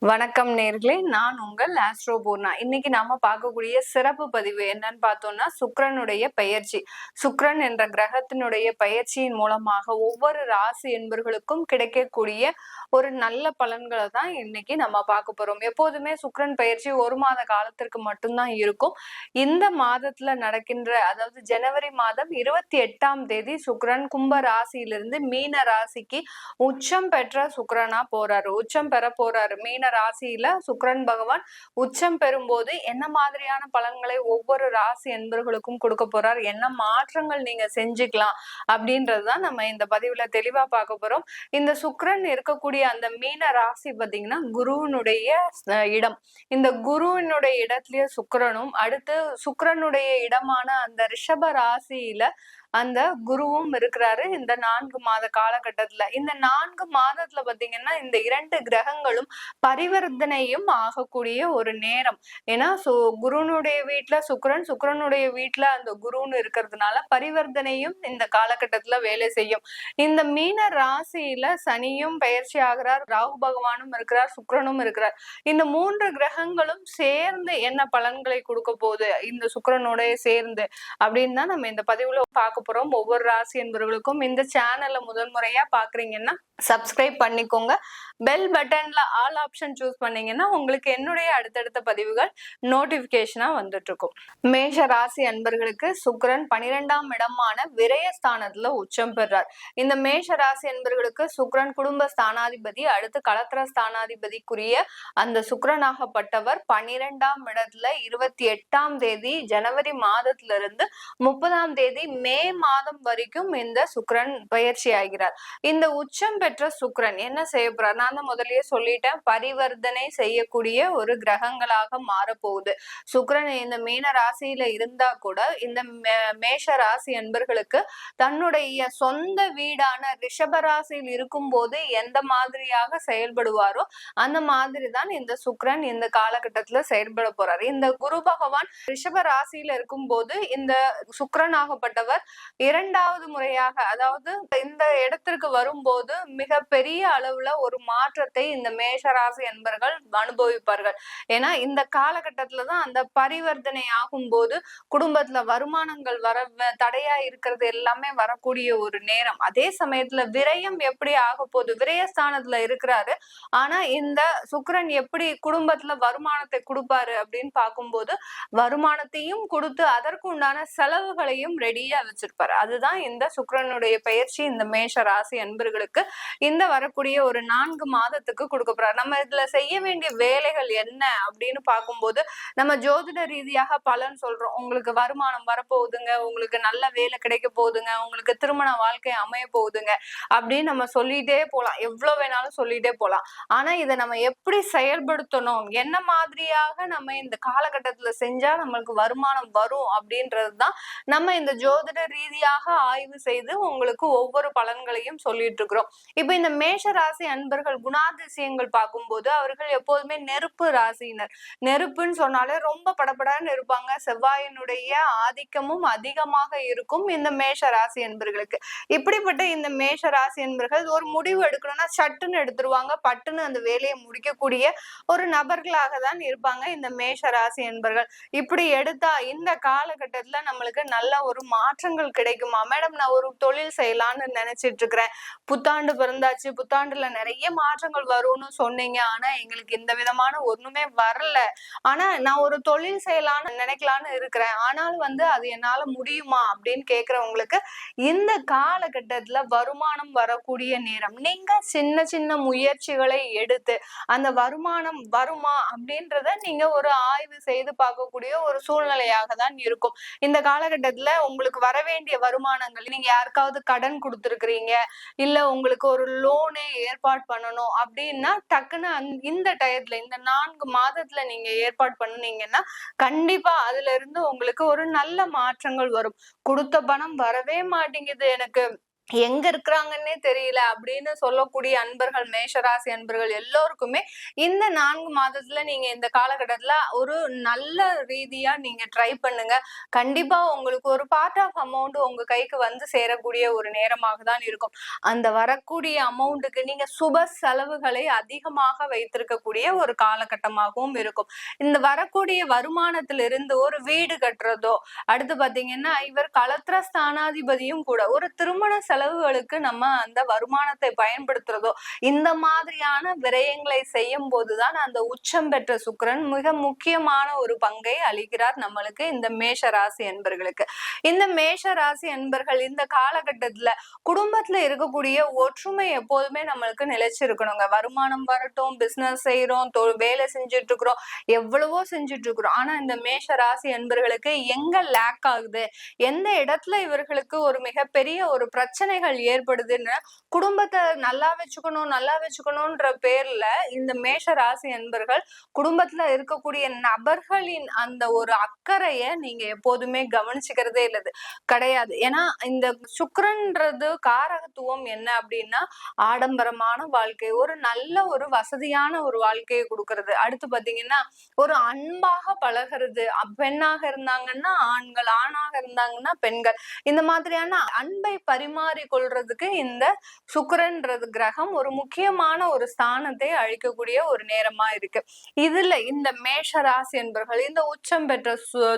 வணக்கம் நேர்களே, நான் உங்கள் ஆஸ்ட்ரோ பூர்ணா. இன்னைக்கு நாம பார்க்கக்கூடிய சிறப்பு பதிவு என்னன்னு பார்த்தோம்னா, சுக்கிரனுடைய பெயர்ச்சி. சுக்கிரன் என்ற கிரகத்தினுடைய பெயர்ச்சியின் மூலமாக ஒவ்வொரு ராசி என்பர்களுக்கும் கிடைக்கக்கூடிய ஒரு நல்ல பலன்களை தான் இன்னைக்கு நம்ம பார்க்க போறோம். எப்போதுமே சுக்கிரன் பெயர்ச்சி ஒரு மாத காலத்திற்கு மட்டும்தான் இருக்கும். இந்த மாதத்துல நடக்கின்ற, அதாவது ஜனவரி மாதம் 28ஆம் தேதி சுக்கிரன் கும்ப ராசியிலிருந்து மீன ராசிக்கு உச்சம் பெற்ற சுக்கிரனா போறாரு, உச்சம் பெற போறாரு. மீன ராசியில சுக்கிரன் பகவான் உச்சம் பெறும்போது என்ன மாதிரியான பலன்களை ஒவ்வொரு ராசி என்பர்களுக்கும் கொடுக்க போறார், என்ன மாற்றங்கள் நீங்க செஞ்சுக்கலாம் அப்படின்றதுதான் நம்ம இந்த பதிவுல தெளிவா பார்க்க போறோம். இந்த சுக்கிரன் இருக்கக்கூடிய அந்த மீன ராசி பாத்தீங்கன்னா குருவினுடைய இடம். இந்த குருவினுடைய இடத்துலயே சுக்கிரனும், அடுத்து சுக்கிரனுடைய இடமான அந்த ரிஷப ராசியில அந்த குருவும் இருக்கிறாரு இந்த 4 மாத காலகட்டத்துல. இந்த 4 மாதத்துல பாத்தீங்கன்னா இந்த 2 கிரகங்களும் பரிவர்த்தனையும் ஆகக்கூடிய ஒரு நேரம். ஏன்னா குருனுடைய வீட்டுல சுக்கிரன், சுக்கிரனுடைய வீட்டுல அந்த குருன்னு இருக்கிறதுனால பரிவர்த்தனையும் இந்த காலகட்டத்துல வேலை செய்யும். இந்த மீன ராசியில சனியும் பயிற்சி ஆகிறார், ராகு பகவானும் இருக்கிறார், சுக்கிரனும் இருக்கிறார். இந்த 3 கிரகங்களும் சேர்ந்து என்ன பலன்களை கொடுக்க போகுது இந்த சுக்கிரனுடைய சேர்ந்து அப்படின்னு தான் நம்ம இந்த பதிவுல பார்க்க போறோம். ஒவ்வொரு ராசி என்பவர்களுக்கும் இந்த சேனல்ல முதல் முறையா பாக்குறீங்கன்னா சப்ஸ்கிரைப் பண்ணிக்கோங்க. பெல் பட்டன்ல ஆல் ஆப்ஷன் சூஸ் பண்ணீங்கன்னா உங்களுக்கு என்னுடைய அடுத்தடுத்த பதிவுகள் நோட்டிபிகேஷனா வந்துட்டு இருக்கும். மேஷ ராசி அன்பர்களுக்கு சுக்கிரன் 12ஆம் இடமான விரயஸ்தானத்துல உச்சம் பெறார். இந்த மேஷ ராசி அன்பர்களுக்கு சுக்கிரன் குடும்ப ஸ்தானாதிபதி, அடுத்து களத்திர ஸ்தானாதிபதிக்குரிய அந்த சுக்கிரனாகப்பட்டவர் 12ஆம் இடத்துல 28ஆம் தேதி ஜனவரி மாதத்துல இருந்து 30ஆம் தேதி மே மாதம் வரைக்கும் இந்த சுக்கிரன் பயிற்சி ஆகிறார். இந்த உச்சம் பெற்ற சுக்கிரன் என்ன செய்ய போறார், நான் தான் முதல்லயே சொல்லிட்டேன், பரிவர்த்தனை செய்யக்கூடிய ஒரு கிரகங்களாக மாறப்போகுது. சுக்கிரன் இந்த மீன ராசியில இருந்தா கூட இந்த மேஷ ராசி என்பர்களுக்கு தன்னுடைய சொந்த வீடான ரிஷப ராசியில் இருக்கும் போது எந்த மாதிரியாக செயல்படுவாரோ அந்த மாதிரி தான் இந்த சுக்கிரன் இந்த காலகட்டத்துல செயல்பட போறாரு. இந்த குரு பகவான் ரிஷப ராசியில இருக்கும் போது இந்த சுக்கிரனாகப்பட்டவர் 2வது முறையாக, அதாவது இந்த இடத்திற்கு வரும்போது மிக பெரிய அளவுல ஒரு மாற்றத்தை இந்த மேஷராசி என்பர்கள் அனுபவிப்பார்கள். ஏன்னா இந்த காலகட்டத்துலதான் அந்த பரிவர்த்தனை ஆகும் போது குடும்பத்துல வருமானங்கள் வர தடையா இருக்கிறது எல்லாமே வரக்கூடிய ஒரு நேரம். அதே சமயத்துல விரயம் எப்படி ஆக போகுது, விரயஸ்தானத்துல இருக்கிறாரு, ஆனா இந்த சுக்கிரன் எப்படி குடும்பத்துல வருமானத்தை கொடுப்பாரு அப்படின்னு பார்க்கும்போது வருமானத்தையும் கொடுத்து அதற்கு உண்டான செலவுகளையும் ரெடியா வச்சிருப்பாரு. அதுதான் இந்த சுக்கிரனுடைய பயிற்சி இந்த மேஷ ராசி அன்பர்களுக்கு இந்த வரக்கூடிய ஒரு 4 மாதத்துக்கு கொடுக்க போறாரு. நம்ம இதுல செய்ய வேண்டிய வேலைகள் என்ன அப்படின்னு பார்க்கும்போது நம்ம ஜோதிட ரீதியாக பலன் சொல்றோம். உங்களுக்கு வருமானம் வரப்போகுதுங்க, உங்களுக்கு நல்ல வேலை கிடைக்க போகுதுங்க, உங்களுக்கு திருமண வாழ்க்கை அமைய போகுதுங்க அப்படின்னு நம்ம சொல்லிட்டே போலாம், எவ்வளவு வேணாலும் சொல்லிட்டே போலாம். ஆனா இதை நம்ம எப்படி செயல்படுத்தணும், என்ன மாதிரியாக நம்ம இந்த காலகட்டத்துல செஞ்சா நம்மளுக்கு வருமானம் வரும் அப்படின்றதுதான் நம்ம இந்த ஜோதிட ரீதியாக ஆய்வு செய்து உங்களுக்கு ஒவ்வொரு பலன்களையும் சொல்லிட்டு இருக்கிறோம். இப்ப இந்த மேஷ ராசி அன்பர்கள் குணாதிசயங்கள் பார்க்கும்போது அவர்கள் எப்போதுமே நெருப்பு ராசியினர். நெருப்புன்னு சொன்னாலே ரொம்ப படபடன்னு இருப்பாங்க. செவ்வாயினுடைய ஆதிக்கமும் அதிகமாக இருக்கும் இந்த மேஷ ராசி என்பர்களுக்கு. இப்படிப்பட்ட இந்த மேஷ ராசி என்பர்கள் ஒரு முடிவு எடுக்கணும்னா சட்டுன்னு எடுத்துருவாங்க, பட்டுன்னு அந்த வேலையை முடிக்கக்கூடிய ஒரு நபர்களாக தான் இருப்பாங்க இந்த மேஷ ராசி என்பர்கள். இப்படி எடுத்தா இந்த காலகட்டத்துல நம்மளுக்கு நல்ல ஒரு மாற்றங்கள் கிடைக்குமா மேடம், நான் ஒரு தொழில் செய்யலாம்னு நினைச்சிட்டு இருக்கிறேன், புத்தாண்டு பிறந்தாச்சு, புத்தாண்டுல நிறைய மாற்றங்கள் வரும்னு சொன்னீங்க, ஆனா எங்களுக்கு இந்த விதமான ஒண்ணுமே வரல, ஆனா நான் ஒரு தொழில் செய்யலாம்னு நினைக்கலான்னு இருக்கிறேன், ஆனால் அது என்னால முடியுமா அப்படின்னு கேக்குறவங்களுக்கு இந்த காலகட்டத்துல வருமானம் வரக்கூடிய நேரம். நீங்க சின்ன சின்ன முயற்சிகளை எடுத்து அந்த வருமானம் வருமா அப்படின்றத நீங்க ஒரு ஆய்வு செய்து பார்க்கக்கூடிய ஒரு சூழ்நிலையாக தான் இருக்கும். இந்த காலகட்டத்துல உங்களுக்கு வர வேண்டிய வருமானங்கள், நீங்க யாருக்காவது கடன் கொடுத்துருக்கிறீங்க, இல்ல உங்களுக்கு ஒரு லோனே ஏற்பாடு பண்ணணும் அப்படின்னா டக்குன்னு இந்த டயத்துல இந்த 4 மாதத்துல நீங்க ஏற்பாடு பண்ணீங்கன்னா கண்டிப்பா அதுல இருந்து உங்களுக்கு ஒரு நல்ல மாற்றங்கள் வரும். கொடுத்த பணம் வரவே மாட்டேங்குது, எனக்கு எங்க இருக்கிறாங்கன்னே தெரியல அப்படின்னு சொல்லக்கூடிய அன்பர்கள், மேஷராசி அன்பர்கள் எல்லோருக்குமே இந்த 4 மாதத்துல நீங்க இந்த காலகட்டத்துல ஒரு நல்ல ரீதியா நீங்க ட்ரை பண்ணுங்க. கண்டிப்பா உங்களுக்கு ஒரு பார்ட் ஆஃப் அமௌண்ட் உங்க கைக்கு வந்து சேரக்கூடிய ஒரு நேரமாக தான் இருக்கும். அந்த வரக்கூடிய அமௌண்ட்டுக்கு நீங்க சுப செலவுகளை அதிகமாக வைத்திருக்கக்கூடிய ஒரு காலகட்டமாகவும் இருக்கும். இந்த வரக்கூடிய வருமானத்திலிருந்து ஒரு வீடு கட்டுறதோ, அடுத்து பாத்தீங்கன்னா இவர் களத்திர ஸ்தானாதிபதியும் கூட. ஒரு திருமண செலவுகளுக்கு நம்ம அந்த வருமானத்தை பயன்படுத்துறதோ, இந்த மாதிரியான விரயங்களை செய்யும் போதுதான் அந்த உச்சம் பெற்ற சுக்கிரன் மிக முக்கியமான ஒரு பங்கை அளிக்கிறார் நம்மளுக்கு, இந்த மேஷ ராசி என்பர்களுக்கு. இந்த மேஷ ராசி என்பர்கள் இந்த காலகட்டத்துல குடும்பத்துல இருக்கக்கூடிய ஒற்றுமை எப்போதுமே நம்மளுக்கு நிலைச்சிருக்கணுங்க. வருமானம் வரட்டும், பிசினஸ் செய்யறோம், வேலை செஞ்சுட்டு இருக்கிறோம், எவ்வளவோ செஞ்சுட்டு இருக்கிறோம். ஆனா இந்த மேஷ ராசி என்பர்களுக்கு எங்க லேக் ஆகுது, எந்த இடத்துல இவர்களுக்கு ஒரு மிகப்பெரிய ஒரு பிரச்சனைகள் ஏற்படுதுன்னு, குடும்பத்தை நல்லா வச்சுக்கணும்ன்ற பேர்ல இந்த மேஷ ராசி என்பர்கள் குடும்பத்துல இருக்கக்கூடிய நபர்களின் அந்த ஒரு அக்கறைய நீங்க எப்போதுமே கவனிச்சுக்கிறதே கிடையாது. ஏன்னா இந்த சுக்கிரன்றது காரகத்துவம் என்ன அப்படின்னா, ஆடம்பரமான வாழ்க்கை, ஒரு நல்ல ஒரு வசதியான ஒரு வாழ்க்கையை கொடுக்கறது. அடுத்து பாத்தீங்கன்னா ஒரு அன்பாக பழகிறது. பெண்ணாக இருந்தாங்கன்னா ஆண்கள், ஆணாக இருந்தாங்கன்னா பெண்கள். இந்த மாதிரியான அன்பை பரிமாறி கொள்றதுக்கு இந்த சுக்கிரன்றது கிரகம் ஒரு முக்கியமான ஒரு ஸ்தானத்தை அழிக்கக்கூடிய ஒரு நேரமா இருக்கு. இதுல இந்த மேஷ ராசி என்பர்கள் இந்த உச்சம் பெற்ற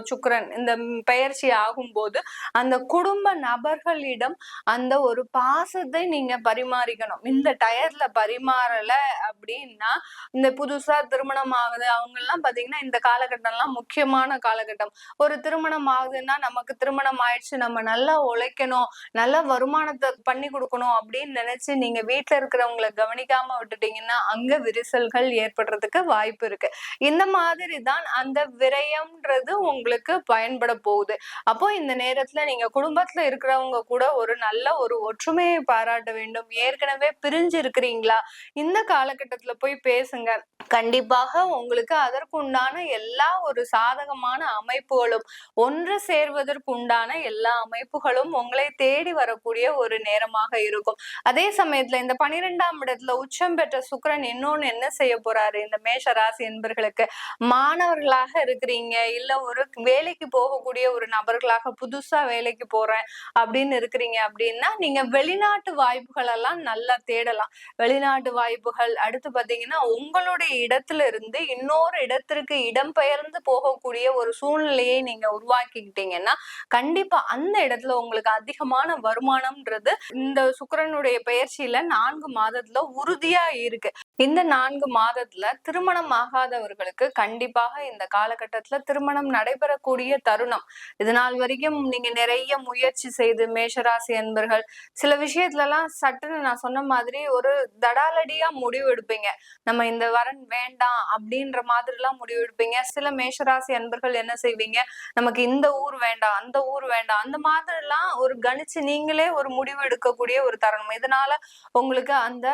சுக்கிரன் இந்த பெயர்ச்சி ஆகும்போது அந்த குடும்ப நபர்களிடம் அந்த ஒரு பாசத்தை நீங்க பரிமாறிக்கணும். இந்த டயர்ல பரிமாறல அப்படின்னா, இந்த புதுசா திருமணம் ஆகுது அவங்க எல்லாம் பாத்தீங்கன்னா இந்த காலகட்டம் எல்லாம் முக்கியமான காலகட்டம். ஒரு திருமணம் ஆகுதுன்னா நமக்கு திருமணம் ஆயிடுச்சு, நம்ம நல்லா உழைக்கணும், நல்ல வருமானத்தை பண்ணி கொடுக்கணும் அப்படின்னு நினைச்சு நீங்க வீட்டுல இருக்கிறவங்களை கவனிக்காம விட்டுட்டீங்கன்னா அங்க விரிசல்கள் ஏற்படுறதுக்கு வாய்ப்பு இருக்கு. இந்த மாதிரி தான் அந்த விரயம்ன்றது உங்களுக்கு பயன்பட போகுது. அப்போ இந்த நேரத்துல நீங்க குடும்பத்துல இருக்கிறவங்க கூட ஒரு நல்ல ஒரு ஒற்றுமையை பாராட்ட வேண்டும். ஏற்கனவே பிரிஞ்சு இருக்கிறீங்களா, இந்த காலகட்டத்துல போய் பேசுங்க. கண்டிப்பாக உங்களுக்கு அதற்குண்டான எல்லா ஒரு சாதகமான அமைப்புகளும், ஒன்று சேர்வதற்கு உண்டான எல்லா அமைப்புகளும் உங்களை தேடி வரக்கூடிய ஒரு நேரமாக இருக்கும். அதே சமயத்துல இந்த 12ஆம் இடத்துல உச்சம் பெற்ற சுக்கிரன் இன்னொன்னு என்ன செய்ய போறாரு இந்த மேஷ ராசி என்பர்களுக்கு, மாணவர்களாக இருக்கிறீங்க, இல்ல ஒரு வேலைக்கு போகக்கூடிய ஒரு நபர்களாக புதுசா வேலைக்கு போறேன் அப்படின்னு இருக்கிறீங்க அப்படின்னா, நீங்க வெளிநாட்டு வாய்ப்புகள் எல்லாம் நல்லா தேடலாம். வெளிநாட்டு வாய்ப்புகள், அடுத்து பாத்தீங்கன்னா உங்களுடைய இடத்துல இருந்து இன்னொரு இடத்திற்கு இடம்பெயர்ந்து போகக்கூடிய ஒரு சூழ்நிலையை நீங்க உருவாக்கிக்கிட்டீங்கன்னா, கண்டிப்பா அந்த இடத்துல உங்களுக்கு அதிகமான வருமானம்ன்றது இந்த சுக்கிரனுடைய பெயர்ச்சியில 4 மாதத்துல உறுதியா இருக்கு. இந்த 4 மாதத்துல திருமணம் ஆகாதவர்களுக்கு கண்டிப்பாக இந்த காலகட்டத்துல திருமணம் நடைபெறக்கூடிய தருணம். இது நாள் வரைக்கும் நீங்க நிறைய முயற்சி செய்து மேஷராசி என்பர்கள் சில விஷயத்துல எல்லாம் சட்டுன்னு நான் சொன்ன மாதிரி ஒரு தடாலடியா முடிவு எடுப்பீங்க. நம்ம இந்த வரன் வேண்டாம் அப்படின்ற மாதிரி எல்லாம் முடிவு எடுப்பீங்க. சில மேஷராசி அன்பர்கள் என்ன செய்வீங்க, நமக்கு இந்த ஊர் வேண்டாம், அந்த ஊர் வேண்டாம், அந்த மாதிரி எல்லாம் ஒரு கணிச்சு நீங்களே ஒரு முடிவு எடுக்கக்கூடிய ஒரு தருணம். இதனால உங்களுக்கு அந்த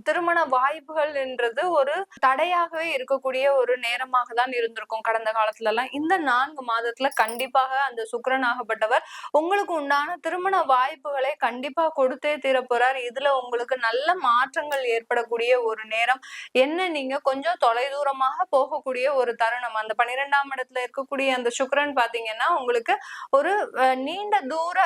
திருமண வாய்ப்புகள் என்றது ஒரு தடையாகவே இருக்கக்கூடிய ஒரு நேரமாக தான் இருந்திருக்கும் கடந்த காலத்துல எல்லாம். இந்த 4 மாதத்துல கண்டிப்பாக அந்த சுக்கிரனாகப்பட்டவர் உங்களுக்கு உண்டான திருமண வாய்ப்புகளை கண்டிப்பா கொடுத்தே தீரப்போறார். இதுல உங்களுக்கு நல்ல மாற்றங்கள் ஏற்படக்கூடிய ஒரு நேரம். என்ன, நீங்க கொஞ்சம் தொலைதூரமாக போகக்கூடிய ஒரு தருணம். அந்த 12ஆம் இடத்துல இருக்கக்கூடிய அந்த சுக்கிரன் பாத்தீங்கன்னா உங்களுக்கு ஒரு நீண்ட தூர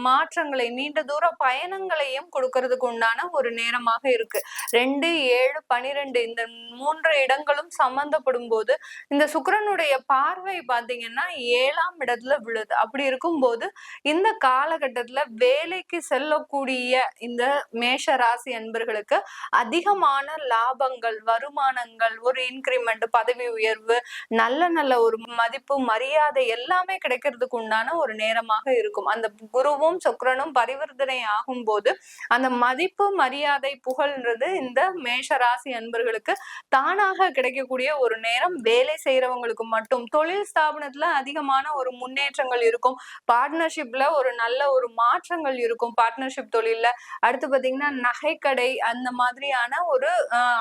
மாற்றங்களை, நீண்ட தூர பயணங்களையும் கொடுக்கறதுக்கு உண்டான ஒரு நேரமாக இருக்கு. 2, 7, 12 இந்த 3 இடங்களும் சம்பந்தப்படும் போது இந்த சுக்கிரனுடைய பார்வை பாத்தீங்கன்னா 7ஆம் இடத்துல விழுது. அப்படி இருக்கும்போது இந்த காலகட்டத்துல வேலைக்கு செல்லக்கூடிய இந்த மேஷ ராசி அன்பர்களுக்கு அதிகமான லாபங்கள், வருமானங்கள், ஒரு இன்கிரிமெண்ட், பதவி உயர்வு, நல்ல நல்ல ஒரு மதிப்பு, மரியாதை எல்லாமே கிடைக்கிறதுக்கு உண்டான ஒரு நேரமாக இருக்கும். அந்த குருவும் சுக்கிரனும் பரிவர்த்தனை ஆகும் போது அந்த மதிப்பு, மரியாதை, புகழ்ன்றது இந்த மேஷ ராசி அன்பர்களுக்கு தானாக கிடைக்கக்கூடிய ஒரு நேரம். வேலை செய்யறவங்களுக்கு மட்டும், தொழில் ஸ்தாபனத்துல அதிகமான ஒரு முன்னேற்றங்கள் இருக்கும். பார்ட்னர்ஷிப்ல ஒரு நல்ல ஒரு மாற்றங்கள் இருக்கும் பார்ட்னர்ஷிப் தொழில்ல. அடுத்து பாத்தீங்கன்னா நகைக்கடை, அந்த மாதிரியான ஒரு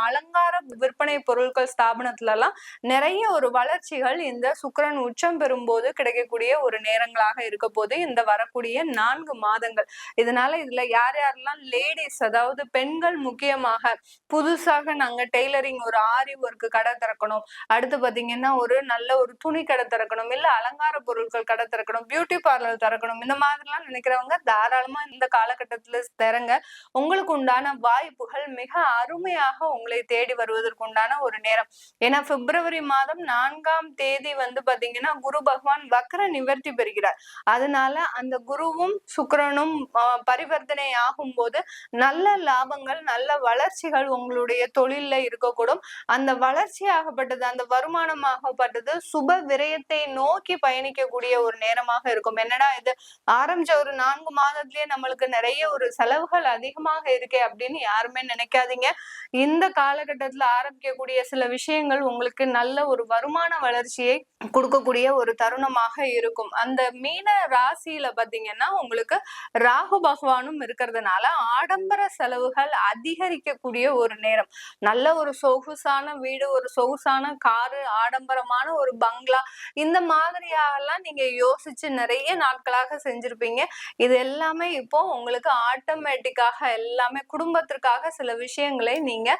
அலங்கார விற்பனை விற்பனை பொருட்கள் ஸ்தாபனத்துல எல்லாம் நிறைய ஒரு வளர்ச்சிகள் இந்த சுக்கிரன் உச்சம் பெறும்போது கிடைக்கக்கூடிய ஒரு நேரங்களாக இருக்க போது இந்த வரக்கூடிய 4 மாதங்கள். இதனால இதுல யார் யாரெல்லாம் லேடிஸ், அதாவது பெண்கள் முக்கியமாக புதுசாக நாங்க டெய்லரிங் ஒரு ஆரி ஒர்க் கடை திறக்கணும், அடுத்து பாத்தீங்கன்னா ஒரு நல்ல ஒரு துணி கடை திறக்கணும், இல்ல அலங்கார பொருட்கள் கடை திறக்கணும், பியூட்டி பார்லர் திறக்கணும், இந்த மாதிரிலாம் நினைக்கிறவங்க தாராளமா இந்த காலகட்டத்துல திறங்க. உங்களுக்கு உண்டான வாய்ப்புகள் மிக அருமையாக உங்களை தேடி வருவதற்கு உண்டான ஒரு நேரம். ஏன்னா பிப்ரவரி மாதம் 4ஆம் தேதி பாத்தீங்கன்னா குரு பகவான் வக்ர நிவர்த்தி பெறுகிறார். அதனால அந்த குருவும் சுக்கிரனும் பரிவர்த்தனை ஆகும் போது நல்ல லாபங்கள், நல்ல வளர்ச்சிகள் உங்களுடைய தொழில்ல இருக்கக்கூடும். அந்த வளர்ச்சி ஆகப்பட்டது, அந்த வருமானமாகப்பட்டது சுப விரயத்தை நோக்கி பயணிக்கக்கூடிய ஒரு நேரமாக இருக்கும். என்னடா இது ஆரம்பிச்ச ஒரு 4 மாதத்திலேயே நம்மளுக்கு நிறைய ஒரு செலவுகள் அதிகமாக இருக்கே அப்படின்னு யாருமே நினைக்காதீங்க. இந்த காலகட்டத்துல ஆரம்பிக்கக்கூடிய சில விஷயங்கள் உங்களுக்கு நல்ல ஒரு வருமான வளர்ச்சியை கொடுக்கக்கூடிய ஒரு தருணமாக இருக்கும். அந்த மீன ராசியில பாத்தீங்கன்னா உங்களுக்கு ராகு பகவானும் இருக்கிறதுனால ஆடம்பர செலவுகள் அதிகரிக்கக்கூடிய ஒரு நேரம். நல்ல ஒரு சொகுசான வீடு, ஒரு சொகுசான காரு, ஆடம்பரமான ஒரு பங்களா, இந்த மாதிரியாகலாம் நீங்க யோசிச்சு நிறைய நாட்களாக செஞ்சிருப்பீங்க. இது எல்லாமே இப்போ உங்களுக்கு ஆட்டோமேட்டிக்காக எல்லாமே குடும்பத்திற்காக சில விஷயங்களை நீங்க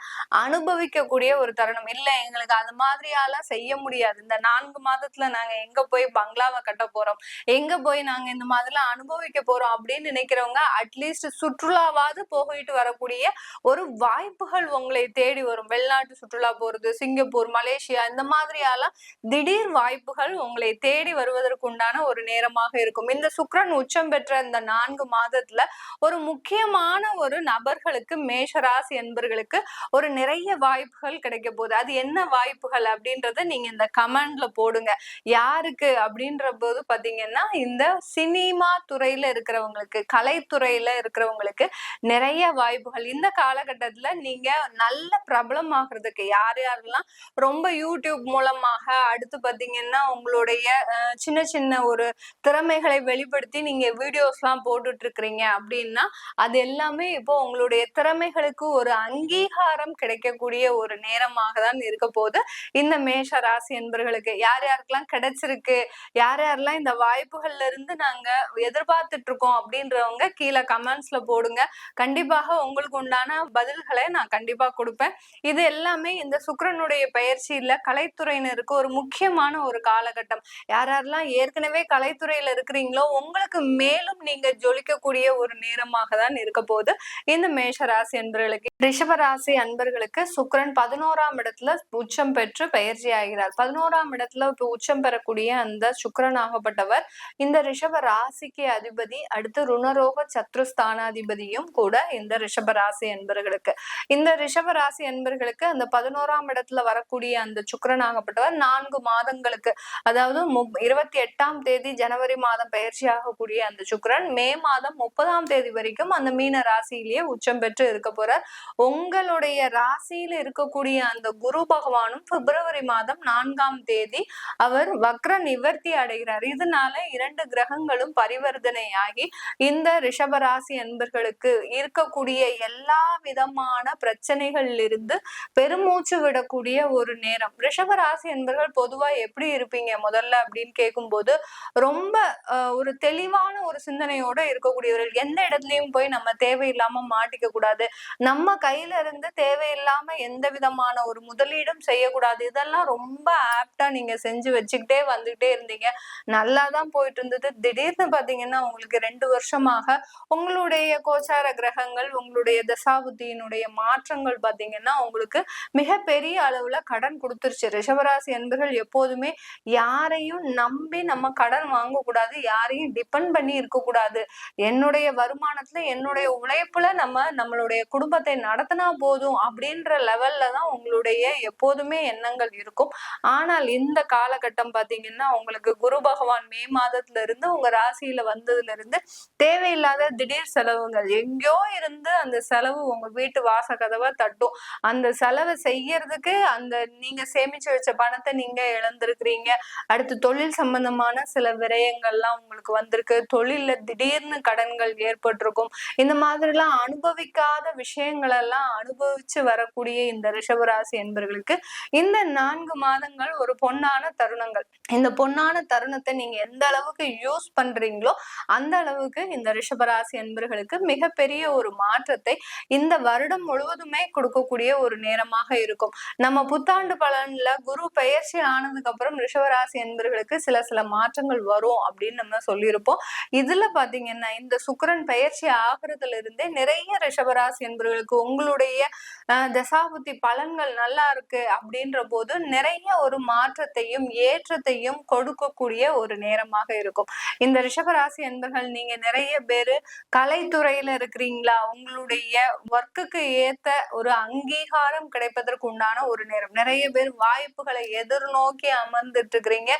அனுபவிக்கக்கூடிய ஒரு தருணம். இல்ல எங்களுக்கு அது மாதிரியாலாம் செய்ய முடியாது, இந்த 4 மாதத்துல நாங்க எங்க போய் பங்களாவை கட்ட போறோம், எங்க போய் நாங்க இந்த மாதிரிலாம் அனுபவிக்க போறோம் அப்படின்னு நினைக்கிறவங்க அட்லீஸ்ட் சுற்றுலாவாவது போயிட்டு வரக்கூடிய ஒரு வாய்ப்புகள் உங்களை தேடி வரும். வெளிநாட்டு சுற்றுலா போறது, சிங்கப்பூர், மலேசியா, இந்த மாதிரியாலாம் திடீர் வாய்ப்புகள் உங்களை தேடி வருவதற்கு உண்டான ஒரு நேரமாக இருக்கும். இந்த சுக்கிரன் உச்சம் பெற்ற இந்த 4 மாதத்துல ஒரு முக்கியமான ஒரு நபர்களுக்கு, மேஷராசி என்பர்களுக்கு ஒரு நிறைய வாய்ப்புகள் கிடைக்க போகுது. அது என்ன வாய்ப்புகள் அப்படின்றத நீங்க இந்த கமெண்ட்ல போடுங்க. யாருக்கு அப்படின்ற போது பாத்தீங்கன்னா இந்த சினிமா துறையில இருக்கிறவங்களுக்கு, கலைத்துறையில இருக்கிறவங்களுக்கு நிறைய வாய்ப்புகள். இந்த காலகட்டத்துல நீங்க நல்ல பிரபலம் ஆகிறதுக்கு யார் யாரெல்லாம் ரொம்ப யூடியூப் மூலமாக, அடுத்து பாத்தீங்கன்னா உங்களுடைய சின்ன சின்ன ஒரு திறமைகளை வெளிப்படுத்தி நீங்க வீடியோஸ் எல்லாம் போட்டுட்டு இருக்கிறீங்க அப்படின்னா அது எல்லாமே இப்போ உங்களுடைய திறமைகளுக்கு ஒரு அங்கீகாரம் கிடைக்கக்கூடிய ஒரு நேரமாக தான் இருக்க போது. இந்த மேஷ ராசி என்பர்களுக்கு யார் யாருக்கெல்லாம் கிடைச்சிருக்கு, யார் யாரெல்லாம் இந்த வாய்ப்புகள்ல இருந்து நாங்க எதிர்பார்த்துட்டு இருக்கோம் அப்படின்றவங்க கீழே கமெண்ட்ஸ்ல போடுங்க. கண்டிப்பாக உங்களுக்கு உண்டான பதில்களை நான் கண்டிப்பா கொடுப்பேன். இது எல்லாமே இந்த சுக்கிரனுடைய பயிற்சியில கலைத்துறையினருக்கு ஒரு முக்கியமான ஒரு காலகட்டம். யார் யாரெல்லாம் ஏற்கனவே கலைத்துறையில இருக்கிறீங்களோ உங்களுக்கு மேலும் நீங்க ஜொலிக்கக்கூடிய ஒரு நேரமாக தான் இருக்க போது இந்த மேஷ ராசி அன்பர்களுக்கு. ரிஷப ராசி அன்பர்களுக்கு சுக்கிரன் 11ஆம் இடத்துல உச்சம் பெற்று பயிற்சி ஆகிறார். 11ஆம் இடத்துல உச்சம் பெறக்கூடிய அந்த சுக்கிரன் ஆகப்பட்டவர் இந்த ரிஷப ராசிக்கு அதிபதி, அடுத்து ருணரோக சத்ருஸ்தானாதிபதியும் கூட இந்த ரிஷப ராசி அன்பர்களுக்கு. இந்த ரிஷப ராசி அன்பர்களுக்கு அந்த 11ஆம் இடத்துல வரக்கூடிய அந்த சுக்கிரன் ஆகப்பட்டவர் 4 மாதங்களுக்கு, அதாவது 28ஆம் தேதி ஜனவரி மாதம் பயிற்சி ஆகக்கூடிய அந்த சுக்கிரன் மே மாதம் 30ஆம் தேதி வரைக்கும் அந்த மீன ராசியிலேயே உச்சம் பெற்று இருக்க போறார். உங்களுடைய ராசியில இருக்கக்கூடிய அந்த குரு பகவானும் பிப்ரவரி மாதம் 4ஆம் தேதி அவர் வக்ர நிவர்த்தி அடைகிறார். இதனால 2 கிரகங்களும் பரிவர்த்தனையாகி இந்த ரிஷபராசி அன்பர்களுக்கு இருக்கக்கூடிய எல்லா விதமான பிரச்சனைகள்ல இருந்து பெருமூச்சு விடக்கூடிய ஒரு நேரம். ரிஷபராசி என்பர்கள் பொதுவா எப்படி இருப்பீங்க முதல்ல அப்படின்னு கேட்கும்போது ரொம்ப ஒரு தெளிவான ஒரு சிந்தனையோட இருக்கக்கூடியவர்கள். எந்த இடத்துலயும் போய் நம்ம தேவையில்லாம மாட்டிக்க கூடாது, நம்ம கையில இருந்து தேவையில்லாம எந்த விதமான ஒரு முதலீடும் செய்யக்கூடாது. இதெல்லாம் ரொம்ப ஆப்டா நீங்க செஞ்சு வச்சுக்கிட்டே வந்துகிட்டே இருந்தீங்க, நல்லாதான் போயிட்டு இருந்தது. திடீர்னு பாத்தீங்கன்னா உங்களுக்கு 2 வருஷமாக உங்களுடைய கோச்சார கிரகங்கள், உங்களுடைய தசாபுத்தியினுடைய மாற்றங்கள் பாத்தீங்கன்னா உங்களுக்கு மிகப்பெரிய அளவுல கடன் கொடுத்துருச்சு. ரிஷபராசி என்பர்கள் எப்போதுமே யாரையும் நம்பி நம்ம கடன் வாங்க கூடாது, யாரையும் டிபெண்ட் பண்ணி இருக்க கூடாது. என்னுடைய வருமானத்துல, என்னுடைய உழைப்புல நம்மளுடைய குடும்பத்தை நடத்தினா போதும் அப்படின்ற லெவல்ல தான் உங்களுடைய எப்போதுமே எண்ணங்கள் இருக்கும். ஆனால் இந்த காலகட்டம் பாத்தீங்கன்னா உங்களுக்கு குரு பகவான் மே மாதத்துல இருந்து உங்க ராசியில வந்ததுல இருந்து தேவையில்லாத திடீர் செலவுகள் எங்கேயோ இருந்து அந்த செலவு உங்க வீட்டு வாச கதவை தட்டும். அந்த செலவை செய்யறதுக்கு அந்த நீங்க சேமிச்சு வச்ச பணத்தை நீங்க இழந்திருக்கிறீங்க. அடுத்து தொழில் சம்பந்தமான சில விரயங்கள்லாம் உங்களுக்கு வந்திருக்கு. தொழில்ல திடீர்னு கடன்கள் ஏற்பட்டிருக்கும். இந்த மாதிரி எல்லாம் அனுபவிக்காத விஷயங்களை கஷ்டங்களை எல்லாம் அனுபவிச்சு வரக்கூடிய இந்த ரிஷபராசி என்பர்களுக்கு இந்த 4 மாதங்கள் ஒரு பொன்னான தருணங்கள். இந்த பொன்னான தருணத்தை நீங்க எந்த அளவுக்கு யூஸ் பண்றீங்களோ அந்த அளவுக்கு இந்த ரிஷபராசி என்பர்களுக்கு மிகப்பெரிய ஒரு மாற்றத்தை இந்த வருடம் முழுவதுமே கொடுக்கக்கூடிய ஒரு நேரமாக இருக்கும். நம்ம புத்தாண்டு பலன்ல குரு பெயர்ச்சி ஆனதுக்கு அப்புறம் ரிஷபராசி என்பர்களுக்கு சில சில மாற்றங்கள் வரும் அப்படின்னு நம்ம சொல்லியிருப்போம். இதுல பாத்தீங்கன்னா இந்த சுக்கிரன் பெயர்ச்சி ஆகிறதுல இருந்தே நிறைய ரிஷபராசி என்பர்களுக்கு உங்களுடைய தசாபுத்தி பலன்கள் நல்லா இருக்கு அப்படின்ற போது நிறைய ஒரு மாற்றத்தையும் ஏற்றத்தையும் கொடுக்கக்கூடிய ஒரு நேரமாக இருக்கும். இந்த ரிஷபராசி என்பர்கள் நீங்க நிறைய பேரு கலைத்துறையில இருக்கிறீங்களா, உங்களுடைய ஒர்க்குக்கு ஏத்த ஒரு அங்கீகாரம் கிடைப்பதற்கு உண்டான ஒரு நேரம். நிறைய பேர் வாய்ப்புகளை எதிர்நோக்கி அமர்ந்துட்டு இருக்கிறீங்க.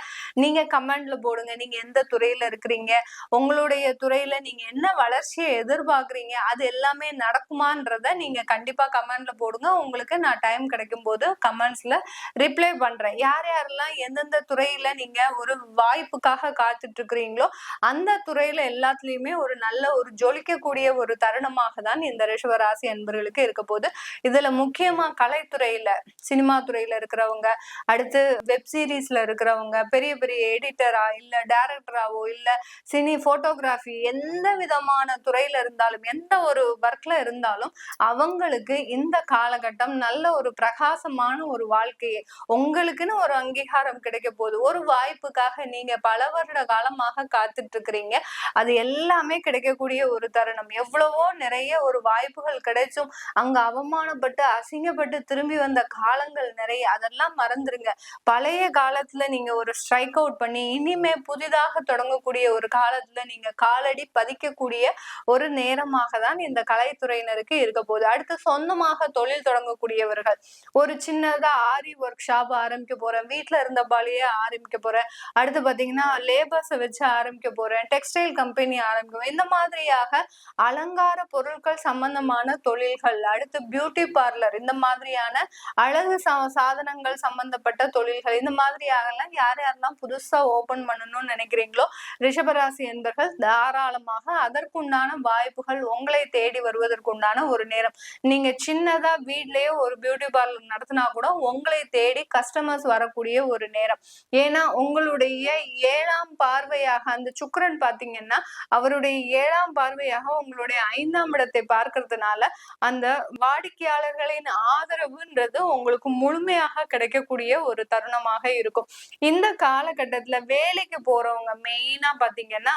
நீங்க கமெண்ட்ல போடுங்க, நீங்க எந்த துறையில இருக்கிறீங்க, உங்களுடைய துறையில நீங்க என்ன வளர்ச்சியை எதிர்பார்க்கறீங்க, அது எல்லாமே நடக்குமான்றத நீங்க கண்டிப்பா கமெண்ட்ல போடுங்க. உங்களுக்கு நான் டைம் கிடைக்கும் போது கமெண்ட்ஸ்ல ரிப்ளை பண்றேன். யார் யாரெல்லாம் எந்தெந்த துறையில நீங்க ஒரு வாய்ப்புக்காக காத்துட்டு இருக்கிறீங்களோ அந்த துறையில எல்லாத்துலயுமே ஒரு நல்ல ஒரு ஜொலிக்கக்கூடிய ஒரு தருணமாக தான் இந்த ரிஷபராசி அன்பர்களுக்கு இருக்க போகுது. இதுல முக்கியமா கலைத்துறையில, சினிமா துறையில இருக்கிறவங்க, அடுத்து வெப் சீரிஸ்ல இருக்கிறவங்க, பெரிய பெரிய எடிட்டரா இல்ல டைரக்டராவோ இல்ல சினி போட்டோகிராஃபி எந்த விதமான துறையில இருந்தாலும் எந்த ஒரு ஒர்க்ல இருந்தாலும் அவங்களுக்கு இந்த காலகட்டம் நல்ல ஒரு பிரகாசமான ஒரு வாழ்க்கையை, உங்களுக்குன்னு ஒரு அங்கீகாரம் கிடைக்க போகுது. ஒரு வாய்ப்புக்காக நீங்க பல வருட காலமாக காத்துட்டு இருக்கிறீங்க, அது எல்லாமே கிடைக்கக்கூடிய ஒரு தருணம். எவ்வளவோ நிறைய ஒரு வாய்ப்புகள் கிடைச்சும் அங்க அவமானப்பட்டு அசிங்கப்பட்டு திரும்பி வந்த காலங்கள் நிறைய. அதெல்லாம் மறந்துருங்க. பழைய காலத்துல நீங்க ஒரு ஸ்ட்ரைக் அவுட் பண்ணி இனிமே புதிதாக தொடங்கக்கூடிய ஒரு காலத்துல நீங்க காலடி பதிக்கக்கூடிய ஒரு நேரமாக தான் இந்த கலைத்துறையினருக்கு இருக்க போகுது. அடுத்து சொந்தமாக தொழில் தொடங்கக்கூடியவர்கள், ஒரு சின்னதா ஆரி ஒர்க் ஷாப் ஆரம்பிக்க போறேன், வீட்டுல இருந்தபாலேயே ஆரம்பிக்க போறேன், அடுத்து பாத்தீங்கன்னா லேபர்ஸை வச்சு ஆரம்பிக்க போறேன், டெக்ஸ்டைல் கம்பெனி ஆரம்பிக்கும், இந்த மாதிரியாக அலங்கார பொருட்கள் சம்பந்தமான தொழில்கள், அடுத்து பியூட்டி பார்லர், இந்த மாதிரியான அழகு சாதனங்கள் சம்பந்தப்பட்ட தொழில்கள், இந்த மாதிரியாக யார் யாரெல்லாம் புதுசா ஓபன் பண்ணணும்னு நினைக்கிறீங்களோ ரிஷபராசி என்பர்கள் தாராளமாக அதற்குண்டான வாய்ப்புகள் உங்களை தேடி வருவதற்குண்டான ஒரு நேரம். நீங்க சின்னதா வீட்லயே ஒரு பியூட்டி பார்லர் நடத்தினா கூட உங்களை தேடி கஸ்டமர்ஸ் வரக்கூடிய ஒரு நேரம். ஏன்னா உங்களுடைய 7ஆம் பார்வையாக அந்த சுக்கிரன் பாத்தீங்கன்னா அவருடைய 7ஆம் பார்வையாக உங்களுடைய 5ஆம் இடத்தை பார்க்கறதுனால அந்த வாடிக்கையாளர்களின் ஆதரவுன்றது உங்களுக்கு முழுமையாக கிடைக்கக்கூடிய ஒரு தருணமாக இருக்கும். இந்த காலகட்டத்துல வேலைக்கு போறவங்க மெயினா பாத்தீங்கன்னா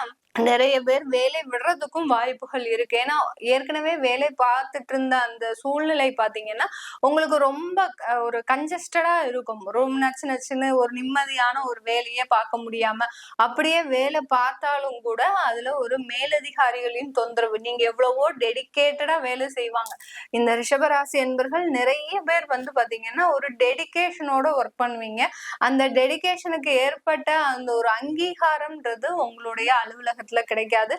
நிறைய பேர் வேலை விடுறதுக்கும் வாய்ப்புகள் இருக்கு. ஏன்னா ஏற்கனவே வேலை பார்த்துட்டு இருந்த அந்த சூழ்நிலை பாத்தீங்கன்னா உங்களுக்கு ரொம்ப ஒரு கன்ஜஸ்டடா இருக்கும். ரொம்ப நச்சு நச்சுன்னு ஒரு நிம்மதியான ஒரு வேலையே பார்க்க முடியாம, அப்படியே வேலை பார்த்தாலும் கூட அதுல ஒரு மேலதிகாரிகளின் தொந்தரவு, நீங்க எவ்வளவோ டெடிகேட்டடா வேலை செய்வாங்க. இந்த ரிஷபராசி என்பர்கள் நிறைய பேர் பாத்தீங்கன்னா ஒரு டெடிகேஷனோட ஒர்க் பண்ணுவீங்க. அந்த டெடிகேஷனுக்கு ஏற்பட்ட அந்த ஒரு அங்கீகாரம்ன்றது உங்களுடைய அலுவலகத்துல கிடைக்காது.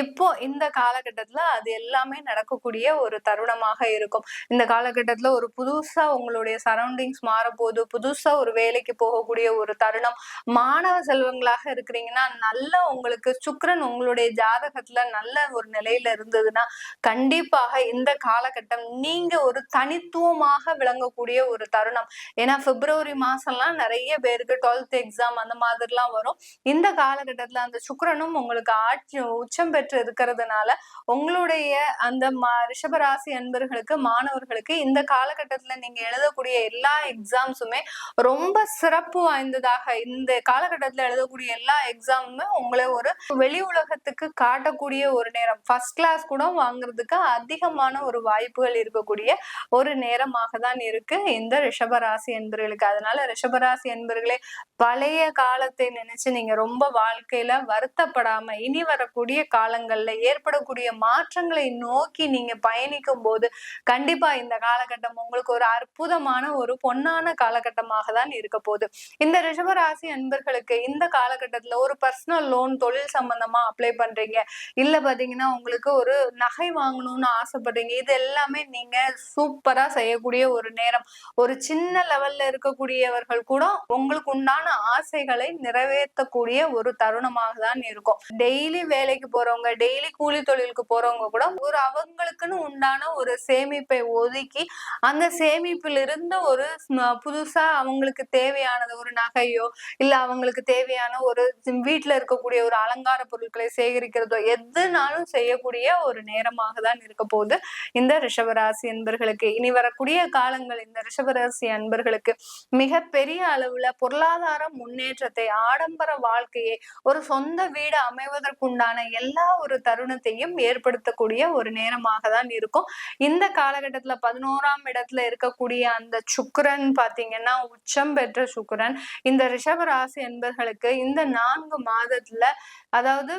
இப்போ இந்த காலகட்டத்துல அது எல்லாமே நடக்கக்கூடிய ஒரு தருணமாக இருக்கும். இந்த காலகட்டத்துல ஒரு புதுசா உங்களுடைய சரௌண்டிங்ஸ் மாறப்போகுது, புதுசா ஒரு வேலைக்கு போகக்கூடிய ஒரு தருணம். மாணவ செல்வங்களாக இருக்கிறீங்கன்னா நல்ல உங்களுக்கு சுக்கிரன் உங்களுடைய ஜாதகத்துல நல்ல ஒரு நிலையில இருந்ததுன்னா கண்டிப்பாக இந்த காலகட்டம் நீங்க ஒரு தனித்துவமாக விளங்கக்கூடிய ஒரு தருணம். ஏன்னா பிப்ரவரி மாசம்லாம் நிறைய பேருக்கு 12th எக்ஸாம் அந்த மாதிரிலாம் வரும். இந்த காலகட்டத்துல அந்த சுக்கிரனும் உங்களுக்கு ஆட்சி உச்சம் பெற்று இருக்கிறதுனால உங்களுடைய அந்த ரிஷபராசி அன்பர்களுக்கு, மாணவர்களுக்கு இந்த காலகட்டத்துல நீங்க எழுதக்கூடிய எல்லா எக்ஸாம்ஸுமே ரொம்ப சிறப்பு வாய்ந்ததாக, இந்த காலகட்டத்துல எழுதக்கூடிய எல்லா எக்ஸாமுமே உங்களை ஒரு வெளி உலகத்துக்கு காட்டக்கூடிய ஒரு நேரம். ஃபர்ஸ்ட் கிளாஸ் கூட வாங்குறதுக்கு அதிகமான ஒரு வாய்ப்புகள் இருக்கக்கூடிய ஒரு நேரமாக தான் இருக்கு இந்த ரிஷபராசி என்பர்களுக்கு. அதனால ரிஷபராசி என்பர்களே, பழைய காலத்தை நினைச்சு நீங்க ரொம்ப வாழ்க்கையில வருத்தப்படாம இனி வரக்கூடிய காலங்கள்ல ஏற்படக்கூடிய மாற்றங்களை நோக்கி நீங்க பயணிக்கும் போது கண்டிப்பா இந்த காலகட்டம் உங்களுக்கு ஒரு அற்புதமான ஒரு பொன்னான காலகட்டமாக தான் இருக்க போகுது. இந்த ரிஷபராசி அன்பர்களுக்கு இந்த காலகட்டத்துல ஒரு பர்சனல் லோன் தொழில் சம்பந்தமா அப்ளை பண்றீங்க, இல்ல பாத்தீங்கன்னா உங்களுக்கு ஒரு நகை வாங்கணும்னு ஆசைப்படுறீங்க, இது எல்லாமே நீங்க சூப்பரா செய்யக்கூடிய ஒரு நேரம். ஒரு சின்ன லெவல்ல இருக்கக்கூடியவர்கள் கூட உங்களுக்கு உண்டான ஆசைகளை நிறைவேற்றக்கூடிய ஒரு தருணமாக தான் இருக்கும். டெய்லி வேலைக்கு போறவங்க, டெய்லி கூலி தொழிலுக்கு போறவங்க கூட ஒரு அவங்களுக்குன்னு உண்டான ஒரு சேமிப்பை ஒதுக்கி அந்த சேமிப்பில் இருந்து ஒரு புதுசா அவங்களுக்கு தேவையானது ஒரு நகையோ இல்ல அவங்களுக்கு தேவையான ஒரு வீட்டுல இருக்கக்கூடிய ஒரு அலங்கார பொருட்களை சேகரிக்கிறதோ எதுனாலும் செய்யக்கூடிய ஒரு நேரமாக தான் இருக்க போகுது இந்த ரிஷபராசி அன்பர்களுக்கு. இனி வரக்கூடிய காலங்கள் இந்த ரிஷபராசி அன்பர்களுக்கு மிகப்பெரிய அளவுல பொருளாதார முன்னேற்றத்தை, ஆடம்பர வாழ்க்கையை, ஒரு சொந்த வீடு அமைவதற்குண்டான எல்லா ஒரு தருணத்தையும் ஏற்படுத்தக்கூடிய ஒரு நேரமாக தான் இருக்கும். இந்த காலகட்டத்துல 11ஆம் இடத்துல இருக்கக்கூடிய அந்த சுக்கிரன் பாத்தீங்கன்னா உச்சம் பெற்ற சுக்கிரன் இந்த ரிஷபராசி என்பர்களுக்கு இந்த 4 மாதத்துல அதாவது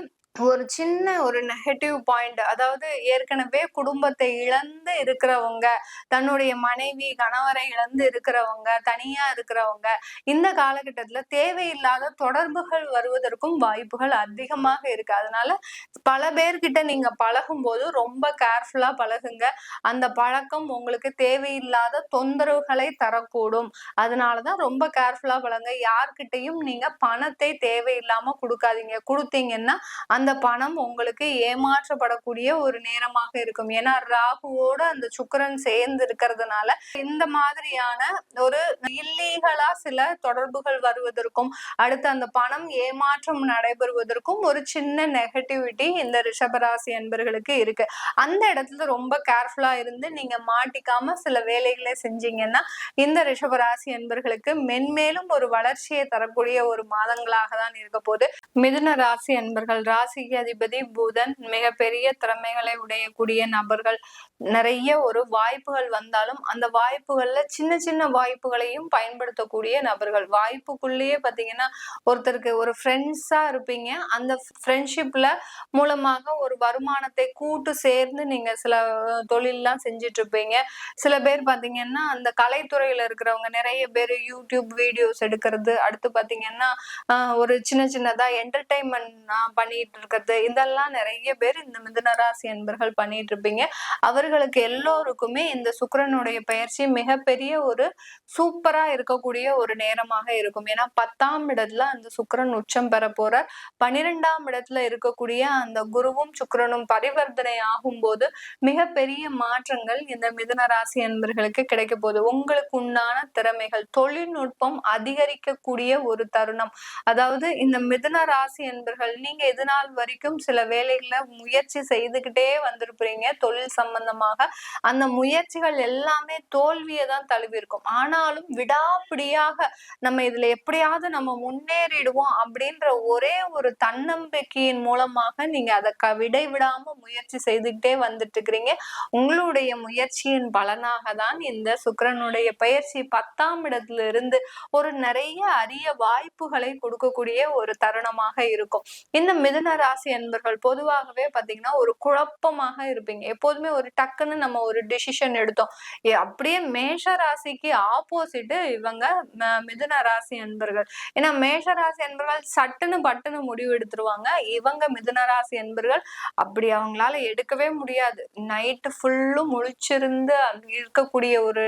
ஒரு சின்ன ஒரு நெகட்டிவ் பாயிண்ட், அதாவது ஏற்கனவே குடும்பத்தை இழந்து இருக்கிறவங்க, தன்னுடைய மனைவி கணவரை இழந்து இருக்கிறவங்க, தனியா இருக்கிறவங்க இந்த காலகட்டத்துல தேவையில்லாத தொடர்புகள் வருவதற்கும் வாய்ப்புகள் அதிகமாக இருக்கு. அதனால பல பேர்கிட்ட நீங்க பழகும் போது ரொம்ப கேர்ஃபுல்லா பழகுங்க. அந்த பழக்கம் உங்களுக்கு தேவையில்லாத தொந்தரவுகளை தரக்கூடும். அதனாலதான் ரொம்ப கேர்ஃபுல்லா பழங்க. யார்கிட்டையும் நீங்க பணத்தை தேவையில்லாம கொடுக்காதீங்க. கொடுத்தீங்கன்னா அந்த பணம் உங்களுக்கு ஏமாற்றப்படக்கூடிய ஒரு நேரமாக இருக்கும். ஏன்னா ராகுவோட அந்த சுக்கிரன் சேர்ந்து இருக்கிறதுனால இந்த மாதிரியான ஒரு இல்லீகலா சில தொடர்புகள் வருவதற்கும் அடுத்து அந்த பணம் ஏமாற்றம் நடைபெறுவதற்கும் ஒரு சின்ன நெகட்டிவிட்டி இந்த ரிஷபராசி என்பர்களுக்கு இருக்கு. அந்த இடத்துல ரொம்ப கேர்ஃபுல்லா இருந்து நீங்க மாட்டிக்காம சில வேலைகளை செஞ்சீங்கன்னா இந்த ரிஷபராசி என்பர்களுக்கு மென்மேலும் ஒரு வளர்ச்சியை தரக்கூடிய ஒரு மாதங்களாக தான் இருக்க போகுது. மிதுன ராசி என்பர்கள், ராசிக்கு அதிபதி புதன், மிகப்பெரிய திறமைகளை உடையக்கூடிய நபர்கள். நிறைய ஒரு வாய்ப்புகள் வந்தாலும் அந்த வாய்ப்புகள்ல சின்ன சின்ன வாய்ப்புகளையும் பயன்படுத்தக்கூடிய நபர்கள். வாய்ப்புக்குள்ளேயே பாத்தீங்கன்னா ஒருத்தருக்கு ஒரு ஃப்ரெண்ட்ஸா இருப்பீங்க. அந்த ஃப்ரெண்ட்ஷிப்ல மூலமாக ஒரு வருமானத்தை கூட்டு சேர்ந்து நீங்க சில தொழில்லாம் செஞ்சுட்டு இருப்பீங்க. சில பேர் பாத்தீங்கன்னா அந்த கலைத்துறையில இருக்கிறவங்க நிறைய பேர் யூடியூப் வீடியோஸ் எடுக்கிறது, அடுத்து பாத்தீங்கன்னா ஒரு சின்ன சின்னதா என்டர்டைன்மெண்ட் பண்ணிட்டு இருக்கிறது, இதெல்லாம் நிறைய பேர் இந்த மிதுன ராசி அன்பர்கள் பண்ணிட்டு இருப்பீங்க. அவர்களுக்கு எல்லோருக்குமே இந்த சுக்கிரனுடைய பயிற்சி மிகப்பெரிய ஒரு சூப்பரா இருக்கக்கூடிய ஒரு நேரமாக இருக்கும். ஏன்னா 10ஆம் இடத்துல அந்த சுக்கிரன் உச்சம் பெற போற, 12ஆம் இடத்துல இருக்கக்கூடிய அந்த குருவும் சுக்கிரனும் பரிவர்த்தனை ஆகும் போது மிகப்பெரிய மாற்றங்கள் இந்த மிதுன ராசி அன்பர்களுக்கு கிடைக்க போகுது. உங்களுக்கு உண்டான திறமைகள், தொழில்நுட்பம் அதிகரிக்கக்கூடிய ஒரு தருணம். அதாவது இந்த மிதுன ராசி என்பர்கள் நீங்க இது நாள் வரைக்கும் சில வேலைகளை முயற்சி செய்துகிட்டே வந்திருப்பீங்க தொழில் சம்பந்தமாக. அந்த முயற்சிகள் எல்லாமே தோல்வியை தான் தழுவி இருக்கும். ஆனாலும் விடாப்பிடியாக நம்ம இதுல எப்படியாவது நம்ம முன்னேறிடுவோம் அப்படின்ற ஒரே ஒரு தன்னம்பிக்கையின் மூலமாக நீங்க அதை விடாம முயற்சி செய்துகிட்டே வந்துட்டு இருக்கிறீங்க. உங்களுடைய முயற்சியின் பலனாக தான் இந்த சுக்கிரனுடைய பயிற்சி 10ஆம் இடத்துல இருந்து ஒரு நிறைய அரிய வாய்ப்புகளை கொடுக்கக்கூடிய ஒரு தருணமாக இருக்கும். இந்த மிதுன ராசி என்பர்கள் பொதுவாகவே பாத்தீங்கன்னா ஒரு குழப்பமாக இருப்பீங்க. எப்போதுமே ஒரு டக்குன்னு நம்ம ஒரு டிசிஷன் எடுத்தோம், அப்படியே மேஷ ராசிக்கு ஆப்போசிட் இவங்க மிதுன ராசி என்பர்கள். ஏன்னா மேஷ ராசி என்பர்கள் சட்டுன்னு பட்டுன்னு முடிவு எடுத்துருவாங்க. இவங்க மிதுன ராசி என்பர்கள் அப்படி அவங்களால எடுக்கவே முடியாது. நைட்டு ஃபுல்லும் முழிச்சிருந்து இருக்கக்கூடிய ஒரு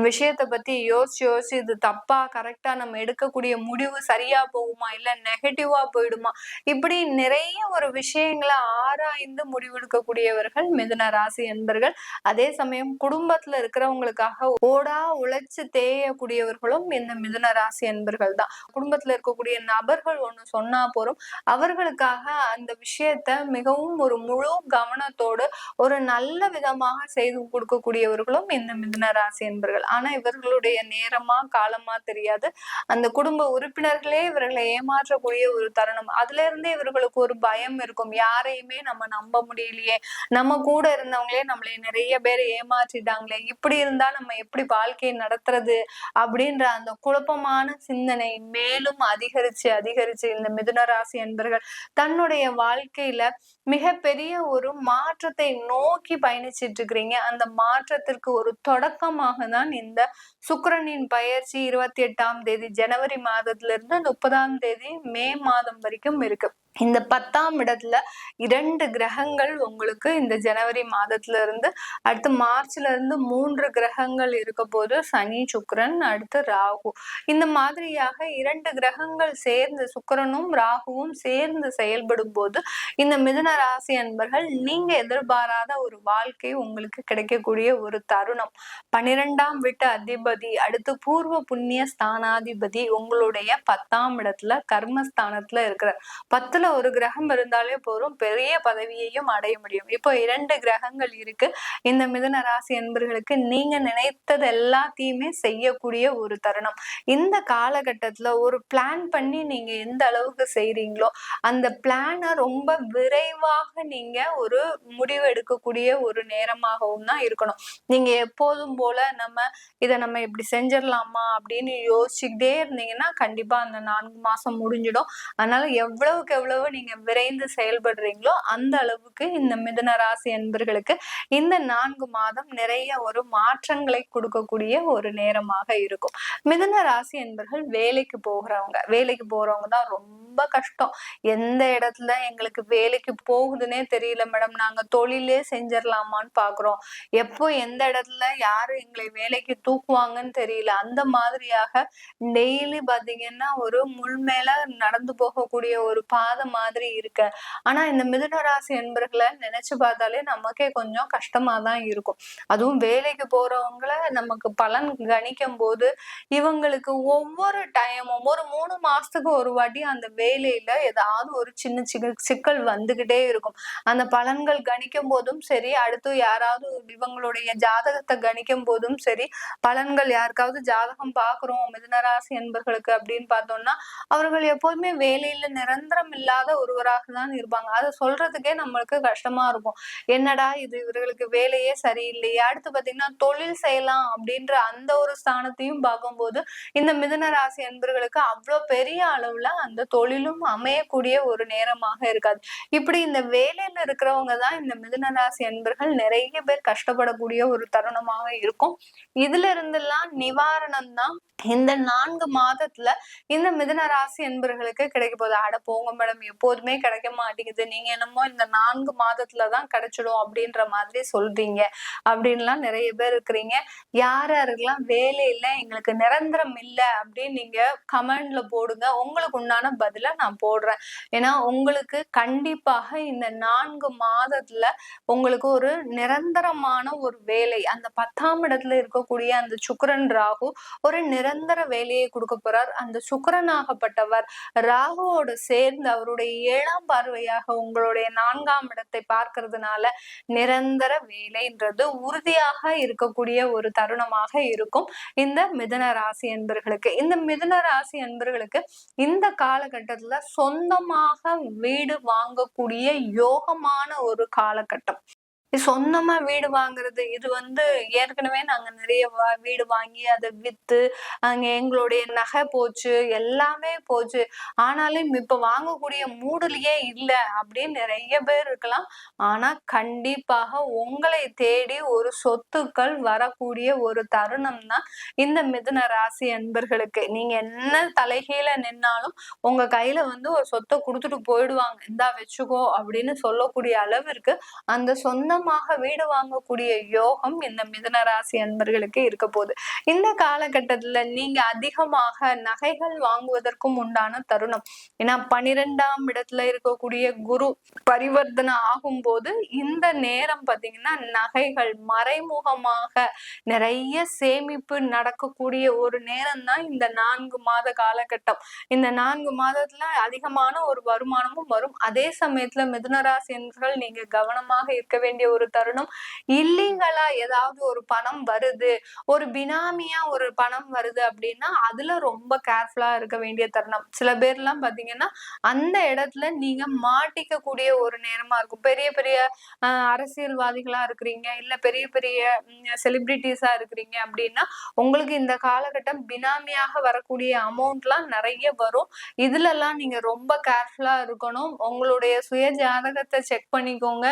விஷயத்த பத்தி யோசிச்சு இது தப்பா கரெக்டா நம்ம எடுக்கக்கூடிய முடிவு சரியா போகுமா இல்ல நெகட்டிவா போயிடுமா, இப்படி நிறைய ஒரு விஷயங்களை ஆராய்ந்து முடிவெடுக்கக்கூடியவர்கள் மிதுன ராசி என்பர்கள். அதே சமயம் குடும்பத்துல இருக்கிறவங்களுக்காக ஓடா உழைச்சு தேயக்கூடியவர்களும் இந்த மிதுன ராசி என்பர்கள் தான். குடும்பத்துல இருக்கக்கூடிய நபர்கள் ஒண்ணு சொன்னா போறோம், அவர்களுக்காக அந்த விஷயத்த மிகவும் ஒரு முழு கவனத்தோடு ஒரு நல்ல விதமாக செய்து கொடுக்கக்கூடியவர்களும் இந்த மிதுன ராசி என்பர்கள். ஆனா இவர்களுடைய நேரமா காலமா தெரியாது. அந்த குடும்ப உறுப்பினர்களே இவர்களை ஏமாற்றக்கூடிய ஒரு தருணம். அதுல இருந்தே இவர்களுக்கு ஒரு பயம் இருக்கும். யாரையுமே நம்ம நம்ப முடியலையே, நம்ம கூட இருந்தவங்களே நம்மளை நிறைய பேர் ஏமாற்றிட்டாங்களே, இப்படி இருந்தா நம்ம எப்படி வாழ்க்கையை நடத்துறது அப்படின்ற அந்த குழப்பமான சிந்தனை மேலும் அதிகரிச்சு இந்த மிதுன ராசி என்பர்கள் தன்னுடைய வாழ்க்கையில மிகப்பெரிய ஒரு மாற்றத்தை நோக்கி பயணிச்சிட்டு இருக்கிறீங்க. அந்த மாற்றத்திற்கு ஒரு தொடக்கமாக தான் இந்த சுக்கிரனின் பயிற்சி 28ஆம் தேதி ஜனவரி மாதத்துல இருந்து 30ஆம் தேதி மே மாதம் வரைக்கும் இருக்கு. இந்த 10ஆம் இடத்துல 2 கிரகங்கள் உங்களுக்கு இந்த ஜனவரி மாதத்துல இருந்து, அடுத்து மார்ச்ல இருந்து 3 கிரகங்கள் இருக்க போது, சனி சுக்கிரன், அடுத்து ராகு. இந்த மாதிரியாக 2 கிரகங்கள் சேர்ந்து, சுக்கிரனும் ராகுவும் சேர்ந்து செயல்படும் போது இந்த மிதுன ராசி அன்பர்கள் நீங்க எதிர்பாராத ஒரு வாழ்க்கை உங்களுக்கு கிடைக்கக்கூடிய ஒரு தருணம். 12ஆம் வீட்டு அதிபதி, அடுத்து பூர்வ புண்ணிய ஸ்தானாதிபதி உங்களுடைய 10ஆம் இடத்துல கர்மஸ்தானத்துல இருக்கிற 10ல ஒரு கிரகம் இருந்தாலே போதும், பெரிய பதவியையும் அடைய முடியும். இப்போ 2 கிரகங்கள் இருக்கு. இந்த மிதுன ராசி அன்பர்களுக்கு நீங்க நினைத்தது எல்லாத்தையுமே செய்யக்கூடிய ஒரு தருணம். இந்த காலகட்டத்துல ஒரு பிளான் பண்ணி நீங்க எந்த அளவுக்கு செய்றீங்களோ அந்த பிளான ரொம்ப விரைவாக நீங்க ஒரு முடிவு எடுக்கக்கூடிய ஒரு நேரமாகவும் தான் இருக்கணும். நீங்க எப்போதும் போல இதை நம்ம இப்படி செஞ்சிடலாமா அப்படின்னு யோசிச்சுக்கிட்டே இருந்தீங்கன்னா கண்டிப்பா அந்த 4 மாசம் முடிஞ்சிடும். அதனால எவ்வளவுக்கு எவ்வளவு நீங்க விரைந்து செயல்படுறீங்களோ அந்த அளவுக்கு இந்த மிதுன ராசி அன்பர்களுக்கு இந்த 4 மாதம் நிறைய ஒரு மாற்றங்களை கொடுக்கக்கூடிய ஒரு நேரமாக இருக்கும். மிதுன ராசி அன்பர்கள் வேலைக்கு போறவங்க தான் ரொம்ப கஷ்டம். எந்த இடத்துல எங்களுக்கு வேலைக்கு போகுதுன்னே தெரியல மேடம், நாங்க தொழிலே செஞ்சிடலாமான்னு பாக்குறோம், எப்போ எந்த இடத்துல யாரு எங்களை வேலைக்கு தூக்குவாங்கன்னு தெரியல, அந்த மாதிரியாக டெய்லி பாத்தீங்கன்னா ஒரு முள் மேல நடந்து போகக்கூடிய ஒரு பாதை மாதிரி இருக்கு. ஆனா இந்த மிதுன ராசி என்பர்களை நினைச்சு பார்த்தாலே நமக்கே கொஞ்சம் கஷ்டமா தான் இருக்கும். அதுவும் வேலைக்கு போறவங்கள நமக்கு பலன் கணிக்கும் போது இவங்களுக்கு ஒவ்வொரு டைமும் ஒரு 3 மாசத்துக்கு ஒரு வாட்டி அந்த வேலையில ஏதாவது ஒரு சின்ன சிக்கல் வந்துகிட்டே இருக்கும். அந்த பலன்கள் கணிக்கும் போதும் சரி, அடுத்து யாராவது இவங்களுடைய ஜாதகத்தை கணிக்கும் போதும் சரி, பலன்கள் யாருக்காவது ஜாதகம் பாக்குறோம் மிதுனராசி என்பர்களுக்கு அப்படின்னு பார்த்தோம்னா அவர்கள் எப்போதுமே வேலையில நிரந்தரம் இல்லாத ஒருவராக தான் இருப்பாங்க. அதை சொல்றதுக்கே நம்மளுக்கு கஷ்டமா இருக்கும். என்னடா இது, இவர்களுக்கு வேலையே சரியில்லையே. அடுத்து பாத்தீங்கன்னா தொழில் செய்யலாம் அப்படின்ற அந்த ஒரு ஸ்தானத்தையும் பார்க்கும்போது இந்த மிதுன ராசி அன்பர்களுக்கு அவ்வளவு பெரிய அளவுல அந்த தொழிலும் அமையக்கூடிய ஒரு நேரமாக இருக்காது. இப்படி இந்த வேலையில இருக்கிறவங்க தான் இந்த மிதுன ராசி அன்பர்கள் நிறைய பேர் கஷ்டப்படக்கூடிய ஒரு தருணமாக இருக்கும். இதுல இருந்தெல்லாம் நிவாரணம் தான் இந்த 4 மாதத்துல இந்த மிதுன ராசி அன்பர்களுக்கு கிடைக்க போகுது. அட போங்க மேடம், எப்போதுமே கிடைக்க மாட்டேங்குது, நீங்க என்னமோ இந்த 4 மாதத்துலதான் கிடைச்சிடும் அப்படின்ற மாதிரி சொல்றீங்க அப்படின்லாம் நிறைய பேர் இருக்கிறீங்க. யாரெல்லாம் வேலையில எங்களுக்கு நிரந்தரம் இல்லை அப்படின்னு நீங்க கமெண்ட்ல போடுங்க, உங்களுக்கு உண்டான பதில நான் போடுறேன். ஏன்னா உங்களுக்கு கண்டிப்பாக இந்த 4 மாதத்துல உங்களுக்கு ஒரு நிரந்தரமான ஒரு வேலை, அந்த 10ஆம் இடத்துல இருக்கக்கூடிய அந்த சுக்கிரன் ராகு ஒரு நிரந்தர வேலையை கொடுக்க போறார். அந்த சுக்கிரனாகப்பட்டவர் ராகுவோடு சேர்ந்து அவருடைய 7ஆம் பார்வையாக உங்களுடைய 4ஆம் இடத்தை பார்க்கறதுனால நிரந்தர வேலைன்றது உறுதியாக இருக்கக்கூடிய ஒரு தருணமாக இருக்கும் இந்த மிதுன ராசி அன்பர்களுக்கு. இந்த மிதுன ராசி அன்பர்களுக்கு இந்த காலகட்டத்துல சொந்தமாக வீடு வாங்கக்கூடிய யோகமான ஒரு காலகட்டம். சொந்தமா வீடு வாங்குறது இது ஏற்கனவே நாங்க நிறைய வீடு வாங்கி அதை வித்து அங்க எங்களுடைய நகை போச்சு, எல்லாமே போச்சு, ஆனாலும் இப்ப வாங்கக்கூடிய மூடுலயே இல்லை அப்படின்னு நிறைய பேர் இருக்கலாம். ஆனா கண்டிப்பாக உங்களை தேடி ஒரு சொத்துக்கள் வரக்கூடிய ஒரு தருணம் தான் இந்த மிதுன ராசி அன்பர்களுக்கு. நீங்க என்ன தலைகீழ நின்னாலும் உங்க கையில ஒரு சொத்தை கொடுத்துட்டு போயிடுவாங்க, இந்தா வச்சுக்கோ அப்படின்னு சொல்லக்கூடிய அளவிற்கு அந்த சொந்த வீடு வாங்கக்கூடிய யோகம் இந்த மிதுன ராசி அன்பர்களுக்கு இருக்க போகுது. இந்த காலகட்டத்துல நீங்க அதிகமாக நகைகள் வாங்குவதற்கும் உண்டான தருணம். ஏன்னா 12ஆம் இடத்துல இருக்கக்கூடிய குரு பரிவர்த்தனை ஆகும் போது இந்த நேரம் பாத்தீங்கன்னா நகைகள் மறைமுகமாக நிறைய சேமிப்பு நடக்கக்கூடிய ஒரு நேரம் தான் இந்த 4 மாத காலகட்டம். இந்த 4 மாதத்துல அதிகமான ஒரு வருமானமும் வரும். அதே சமயத்துல மிதுன ராசி அன்பர்கள் நீங்க கவனமாக இருக்க வேண்டிய ஒரு தருணம். இல்லீகலா ஏதாவது ஒரு பணம் வருது, ஒரு பினாமியா ஒரு பணம் வருது அப்படின்னா அதுல ரொம்ப கேர்ஃபுல்லா இருக்க வேண்டிய தருணம். சில பேர் எல்லாம் பாத்தீங்கன்னா அந்த இடத்துல நீங்க மாட்டிக்க கூடிய ஒரு நேரமா இருக்கும். பெரிய பெரிய அரசியல்வாதிகளா இருக்கிறீங்க, இல்ல பெரிய பெரிய செலிபிரிட்டிஸா இருக்கிறீங்க அப்படின்னா உங்களுக்கு இந்த காலகட்டம் பினாமியாக வரக்கூடிய அமௌண்ட் எல்லாம் நிறைய வரும். இதுல எல்லாம் நீங்க ரொம்ப கேர்ஃபுல்லா இருக்கணும். உங்களுடைய சுய ஜாதகத்தை செக் பண்ணிக்கோங்க.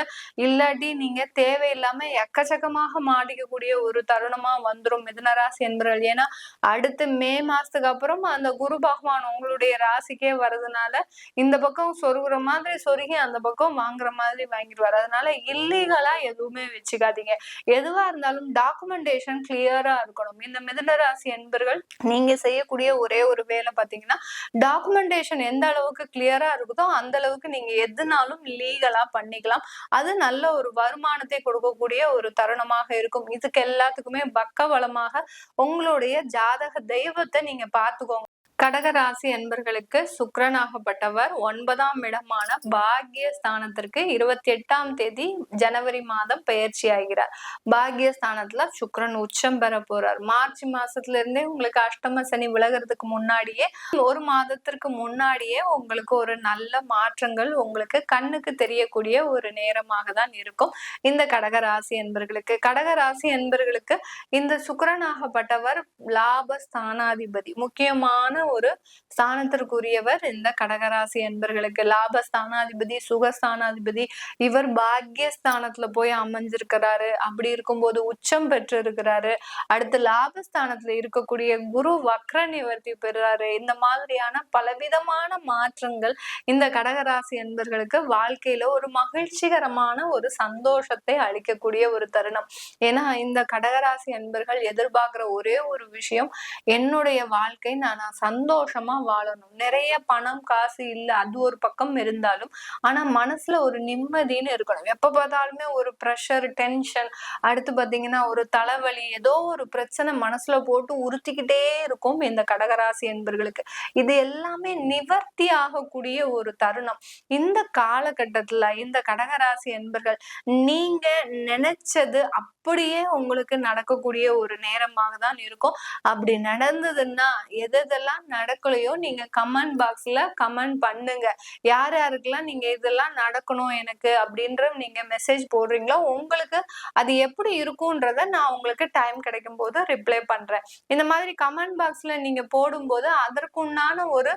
இல்லாட்டி நீங்க நீங்க தேவையில்லாம எக்கச்சக்கமாக மாட்டிக்கக்கூடிய ஒரு தருணமா வந்துரும் மிதுன ராசி என்பவர்கள். ஏன்னா அடுத்து மே மாசத்துக்கு அப்புறம் அந்த குரு பகவான் உங்களுடைய ராசிக்கே வர்றதுனால இந்த பக்கம் சொருகுற மாதிரி சொருகி அந்த பக்கம் வாங்குற மாதிரி வாங்கிடுவாரு. அதனால இல்லீகலா எதுவுமே வச்சுக்காதீங்க. எதுவா இருந்தாலும் டாக்குமெண்டேஷன் கிளியரா இருக்கணும். இந்த மிதுன ராசி என்பர்கள் நீங்க செய்யக்கூடிய ஒரே ஒரு வேலை பாத்தீங்கன்னா டாக்குமெண்டேஷன் எந்த அளவுக்கு கிளியரா இருக்குதோ அந்த அளவுக்கு நீங்க எதுனாலும் லீகலா பண்ணிக்கலாம். அது நல்ல ஒரு வருமானத்தை கொடுக்கக்கூடிய ஒரு தருணமாக இருக்கும். இதுக்கு எல்லாத்துக்குமே பக்கபலமாக உங்களுடைய ஜாதக தெய்வத்தை நீங்க பார்த்துக்கோங்க. கடகராசி என்பர்களுக்கு சுக்கிரனாகப்பட்டவர் 9ஆம் இடமான பாக்யஸ்தானத்திற்கு 28ஆம் தேதி ஜனவரி மாதம் பயிற்சி ஆகிறார். பாக்யஸ்தானத்துல சுக்கிரன் உச்சம் பெற போறார். மார்ச் மாசத்துல இருந்தே உங்களுக்கு அஷ்டம சனி விலகிறதுக்கு முன்னாடியே ஒரு மாதத்திற்கு முன்னாடியே உங்களுக்கு ஒரு நல்ல மாற்றங்கள் உங்களுக்கு கண்ணுக்கு தெரியக்கூடிய ஒரு நேரமாக தான் இருக்கும் இந்த கடகராசி என்பர்களுக்கு. கடகராசி என்பர்களுக்கு இந்த சுக்கிரனாகப்பட்டவர் லாபஸ்தானாதிபதி, முக்கியமான ஒரு ஸ்தானத்திற்குரியவர் இந்த கடகராசி என்பர்களுக்கு. லாபஸ்தானாதிபதி, சுகஸ்தானாதிபதி, இவர் பாக்யஸ்தானத்துல போய் அமைஞ்சிருக்கிறாரு. அப்படி இருக்கும்போது உச்சம் பெற்று இருக்கிறாரு. அடுத்து லாபஸ்தானத்துல இருக்கக்கூடிய குரு வக்ர நிவர்த்தி பெறுறாரு. இந்த மாதிரியான பலவிதமான மாற்றங்கள் இந்த கடகராசி என்பர்களுக்கு வாழ்க்கையில ஒரு மகிழ்ச்சிகரமான ஒரு சந்தோஷத்தை அளிக்கக்கூடிய ஒரு தருணம். ஏன்னா இந்த கடகராசி என்பர்கள் எதிர்பார்க்கிற ஒரே ஒரு விஷயம், என்னுடைய வாழ்க்கை நான் சந்தோஷமா வாழணும். நிறைய பணம் காசு இல்ல, அது ஒரு பக்கம் இருந்தாலும் ஆனா மனசுல ஒரு நிம்மதின்னு இருக்கணும். எப்ப பார்த்தாலுமே ஒரு ப்ரெஷர், டென்ஷன், அடுத்து பாத்தீங்கன்னா ஒரு தலைவலி, ஏதோ ஒரு பிரச்சனை மனசுல போட்டு உறுத்திக்கிட்டே இருக்கும் இந்த கடகராசி என்பர்களுக்கு. இது எல்லாமே நிவர்த்தி ஆகக்கூடிய ஒரு தருணம். இந்த காலகட்டத்துல இந்த கடகராசி என்பர்கள் நீங்க நினைச்சது அப்படியே உங்களுக்கு நடக்கக்கூடிய ஒரு நேரமாக தான் இருக்கும். அப்படி நடந்ததுன்னா எதெல்லாம் நடக்கலையோ நீங்க கமெண்ட் பாக்ஸ்ல கமெண்ட் பண்ணுங்க. யார் யாருக்கெல்லாம் நீங்க இதெல்லாம் நடக்கணும் எனக்கு அப்படின்ற நீங்க மெசேஜ் போடுறீங்களோ உங்களுக்கு அது எப்படி இருக்கும்ன்றத நான் உங்களுக்கு டைம் கிடைக்கும் போது ரிப்ளை பண்றேன். இந்த மாதிரி கமெண்ட் பாக்ஸ்ல நீங்க போடும்போது அதற்குண்டான ஒரு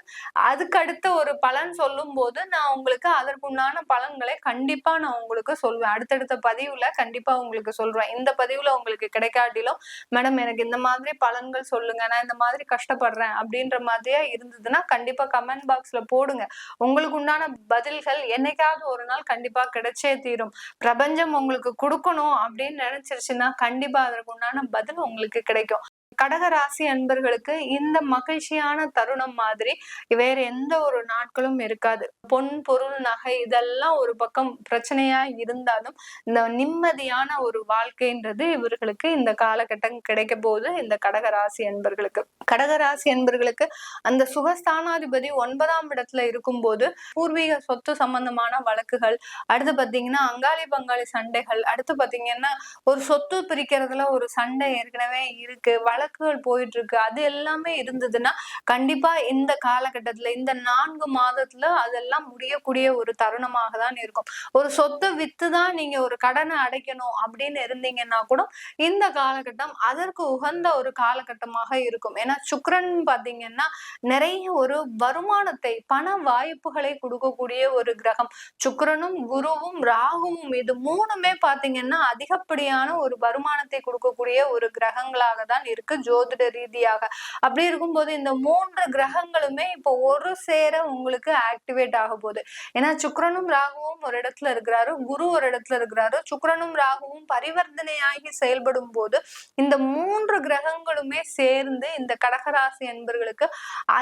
அதுக்கடுத்த ஒரு பலன் சொல்லும் போது நான் உங்களுக்கு அதற்குண்டான பலன்களை கண்டிப்பா நான் உங்களுக்கு சொல்வேன். அடுத்தடுத்த பதிவுல கண்டிப்பா உங்களுக்கு சொல்றேன். இந்த பதிவுல உங்களுக்கு கிடைக்காட்டிலும் மேடம் எனக்கு இந்த மாதிரி பலன்கள் சொல்லுங்க, நான் இந்த மாதிரி கஷ்டப்படுறேன் அப்படின்ற மாதிரியா இருந்ததுன்னா கண்டிப்பா கமெண்ட் பாக்ஸ்ல போடுங்க. உங்களுக்கு உண்டான பதில்கள் என்னைக்காவது ஒரு நாள் கண்டிப்பா கிடைச்சே தீரும். பிரபஞ்சம் உங்களுக்கு கொடுக்கணும் அப்படின்னு நினைச்சிருச்சுன்னா கண்டிப்பா அதற்கு உண்டான பதில் உங்களுக்கு கிடைக்கும். கடகராசி அன்பர்களுக்கு இந்த மகிழ்ச்சியான தருணம் மாதிரி வேற எந்த ஒரு நாட்களும் இருக்காது. பொன், பொருள், நகை இதெல்லாம் ஒரு பக்கம் பிரச்சனையா இருந்தாலும் இந்த நிம்மதியான ஒரு வாழ்க்கைன்றது இவர்களுக்கு இந்த காலகட்டம் கிடைக்க போது இந்த கடகராசி அன்பர்களுக்கு. கடகராசி அன்பர்களுக்கு அந்த சுகஸ்தானாதிபதி 9ஆம் இடத்துல இருக்கும்போது பூர்வீக சொத்து சம்பந்தமான வழக்குகள், அடுத்து பாத்தீங்கன்னா அங்காளி பங்காளி சண்டைகள், அடுத்து பாத்தீங்கன்னா ஒரு சொத்து பிரிக்கிறதுல ஒரு சண்டை ஏற்கனவே இருக்கு, வழக்குகள் போயிட்டு இருக்கு, அது எல்லாமே இருந்ததுன்னா கண்டிப்பா இந்த காலகட்டத்துல இந்த 4 மாதத்துல அதெல்லாம் முடியக்கூடிய ஒரு தருணமாக தான் இருக்கும். ஒரு சொத்தை வித்துதான் நீங்க ஒரு கடனை அடைக்கணும் அப்படின்னு இருந்தீங்கன்னா கூட இந்த காலகட்டம் அதற்கு உகந்த ஒரு காலகட்டமாக இருக்கும். ஏன்னா சுக்கிரன் பாத்தீங்கன்னா நிறைய ஒரு வருமானத்தை, பண வாய்ப்புகளை கொடுக்கக்கூடிய ஒரு கிரகம். சுக்கிரனும் குருவும் ராகுவும் இது 3மே பாத்தீங்கன்னா அதிகப்படியான ஒரு வருமானத்தை கொடுக்கக்கூடிய ஒரு கிரகங்களாக தான் இருக்கு ஜோதிட ரீதியாக. அப்படி இருக்கும்போது இந்த 3 கிரகங்களுமே இப்போ ஒரு சேர உங்களுக்கு ஆக்டிவேட் ஆக போகுது. ஏன்னா சுக்கிரனும் ராகுவும் ஒரு இடத்துல இருக்கிறாரு, குரு ஒரு இடத்துல இருக்கிறாரு. சுக்கிரனும் ராகுவும் பரிவர்த்தனையாகி செயல்படும் போது இந்த 3 கிரகங்களுமே சேர்ந்து இந்த கடகராசி என்பர்களுக்கு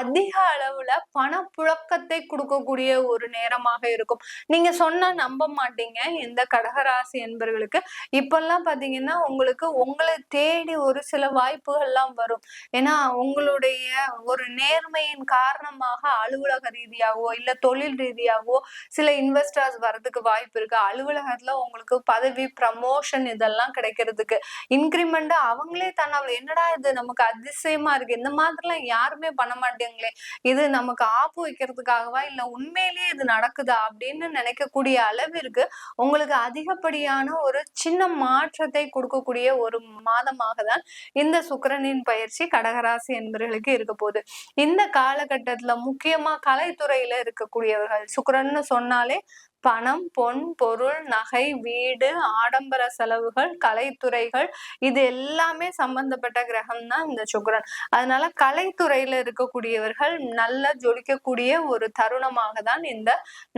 அதிக அளவுல பணப்புழக்கத்தை கொடுக்கக்கூடிய ஒரு நேரமாக இருக்கும். நீங்க சொன்னா நம்ப மாட்டீங்க, இந்த கடகராசி என்பர்களுக்கு இப்பெல்லாம் பாத்தீங்கன்னா உங்களுக்கு உங்களை தேடி ஒரு சில வாய்ப்புகள்லாம் வரும். ஏன்னா உங்களுடைய ஒரு நேர்மையின் காரணமாக அலுவலக ரீதியாகவோ இல்ல தொழில் ரீதியாகவோ சில இன்வெஸ்டர்ஸ் வர்றதுக்கு வாய்ப்பு இருக்கு. அலுவலகத்துல உங்களுக்கு பதவி, ப்ரமோஷன் இதெல்லாம் கிடைக்கிறதுக்கு, இன்கிரிமெண்ட் அவங்களே தன்னால என்னடா இது நமக்கு அதிசயமா இருக்கு, இந்த மாதிரிலாம் யாருமே பண்ண மாட்டேங்களே, இது நமக்கு ஆப்பு வைக்கிறதுக்காகவா இல்ல உண்மையிலேயே இது நடக்குதா அப்படின்னு நினைக்கக்கூடிய அளவிற்கு உங்களுக்கு அதிகப்படியான ஒரு சின்ன மாற்றத்தை கொடுக்கக்கூடிய ஒரு மாதமாக தான் இந்த சுக்கிரனின் பயிற்சி கடகராசி என்பவர்களுக்கு இருக்க போகுது. இந்த காலகட்டத்துல முக்கியமா கலைத்துறையில இருக்கக்கூடியவர்கள், சுக்கிரன்னு சொன்னாலே பணம், பொன், பொருள், நகை, வீடு, ஆடம்பர செலவுகள், கலைத்துறைகள் இது எல்லாமே சம்பந்தப்பட்ட கிரகம் தான் இந்த சுக்கிரன். அதனால கலைத்துறையில இருக்கக்கூடியவர்கள் நல்லா ஜொலிக்கக்கூடிய ஒரு தருணமாக தான் இந்த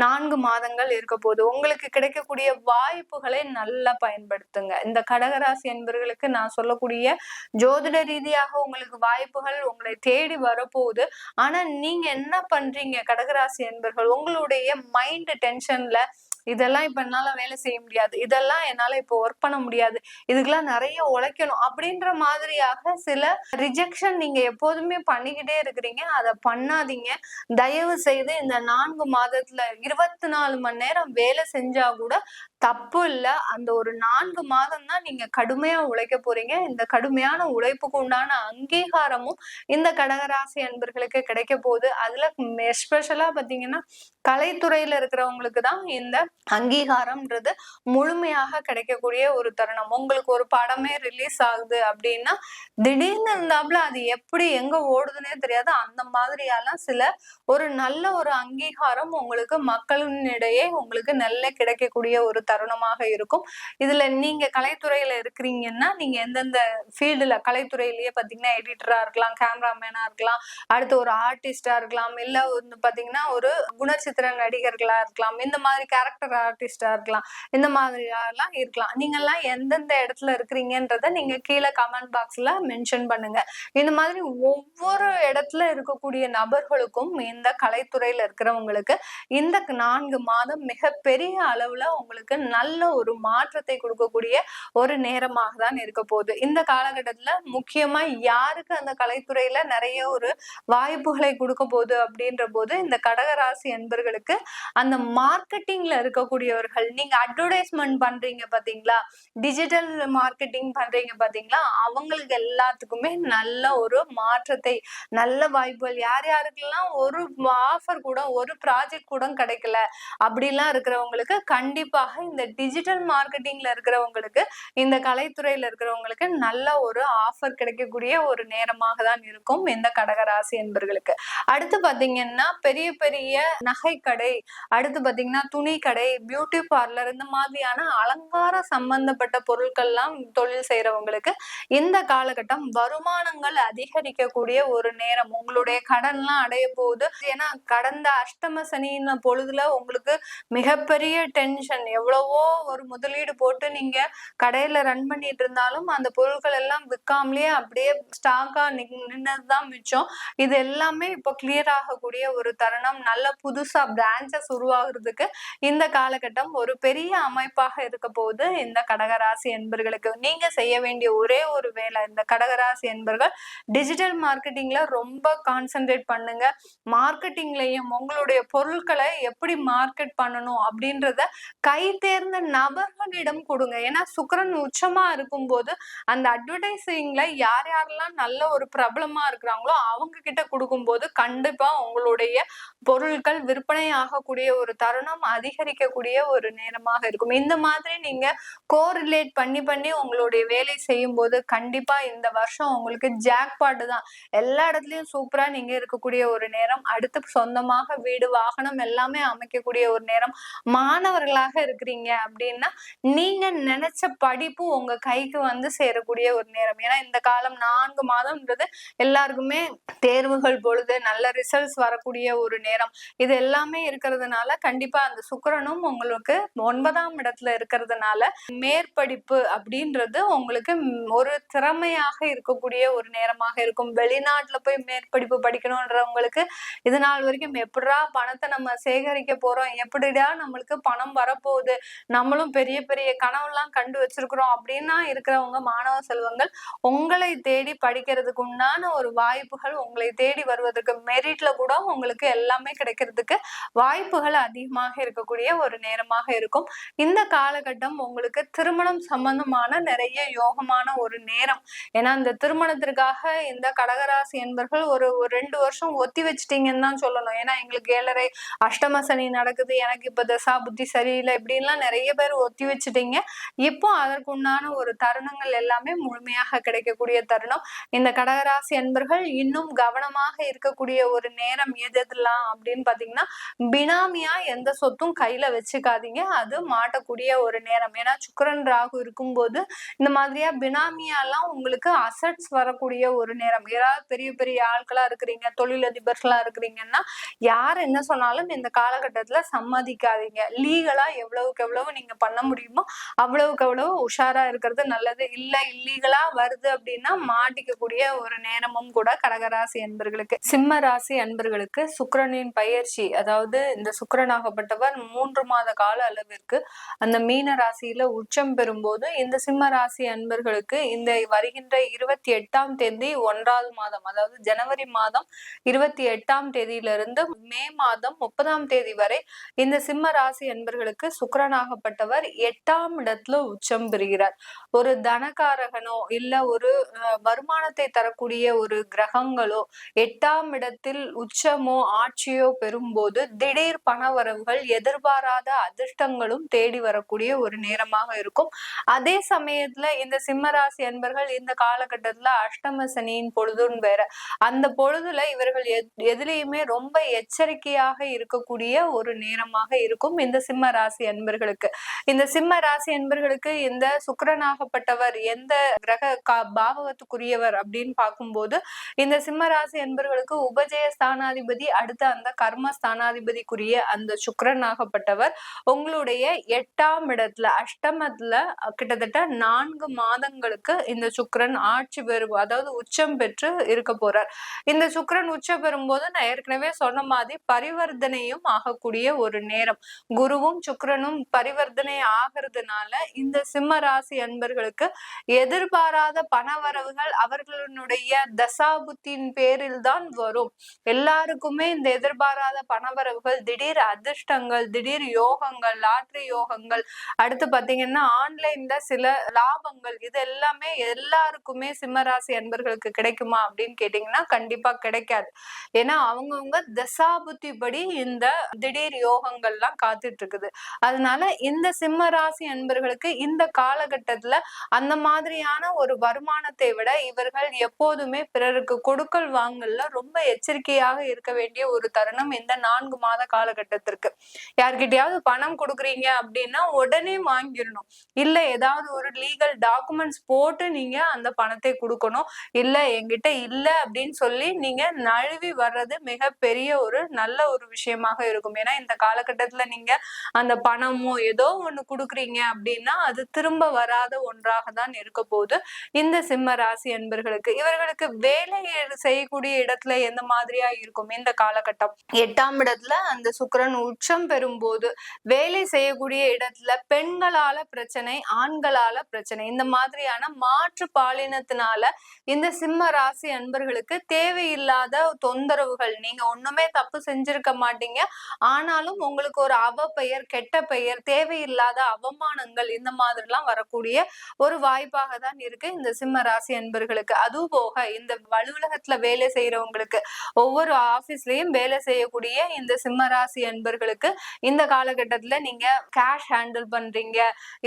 4 மாதங்கள் இருக்க போகுது. உங்களுக்கு கிடைக்கக்கூடிய வாய்ப்புகளை நல்லா பயன்படுத்துங்க. இந்த கடகராசி என்பவர்களுக்கு நான் சொல்லக்கூடிய ஜோதிட ரீதியாக உங்களுக்கு வாய்ப்புகள் உங்களை தேடி வரப்போகுது. ஆனா நீங்க என்ன பண்றீங்க கடகராசி என்பர்கள், உங்களுடைய மைண்ட் டென்ஷன்ல இதெல்லாம் இப்ப என்னால வேலை செய்ய முடியாது, இதெல்லாம் என்னால இப்போ ஒர்க் பண்ண முடியாது, இதுக்கெல்லாம் நிறைய உழைக்கணும் அப்படின்ற மாதிரியாக சில ரிஜெக்ஷன் நீங்க எப்போதுமே பண்ணிக்கிட்டே இருக்கிறீங்க. அதை பண்ணாதீங்க. தயவு செய்து இந்த 4 மாதத்துல 24 மணி நேரம் வேலை செஞ்சா கூட தப்பு இல்ல. அந்த ஒரு 4 மாதம் தான் நீங்க கடுமையா உழைக்க போறீங்க. இந்த கடுமையான உழைப்புக்கு உண்டான அங்கீகாரமும் இந்த கடகராசி அன்பர்களுக்கு கிடைக்க போகுது. அதுல எஸ்பெஷலா பாத்தீங்கன்னா கலைத்துறையில இருக்கிறவங்களுக்கு தான் இந்த அங்கீகாரம்ன்றது முழுமையாக கிடைக்கக்கூடிய ஒரு தருணம். உங்களுக்கு ஒரு படமே ரிலீஸ் ஆகுது அப்படின்னா திடீர்னு இருந்தாப்புல அது எப்படி எங்க ஓடுதுன்னே தெரியாது. அந்த மாதிரியாலாம் சில ஒரு நல்ல ஒரு அங்கீகாரம் உங்களுக்கு மக்களிடையே உங்களுக்கு நல்ல கிடைக்கக்கூடிய ஒரு தருணமாக இருக்கும். இதுல நீங்க கலைத்துறையில இருக்கிறீங்கன்னா நீங்க எந்தெந்த ஃபீல்டுல கலைத்துறையிலேயே பாத்தீங்கன்னா எடிட்டரா இருக்கலாம், கேமராமேனா இருக்கலாம், அடுத்து ஒரு ஆர்டிஸ்டா இருக்கலாம், இல்ல வந்து பாத்தீங்கன்னா ஒரு குணச்சித்திர நடிகர்களா இருக்கலாம், இந்த மாதிரி கேரக்டர் ஆர்டிஸ்டா இருக்கலாம், இந்த மாதிரி எல்லாம் இருக்கலாம். நீங்க எல்லாம் எந்தெந்த இடத்துல இருக்கிறீங்கன்றத நீங்க கீழே கமெண்ட் பாக்ஸ்ல மென்ஷன் பண்ணுங்க. இந்த மாதிரி ஒவ்வொரு இடத்துல இருக்கக்கூடிய நபர்களுக்கும் இந்த கலைத்துறையில இருக்கிறவங்களுக்கு இந்த 4 மாதம் மிகப்பெரிய அளவுல உங்களுக்கு நல்ல ஒரு மாற்றத்தை கொடுக்கக்கூடிய ஒரு நேரமாக தான் இருக்க போகுது. இந்த காலகட்டத்துல முக்கியமா யாருக்கு அந்த கலைத்துறையில நிறைய ஒரு வாய்ப்புகளை கொடுக்க போகுது அப்படின்ற போது இந்த கடகராசி என்பர்களுக்கு அந்த மார்க்கெட்டிங்ல இருக்கக்கூடியவர்கள், நீங்க அட்வர்டைஸ்மெண்ட் பண்றீங்க பாத்தீங்களா, டிஜிட்டல் மார்க்கெட்டிங் பண்றீங்க பாத்தீங்களா, அவங்களுக்கு எல்லாத்துக்குமே நல்ல ஒரு மாற்றத்தை, நல்ல வாய்ப்புகள், யார் யாருக்கெல்லாம் ஒரு ஆஃபர் கூட ஒரு ப்ராஜெக்ட் கூட கிடைக்கல அப்படிலாம் இருக்கிறவங்களுக்கு கண்டிப்பாக இந்த டிஜிட்டல் மார்க்கெட்டிங்ல இருக்கிறவங்களுக்கு, இந்த கலைத்துறையில இருக்கிறவங்களுக்கு நல்ல ஒரு ஆஃபர் கிடைக்கக்கூடிய ஒரு நேரமாக தான் இருக்கும் இந்த கடகராசி என்பர்களுக்கு. அடுத்து பாத்தீங்கன்னா பெரிய பெரிய நகை கடை, அடுத்து பாத்தீங்கன்னா துணி கடை, பியூட்டி பார்லர், இந்த மாதிரியான அலங்கார சம்பந்தப்பட்ட பொருட்கள்லாம் தொழில் செய்யறவங்களுக்கு இந்த காலகட்டம் வருமானங்கள் அதிகரிக்கக்கூடிய ஒரு நேரம். உங்களுடைய கடன்லாம் அடைய போகுது. ஏன்னா கடந்த அஷ்டம சனின பொழுதுல உங்களுக்கு மிகப்பெரிய டென்ஷன், எவ்வளவோ ஒரு முதலீடு போட்டு நீங்க கடையில ரன் பண்ணிட்டு இருந்தாலும் அந்த பொருட்கள் எல்லாம் விற்காமலே அப்படியே ஸ்டாக்கா நின்னதுதான் மிச்சம். இது எல்லாமே இப்போ கிளியர் ஆகக்கூடிய ஒரு தருணம். நல்ல புதுசா பிரான்சஸ் உருவாகிறதுக்கு இந்த காலகட்டம் ஒரு பெரிய அமைப்பாக இருக்க போது இந்த கடகராசி என்பர்களுக்கு. நீங்க செய்ய வேண்டிய ஒரே ஒரு வேலை, இந்த கடகராசி என்பர்கள் டிஜிட்டல் மார்க்கெட்டிங்ல ரொம்ப கான்சென்ட்ரேட் பண்ணுங்க. மார்க்கெட்டிங்லயும் உங்களுடைய பொருட்களை எப்படி மார்க்கெட் பண்ணணும் அப்படின்றத கை தேர்ந்த நபர்களிடம் கொடுங்க. ஏன்னா சுக்கிரன் உச்சமா இருக்கும் போது அந்த அட்வர்டைசிங்ல யார் யாரெல்லாம் நல்ல ஒரு பிரபலமா இருக்கிறாங்களோ அவங்க கிட்ட கொடுக்கும் போது கண்டிப்பா உங்களுடைய பொருட்கள் விற்பனை ஆகக்கூடிய ஒரு தருணம் அதிகரிக்கக்கூடிய ஒரு நேரமாக இருக்கும். இந்த மாதிரி நீங்க கோரிலேட் பண்ணி பண்ணி உங்களுடைய வேலை செய்யும் போது கண்டிப்பா இந்த வருஷம் உங்களுக்கு ஜாக்பாட் தான். எல்லா இடத்துலயும் சூப்பரா நீங்க இருக்கக்கூடிய ஒரு நேரம். அடுத்து சொந்தமாக வீடு, வாகனம் எல்லாமே அமைக்கக்கூடிய ஒரு நேரம். மாணவர்களாக இருக்கிறீங்க அப்படின்னா நீங்க நினைச்ச படிப்பு உங்க கைக்கு வந்து சேரக்கூடிய ஒரு நேரம். ஏன்னா இந்த காலம் 4 மாதம்ன்றது எல்லாருக்குமே தேர்வுகள் பொழுது நல்ல ரிசல்ட்ஸ் வரக்கூடிய ஒரு நேரம். இது எல்லாமே இருக்கிறதுனால கண்டிப்பா அந்த சுக்கிரனும் உங்களுக்கு 9ஆம் இடத்துல இருக்கிறதுனால மேற்படிப்பு அப்படின்றது உங்களுக்கு ஒரு திறமையாக இருக்கக்கூடிய ஒரு நேரமாக இருக்கும். வெளிநாட்டுல போய் மேற்படிப்பு படிக்கணும்ன்றவங்களுக்கு இது நாள் வரைக்கும் எப்படா பணத்தை நம்ம சேகரிக்க போறோம், எப்படிடா நம்மளுக்கு பணம் வரப்போகுது, நம்மளும் பெரிய பெரிய கனவுலாம் கண்டு வச்சிருக்கிறோம் அப்படின்னா இருக்கிறவங்க மாணவ செல்வங்கள் உங்களை தேடி படிக்கிறதுக்கு உண்டான ஒரு வாய்ப்புகள், உங்களை தேடி வருவதற்கு மெரிட்ல கூட உங்களுக்கு எல்லாமே கிடைக்கிறதுக்கு வாய்ப்புகள் அதிகமாக இருக்கக்கூடிய ஒரு நேரமாக இருக்கும். இந்த காலகட்டம் உங்களுக்கு திருமணம் சம்பந்தமான நிறைய யோகமான ஒரு நேரம். ஏன்னா இந்த திருமணத்திற்காக இந்த கடகராசி என்பர்கள் ஒரு 2 வருஷம் ஒத்தி வச்சிட்டீங்கன்னு தான் சொல்லணும். ஏன்னா எங்களுக்கு 7.5 அஷ்டம சனி நடக்குது, எனக்கு இப்ப தசா புத்தி சரியில்லை, இப்படின்லாம் நிறைய பேர் ஒத்தி வச்சுட்டீங்க. இப்போ அதற்குண்டான ஒரு தருணங்கள் எல்லாமே முழுமையாக கிடைக்கக்கூடிய தருணம். இந்த கடகராசி என்பர்கள் இன்னும் கவனமாக இருக்கக்கூடிய ஒரு நேரம் எதெல்லாம் அப்படின்னு பாத்தீங்கன்னா, பினாமியா எந்த சொத்தும் கையில வச்சுக்காதீங்க. அது மாட்டக்கூடிய ஒரு நேரம். ஏன்னா சுக்கிரன் ராகு இருக்கும்போது இந்த மாதிரியா பினாமியாலாம் உங்களுக்கு அசட்ஸ் வரக்கூடிய ஒரு நேரம். யாராவது பெரிய பெரிய ஆட்களா இருக்கிறீங்க, தொழிலதிபர்களா இருக்கிறீங்கன்னா யார் என்ன சொன்னாலும் இந்த காலகட்டத்துல சம்மதிக்காதீங்க. லீகலா எவ்வளவுக்கு எவ்வளவு நீங்க பண்ண முடியுமோ அவ்வளவுக்கு அவ்வளவு உஷாரா இருக்கிறது நல்லது. இல்ல இல்லீகலா வருது அப்படின்னா மாட்டிக்கக்கூடிய ஒரு நேரமும் கூட கடகராசி அன்பர்களுக்கு. சிம்ம ராசி அன்பர்களுக்கு சுக்கிரனின் பயிற்சி, அதாவது இந்த சுக்கிரனாகப்பட்டவர் 3 மாத கால அளவிற்கு அந்த மீன ராசியில உச்சம் பெறும்போது இந்த சிம்ம ராசி அன்பர்களுக்கு இந்த வருகின்ற 28ஆம் தேதி 1வது மாதம், அதாவது ஜனவரி மாதம் 28ஆம் தேதியிலிருந்து மே மாதம் 30ஆம் தேதி வரை இந்த சிம்ம ராசி அன்பர்களுக்கு சுக்கிரனாகப்பட்டவர் 8ஆம் இடத்துல உச்சம் பெறுகிறார். ஒரு தனகாரகனோ இல்ல ஒரு வருமானத்தை தரக்கூடிய ஒரு கிரகங்களோ 8ஆம் இடத்தில் உச்சமோ ஆட்சியோ பெறும்போது திடீர் பணவரவுகள், எதிர்பாராத அதிர்ஷ்டங்களும் தேடி வரக்கூடிய ஒரு நேரமாக இருக்கும். அதே சமயத்துல இந்த சிம்மராசி அன்பர்கள் இந்த காலகட்டத்துல அஷ்டம சனியின் பொழுதுன்னு வேற. அந்த பொழுதுல இவர்கள் எதுலையுமே ரொம்ப எச்சரிக்கையாக இருக்கக்கூடிய ஒரு நேரமாக இருக்கும் இந்த சிம்ம ராசி அன்பர்களுக்கு. இந்த சிம்ம ராசி அன்பர்களுக்கு இந்த சுக்கிரனாகப்பட்டவர் எந்த கிரக பாவகத்துக்குரியவர் அப்படின்னு பார்க்கும்போது இந்த சிம்ம ராசி அன்பர்களுக்கு உபஜய ஸ்தானாதிபதி, அடுத்த அந்த கர்ம ஸ்தானாதிபதிக்குரிய அந்த சுக்கிரனாகப்பட்டவர் உங்களுடைய 8ஆம் இடத்துல அஷ்டமத்துல கிட்டத்தட்ட 4 மாதங்களுக்கு இந்த சுக்கிரன் ஆட்சி பெறும், அதாவது உச்சம் பெற்று இருக்க போறார். இந்த சுக்கிரன் உச்சம் பெறும்போது நான் ஏற்கனவே சொன்ன மாதிரி பரிவர்த்தனையும் ஆகக்கூடிய ஒரு நேரம். குருவும் சுக்கிரனும் பரிவர்த்தனை ஆகிறதுனால இந்த சிம்ம ராசி அன்பர்களுக்கு எதிர்பாராத பணவரவுகள் அவர்களுடைய தசாபுத்தின் பேரில் தான் வரும். எல்லாருக்குமே இந்த எதிர்பாராத பணவரவுகள், திடீர் அதிர்ஷ்டங்கள், திடீர் யோகங்கள், லாட்டரி யோகங்கள், அடுத்து பாத்தீங்கன்னா ஆன்லைன்ல சில லாபங்கள், இது எல்லாமே எல்லாருக்குமே சிம்மராசி அன்பர்களுக்கு கிடைக்குமா அப்படின்னு கேட்டீங்கன்னா கண்டிப்பா கிடைக்காது. ஏன்னா அவங்கவுங்க தசாபுத்தி படி இந்த திடீர் யோகங்கள்லாம் காத்துட்டு இருக்குது. அதனால இந்த சிம்ம ராசி அன்பர்களுக்கு இந்த காலகட்டத்துல அந்த மாதிரியான ஒரு வருமானத்தை விட இவர்கள் எப்போதுமே பிறருக்கு கொடுக்கல் வாங்கல்ல ரொம்ப எச்சரிக்கையாக இருக்க வேண்டிய ஒரு தருணம் இந்த 4 மாத காலகட்டத்திற்கு. யார்கிட்டயாவது பணம் கொடுக்குறீங்க அப்படின்னா உடனே வாங்கிடணும். இல்ல ஏதாவது ஒரு லீகல் டாக்குமெண்ட்ஸ் போட்டு நீங்க அந்த பணத்தை கொடுக்கணும். இல்ல என்கிட்ட இல்ல அப்படின்னு சொல்லி நீங்க நழுவி வர்றது மிகப்பெரிய ஒரு நல்ல ஒரு விஷயமாக இருக்கும். ஏன்னா இந்த காலகட்டத்துல நீங்க அந்த பணமோ ஏதோ ஒண்ணு கொடுக்குறீங்க அப்படின்னா அது திரும்ப வராத ஒன்றாக தான் இருக்க போகுது இந்த சிம்ம ராசி அன்பர்களுக்கு. இவர்களுக்கு வேலை செய்யக்கூடிய இடத்துல எந்த மாதிரியா இருக்கும் இந்த காலகட்டம்? 8ஆம் இடத்துல அந்த சுக்கிரன் உச்சம் பெறும்போது வேலை செய்யக்கூடிய இடத்துல பெண்களால பிரச்சனை, ஆண்களால பிரச்சனை, இந்த மாதிரியான மாற்று பாலினத்தினால இந்த சிம்ம ராசி அன்பர்களுக்கு தேவையில்லாத தொந்தரவுகள். நீங்க ஒண்ணுமே தப்பு செஞ்சிருக்க மாட்டீங்க, ஆனாலும் உங்களுக்கு ஒரு அவப்பெயர், கெட்ட பெயர், தேவையில்லாத அவமானங்கள் இந்த மாதிரி எல்லாம் வரக்கூடிய ஒரு வாய்ப்பாக தான் இருக்கு இந்த சிம்ம ராசி அன்பர்களுக்கு. அதுவும் போக இந்த அலுவலகத்துல வேலை செய்யறவங்களுக்கு, ஒவ்வொரு ஆபீஸ்லயும் வேலை செய்யக்கூடிய இந்த சிம்ம ராசி அன்பர்களுக்கு இந்த காலகட்டத்துல நீங்க கேஷ் ஹேண்டில் பண்றீங்க,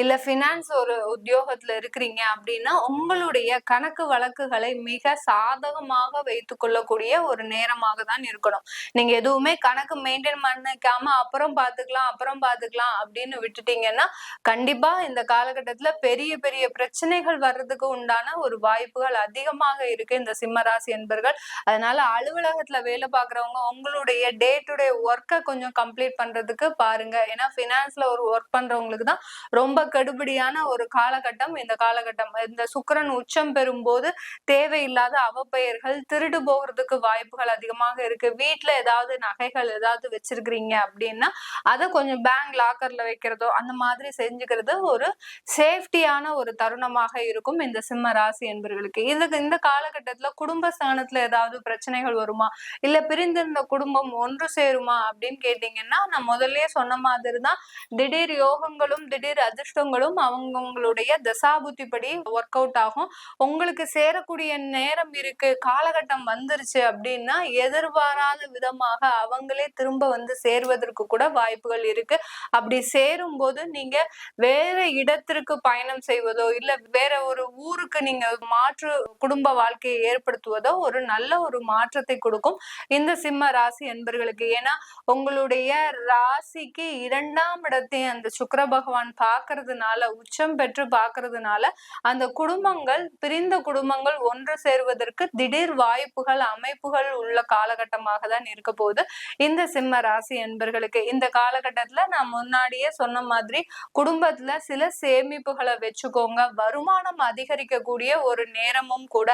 இல்ல பினான்ஸ் ஒரு உத்தியோகத்துல இருக்கிறீங்க அப்படின்னா உங்களுடைய கணக்கு வழக்குகளை மிக சாதகமாக வைத்துக் கொள்ளக்கூடிய ஒரு நேரமாக தான் இருக்கணும். நீங்க எதுவுமே கணக்கு மெயின்டைன் பண்ணிக்காம அப்புறம் பாத்துக்கலாம் அப்படின்னு விட்டுட்டீங்கன்னா கண்டிப்பா இந்த காலகட்டத்துல பெரிய பெரிய பிரச்சனைகள் வர்றதுக்கு உண்டான ஒரு வாய்ப்புகள் அதிகமாக இருக்கு இந்த சிம்மராசி என்பர்கள். அதனால அலுவலகத்துல வேலை பாக்குறவங்க உங்களுடைய டே டு டே ஒர்க்கை கொஞ்சம் கம்ப்ளீட் பண்றதுக்கு பாருங்க. ஏன்னா பினான்ஸ்ல ஒரு ஒர்க் பண்றவங்களுக்கு தான் ரொம்ப கெடுபிடியான ஒரு காலகட்டம் இந்த காலகட்டம். இந்த சுக்கிரன் உச்சம் பெறும்போது தேவையில்லாத அவப்பெயர்கள், திருடு போகிறதுக்கு வாய்ப்புகள் அதிகமாக இருக்கு. வீட்டுல ஏதாவது நகைகள் ஏதாவது வச்சிருக்கிறீங்க அப்படின்னா அதை கொஞ்சம் பேங்க் லாக்கர்ல வைக்கிறதோ அந்த மாதிரி செஞ்சுக்கிறது ஒரு சேஃப்டியான ஒரு தருணமாக இருக்கும் இந்த சிம்ம ராசி என்பவர்களுக்கு. இதுக்கு இந்த காலகட்டத்துல குடும்ப ஸ்தானத்துல ஏதாவது பிரச்சனைகள் வருமா, இல்ல பிரிந்திருந்த குடும்பம் ஒன்று சேருமா அப்படின்னு கேட்டீங்கன்னா நான் முதல்லயே சொன்ன மாதிரிதான் திடீர் யோகங்களும் திடீர் அதிர்ஷ்டங்களும் அவங்களுடைய தசாபுத்தி படி ஒர்க் அவுட் ஆகும். உங்களுக்கு சேரக்கூடிய நேரம் இருக்கு, காலகட்டம் வந்துருச்சு அப்படின்னா எதிர்பாராத விதமாக அவங்களே திரும்ப வந்து சேர்வதற்கு கூட வாய்ப்புகள் இருக்கு. அப்படி சேரும் போது நீங்க வேற இடத்திற்கு பயணம் செய்வதோ இல்ல வேற ஒரு ஊருக்கு நீங்க மாற்று குடும்ப வாழ்க்கையை ஏற்படுத்துவதோ ஒரு நல்ல ஒரு மாற்றத்தை கொடுக்கும் இந்த சிம்ம ராசி ராசி அன்பர்களுக்கு. ஏன்னா உங்களுடைய ராசிக்கு 2ஆம் இடத்தை அந்த சுக்கிர பகவான் பார்க்கறதுனால, உச்சம் பெற்று பார்க்கறதுனால அந்த குடும்பங்கள், பிரிந்த குடும்பங்கள் ஒன்று சேருவதற்கு திடீர் வாய்ப்புகள், அமைப்புகள் உள்ள காலகட்டமாக தான் இருக்க போகுது இந்த சிம்ம ராசி அன்பர்களுக்கு. இந்த காலகட்டத்துல நான் முன்னாடியே சொன்ன மாதிரி குடும்பத்துல சில சேமிப்புகளை வச்சுக்கோங்க. வருமானம் அதிகரிக்கக்கூடிய ஒரு நேரமும் கூட.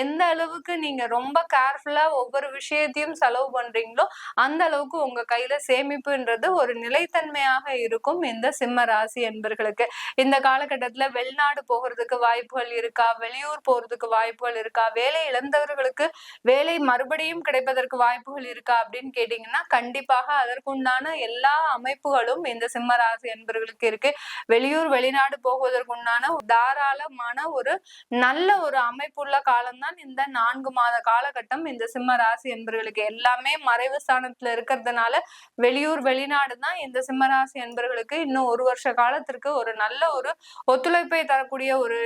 எந்த அளவுக்கு நீங்க ரொம்ப கேர்ஃபுல்லா ஒவ்வொரு விஷயத்தையும் செலவு பண்றீங்களோ அந்த அளவுக்கு உங்க கையில சேமிப்புன்றது ஒரு நிலைத்தன்மையாக இருக்கும் இந்த சிம்ம ராசி என்பர்களுக்கு. இந்த காலகட்டத்துல வெளிநாடு போகிறதுக்கு வாய்ப்புகள் இருக்கா, வெளியூர் போறதுக்கு வாய்ப்புகள் இருக்கா, வேலை இழந்தவர்களுக்கு வேலை மறுபடியும் கிடைப்பதற்கு வாய்ப்புகள் இருக்கா அப்படின்னு கேட்டீங்கன்னா கண்டிப்பாக அதற்குண்டான எல்லா அமைப்புகளும் இந்த சிம்ம ராசி என்பர்களுக்கு இருக்கு. வெளியூர் வெளிநாடு போவதற்குண்டான தாராளமான ஒரு நல்ல ஒரு அமைப்புள்ள காலம்தான் இந்த 4 மாத காலகட்டம் இந்த சிம்ம ராசி என்பர்களுக்கு. எல்லாமே மறைவு ஸ்தானத்துல இருக்கிறதுனால வெளியூர் வெளிநாடு தான் இந்த சிம்ம ராசி என்பர்களுக்கு இன்னும் 1 வருஷ காலத்திற்கு ஒரு நல்ல ஒரு ஒத்துழைப்பை தரக்கூடிய ஒரு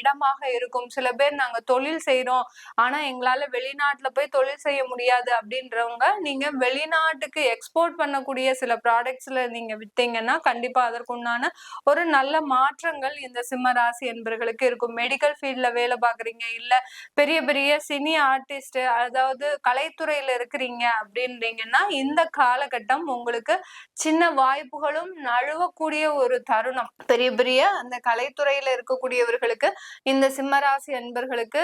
இடமாக இருக்கும். சில பேர் நாங்க தொழில் செய்யறோம் ஆனா எங்களால வெளிநாட்டுல போய் தொழில் செய்ய முடியாது அப்படின்றவங்க நீங்க வெளிநாட்டுக்கு எக்ஸ்போர்ட் பண்ணக்கூடிய சில ப்ராடக்ட்ஸ்ல நீங்க வித்தீங்கன்னா கண்டிப்பா அதற்குண்டான ஒரு நல்ல மாற்றங்கள் இந்த சிம்ம ராசி என்பர்களுக்கு இருக்கும். மெடிக்கல் ஃபீல்ட்ல வேலை பாக்குறீங்க, இல்ல பெரிய பெரிய சினி ஆர்டிஸ்ட், அதாவது கலைத்துறையில இருக்கிறீங்க அப்படின்றீங்கன்னா இந்த காலகட்டம் உங்களுக்கு சின்ன வாய்ப்புகளும் நழுவக்கூடிய ஒரு தருணம். பெரிய பெரிய அந்த கலைத்துறையில இருக்கக்கூடியவர்களுக்கு இந்த சிம்மராசி அன்பர்களுக்கு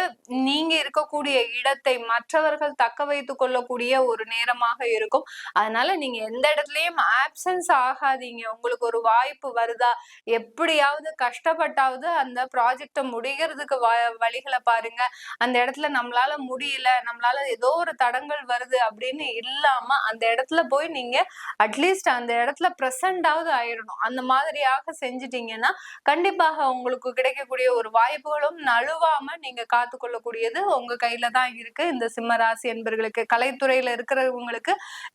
நீங்க இருக்கக்கூடிய இடத்தை மற்றவர்கள் தக்க வைத்துக் கொள்ளக்கூடிய ஒரு நேரமாக இருக்கும். அதனால நீங்க எந்த இடத்துலயும் ஆப்சன்ஸ் ஆகாதீங்க. உங்களுக்கு ஒரு வாய்ப்பு வருதா, எப்படியாவது கஷ்டப்பட்டாவது அந்த ப்ராஜெக்ட முடிகிறதுக்கு வழிகளை பாருங்க. அந்த இடத்துல நம்மளால முடியல, நம்மளால ஏதோ ஒரு தடங்கள் வருது அப்படின்னு இல்லாம அந்த இடத்துல போய் நீங்க அட்லீஸ்ட் அந்த இடத்துல பிரசன்டாவது ஆயிடணும். அந்த மாதிரியாக செஞ்சுட்டீங்கன்னா கண்டிப்பாக உங்களுக்கு கிடைக்கக்கூடிய ஒரு வாய்ப்புகளும் நழுவாம நீங்க காத்துக்கொள்ளக்கூடியது உங்க கையில தான் இருக்கு. இந்த சிம்ம ராசி என்பர்களுக்கு, கலைத்துறையில இருக்கிறவங்களுக்கு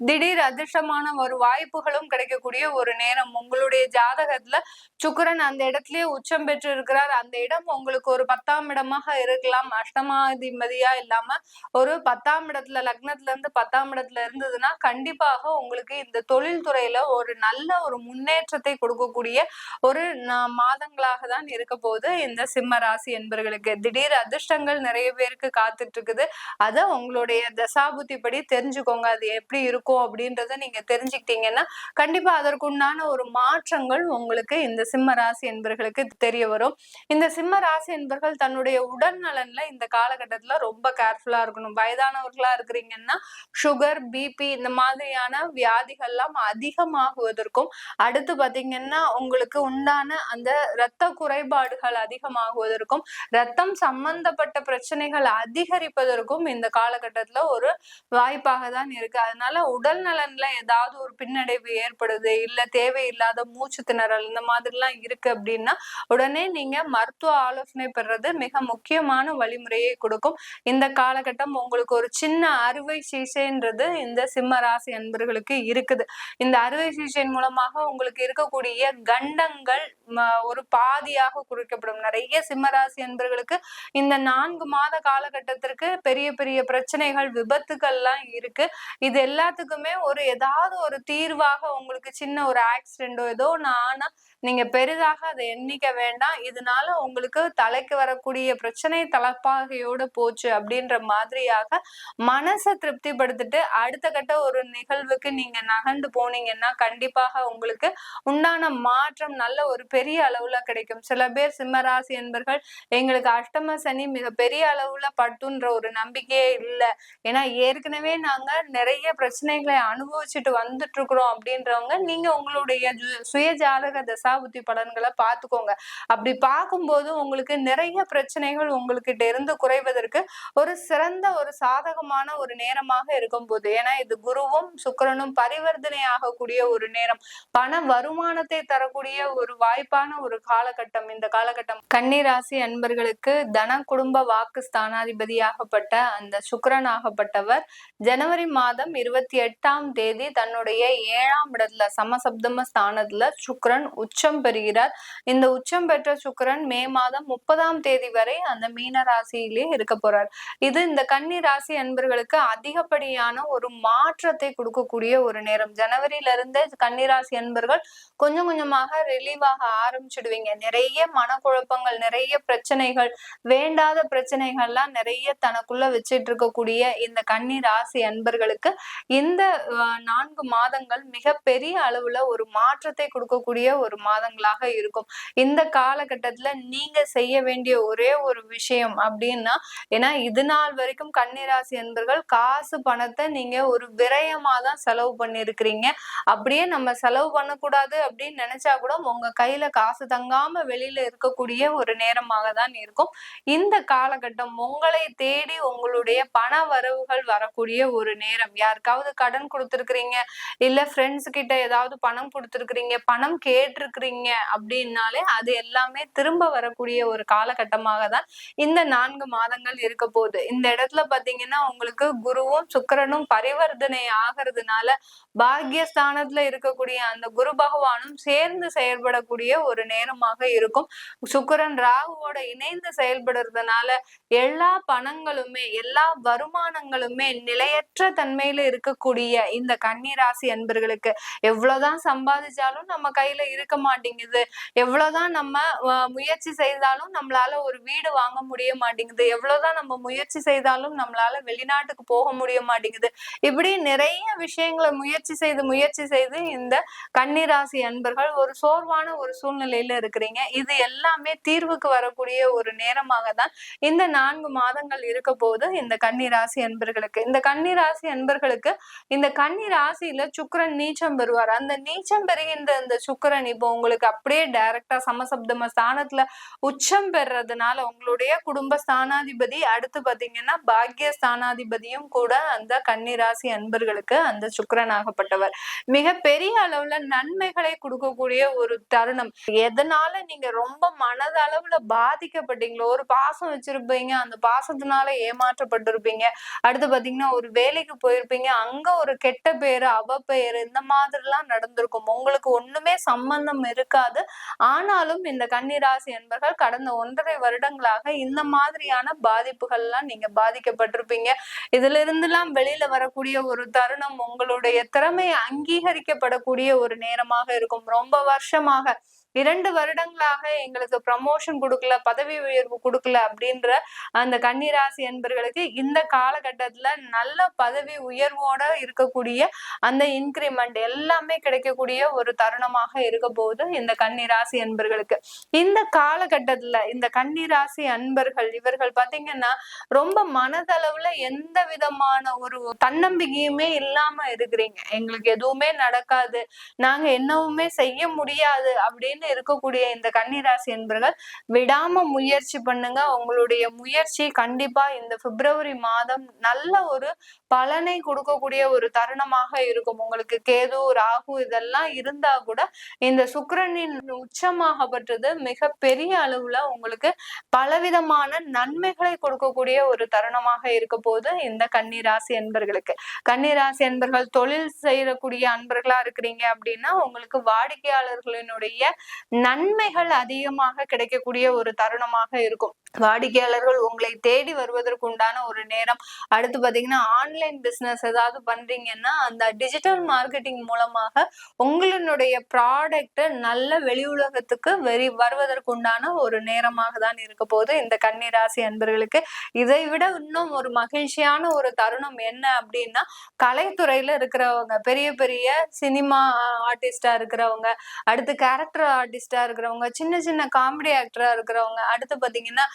திடீர் அதிர்ஷ்டமான ஒரு வாய்ப்புகளும் கிடைக்கக்கூடிய ஒரு நேரம். உங்களுடைய ஜாதகத்துல சுக்கிரன் அந்த இடத்துலயே உச்சம் பெற்று இருக்கிறார். அந்த இடம் உங்களுக்கு ஒரு 10ஆம் இடமாக இருக்கலாம். அஷ்டமாதிபதியா இல்லாம ஒரு 10ஆம் இடத்துல, லக்னத்துல இருந்து 10ஆம் இடத்துல இருந்ததுன்னா கண்டிப்பாக உங்களுக்கு இந்த தொழில் துறையில ஒரு நல்ல ஒரு முன்னேற்றத்தை கொடுக்கக்கூடிய ஒரு மாதங்களாக தான் இருக்க போகுது இந்த சிம்ம ராசி என்பர்களுக்கு. திடீர் அதிர்ஷ்டங்கள் நிறைய பேருக்கு காத்துட்டு இருக்குது. அத உங்களுடைய தசாபுத்தி படி தெரிஞ்சுக்கோங்க. அது எப்படி இருக்கும் அப்படின்றத நீங்க தெரிஞ்சுக்கிட்டீங்கன்னா கண்டிப்பா அதற்குண்டான ஒரு மாற்றங்கள் உங்களுக்கு இந்த சிம்ம ராசி என்பர்களுக்கு தெரிய வரும். இந்த சிம்ம ராசி என்பர்கள் தன்னுடைய உடல் நலன்ல இந்த காலகட்டத்துல ரொம்ப கேர்ஃபுல்லா இருக்கணும். வயதானவர்களா இருக்கிறீங்கன்னா சுகர், பிபி இந்த மாதிரியான வியாதிகள்லாம் அதிகமாகுவதற்கும், அடுத்து பாத்தீங்கன்னா உங்களுக்கு உண்டான அந்த இரத்த குறைபாடுகள் அதிகமாகுவதற்கும், ரத்தம் சம்பந்தப்பட்ட பிரச்சனைகள் அதிகரிப்பதற்கும் இந்த காலகட்டத்துல ஒரு வாய்ப்பாக தான் இருக்கு. அதனால உடல் நலன்ல ஏதாவது ஒரு பின்னடைவு ஏற்படுது, இல்ல தேவையில்லாத மூச்சு திணறல் இந்த மாதிரி எல்லாம் இருக்கு அப்படின்னா உடனே நீங்க மருத்துவ ஆலோசனை பெறுறது மிக முக்கியமான வழிமுறையை கொடுக்கும். இந்த காலகட்டம் உங்களுக்கு ஒரு சின்ன அறுவை சிகிச்சைன்றது இந்த சிம்ம ராசி அன்பர்களுக்கு இருக்குது. இந்த அறுவை சிகிச்சையின் மூலமாக உங்களுக்கு இருக்கக்கூடிய கண்டங்கள் ஒரு பாதியாக குறைக்கப்படும். நிறைய சிம்மராசி அன்பர்களுக்கு இந்த 4 மாத காலகட்டத்திற்கு பெரிய பெரிய பிரச்சனைகள், விபத்துக்கள் எல்லாம் இருக்கு. இது எல்லாத்துக்குமே ஒரு ஏதாவது ஒரு தீர்வாக உங்களுக்கு சின்ன ஒரு ஆக்சிடென்டோ ஏதோ ஒண்ணு ஆனா நீங்க பெரிதாக அதை எண்ணிக்க வேண்டாம். இதனால உங்களுக்கு தலைக்கு வரக்கூடிய பிரச்சனை தலைப்பாகையோட போச்சு அப்படின்ற மாதிரியாக மனசை திருப்திப்படுத்திட்டு அடுத்த கட்ட ஒரு நிகழ்வுக்கு நீங்க நகர்ந்து போனீங்கன்னா கண்டிப்பாக உங்களுக்கு உண்டான மாற்றம் நல்ல ஒரு பெரிய அளவுல கிடைக்கும். சில பேர் சிம்மராசி என்பர்கள் எங்களுக்கு அஷ்டம சனி மிக பெரிய அளவுல பட்டுன்ற ஒரு நம்பிக்கையே இல்லை, ஏன்னா ஏற்கனவே நாங்க நிறைய பிரச்சனைகளை அனுபவிச்சுட்டு வந்துட்டு இருக்கிறோம் அப்படின்றவங்க நீங்க உங்களுடைய சுய ஜாதக தசாபுத்தி பலன்களை பார்த்துக்கோங்க. அப்படி பார்க்கும்போது உங்களுக்கு நிறைய பிரச்சனைகள் உங்ககிட்ட இருந்து குறைவதற்கு ஒரு சிறந்த ஒரு சாதகமான ஒரு நேரமாக இருக்கும் போது, ஏன்னா இது குருவும் சுக்கிரனும் பரிவர்த்தனை ஆகக்கூடிய ஒரு நேரம், பண வருமானத்தை தரக்கூடிய ஒரு வாய்ப்பான ஒரு காலகட்டம் இந்த காலகட்டம். கன்னிராசி அன்பர்களுக்கு தன குடும்ப வாக்கு ஸ்தானாதிபதியாகப்பட்ட அந்த சுக்கிரன் ஆகப்பட்டவர் ஜனவரி மாதம் 28ஆம் தேதி தன்னுடைய 7ஆம் இடத்துல சமசப்தம ஸ்தானத்துல சுக்கிரன் உச்சம் பெறுகிறார். இந்த உச்சம் பெற்ற சுக்கிரன் மே மாதம் 30ஆம் தேதி வரை அந்த மீன ராசியிலே இருக்க போறார். இது இந்த கன்னி ராசி அன்பர்களுக்கு அதிகப்படியான ஒரு மாற்றத்தை கொடுக்கக்கூடிய ஒரு நேரம். ஜனவரியில இருந்தே கன்னிராசி அன்பர்கள் கொஞ்சம் கொஞ்சமாக ரிலீவ் ஆக ஆரம்பிச்சிடுவீங்க. நிறைய மனக்குழப்பங்கள், நிறைய பிரச்சனைகள், வேண்டாத பிரச்சனைகள்லாம் நிறைய தனக்குள்ள வச்சிட்டு இருக்கக்கூடிய இந்த கன்னி ராசி அன்பர்களுக்கு இந்த 4 மாதங்கள் மிகப்பெரிய அளவுல ஒரு மாற்றத்தை கொடுக்கக்கூடிய ஒரு மாதங்களாக இருக்கும். இந்த காலகட்டத்துல நீங்க செய்ய வேண்டிய ஒரே ஒரு விஷயம் அப்படின்னா, ஏன்னா இது நாள் வரைக்கும் கன்னிராசி அன்பர்கள் காசு பணத்தை நீங்க ஒரு விரயமா தான் செலவு பண்ணிருக்கிறீங்க. அப்படியே நம்ம செலவு பண்ணக்கூடாது அப்படின்னு நினைச்சா கூட உங்க கையில காசு தங்காம வெளியில இருக்கக்கூடிய ஒரு நேரமாக தான் இருக்கும். இந்த காலகட்டம் உங்களை தேடி உங்களுடைய பண வரவுகள் வரக்கூடிய ஒரு நேரம். யாருக்காவது கடன் கொடுத்திருக்கிறீங்க, இல்ல ஃப்ரெண்ட்ஸ் கிட்ட ஏதாவது பணம் கொடுத்திருக்கிறீங்க, பணம் கேட்டிருக்கிறீங்க அப்படின்னாலே அது எல்லாமே திரும்ப வரக்கூடிய ஒரு காலகட்டமாக தான் இந்த 4 மாதங்கள் இருக்க போகுது. இந்த இடத்துல பாத்தீங்கன்னா உங்களுக்கு குருவும் சுக்கிரனும் பரிவர்த்தனை ஆகிறதுனால பாக்கியஸ்தானத்துல இருக்கக்கூடிய அந்த குரு பகவானும் சேர்ந்து செயல்படக்கூடிய ஒரு நேரமாக இருக்கும். சுக்கிரன் ராகுவோட இணைந்து செயல்படுறதுனால எல்லா பணங்களுமே, எல்லா வருமானங்களுமே நிலையற்ற தன்மையில இருக்கக்கூடிய இந்த கன்னிராசி அன்பர்களுக்கு எவ்வளவுதான் சம்பாதிச்சாலும் நம்ம கையில இருக்க மாட்டேங்குது, எவ்வளவுதான் நம்ம முயற்சி செய்தாலும் நம்மளால ஒரு வீடு வாங்க முடிய மாட்டேங்குது, எவ்வளவுதான் நம்ம முயற்சி செய்தாலும் நம்மளால வெளிநாட்டுக்கு போக முடிய மாட்டேங்குது, இப்படி நிறைய விஷயங்களை முயற்சி செய்து இந்த கன்னிராசி அன்பர்கள் ஒரு சோர்வான ஒரு சூழ்நிலையில இருக்கிறீங்க. இது எல்லாமே தீர்வுக்கு வரக்கூடிய ஒரு நேரமாக தான் இந்த 4 மாதங்கள் இருக்க போது இந்த கன்னிராசி அன்பர்களுக்கு. இந்த கன்னிராசி அன்பர்களுக்கு இந்த கன்னி ராசியில சுக்கிரன் நீச்சம் பெறுவார். அந்த நீச்சம் பெறுகின்ற இந்த சுக்கிரன் இப்போ உங்களுக்கு அப்படியே டைரக்டா சமசப்தம ஸ்தானத்துல உச்சம் பெறதுனால உங்களுடைய குடும்ப ஸ்தானாதிபதி, அடுத்து பாத்தீங்கன்னா பாக்கிய ஸ்தானாதிபதியும் கூட அந்த கன்னிராசி அன்பர்களுக்கு அந்த சுக்கிரனாகப்பட்டவர் மிக பெரிய அளவுல நன்மைகளை கொடுக்கக்கூடிய ஒரு தருணம். எதனால நீங்க ரொம்ப மனதளவுல பாதிக்கப்பட்டீங்களோ, ஒரு பாசம் வச்சிருப்பீங்க, அந்த பாசத்தினால ஏமாற்றப்பட்டிருப்பீங்க, அடுத்து பாத்தீங்கன்னா ஒரு வேலைக்கு போயிருப்பீங்க, அங்க ஒரு கெட்ட பேரு, அவப்பெயரு, இந்த மாதிரி எல்லாம் நடந்திருக்கும். உங்களுக்கு ஒண்ணுமே சம்பந்தம் இருக்காது. ஆனாலும் இந்த கன்னிராசி என்பர்கள் கடந்த 1.5 வருடங்களாக இந்த மாதிரியான பாதிப்புகள் எல்லாம் நீங்க பாதிக்கப்பட்டிருப்பீங்க. இதுல இருந்தெல்லாம் வெளியில வரக்கூடிய ஒரு தருணம் உங்களுடைய திறமை அங்கீகரிக்கப்படக்கூடிய ஒரு நேரமாக இருக்கும். ரொம்ப வருஷமாக 2 வருடங்களாக எங்களுக்கு ப்ரமோஷன் கொடுக்கல, பதவி உயர்வு கொடுக்கல அப்படின்ற அந்த கன்னிராசி என்பர்களுக்கு இந்த காலகட்டத்துல நல்ல பதவி உயர்வோட இருக்கக்கூடிய அந்த இன்கிரிமெண்ட் எல்லாமே கிடைக்கக்கூடிய ஒரு தருணமாக இருக்க போது இந்த கன்னிராசி அன்பர்களுக்கு. இந்த காலகட்டத்துல இந்த கன்னிராசி அன்பர்கள் இவர்கள் பாத்தீங்கன்னா ரொம்ப மனதளவுல எந்த விதமான ஒரு தன்னம்பிக்கையுமே இல்லாம இருக்கிறீங்க. எங்களுக்கு எதுவுமே நடக்காது, நாங்க என்னவுமே செய்ய முடியாது அப்படின்னு இருக்கக்கூடிய இந்த கன்னிராசி என்பர்கள் விடாம முயற்சி பண்ணுங்க. உங்களுடைய முயற்சி கண்டிப்பா இந்த பிப்ரவரி மாதம் நல்ல ஒரு பலனை கொடுக்கக்கூடிய ஒரு தருணமாக இருக்கும். உங்களுக்கு கேது, ராகு இதெல்லாம் இருந்தா கூட இந்த சுக்கிரனின் உச்சமாகப்பட்டது மிக பெரிய அளவுல உங்களுக்கு பலவிதமான நன்மைகளை கொடுக்கக்கூடிய ஒரு தருணமாக இருக்க போது இந்த கன்னிராசி அன்பர்களுக்கு. கன்னிராசி அன்பர்கள் தொழில் செய்யக்கூடிய அன்பர்களா இருக்கிறீங்க அப்படின்னா உங்களுக்கு வாடிக்கையாளர்களினுடைய நன்மைகள் அதிகமாக கிடைக்கக்கூடிய ஒரு தருணமாக இருக்கும். வாடிக்கையாளர்கள் உங்களை தேடி வருவதற்கு உண்டான ஒரு நேரம். அடுத்து பாத்தீங்கன்னா ஆன்லைன் பிசினஸ் ஏதாவது பண்றீங்கன்னா அந்த டிஜிட்டல் மார்க்கெட்டிங் மூலமாக உங்களுடைய ப்ராடக்ட் நல்ல வெளி உலகத்துக்கு வருவதற்கு உண்டான ஒரு நேரமாக தான் இருக்க போது இந்த கன்னிராசி அன்பர்களுக்கு. இதை விட இன்னும் ஒரு மகிழ்ச்சியான ஒரு தருணம் என்ன அப்படின்னா, கலைத்துறையில இருக்கிறவங்க, பெரிய பெரிய சினிமா ஆர்டிஸ்டா இருக்கிறவங்க, அடுத்து கேரக்டர் ஆர்டிஸ்டா இருக்கிறவங்க, சின்ன சின்ன காமெடி ஆக்டரா இருக்கிறவங்க, அடுத்து பாத்தீங்கன்னா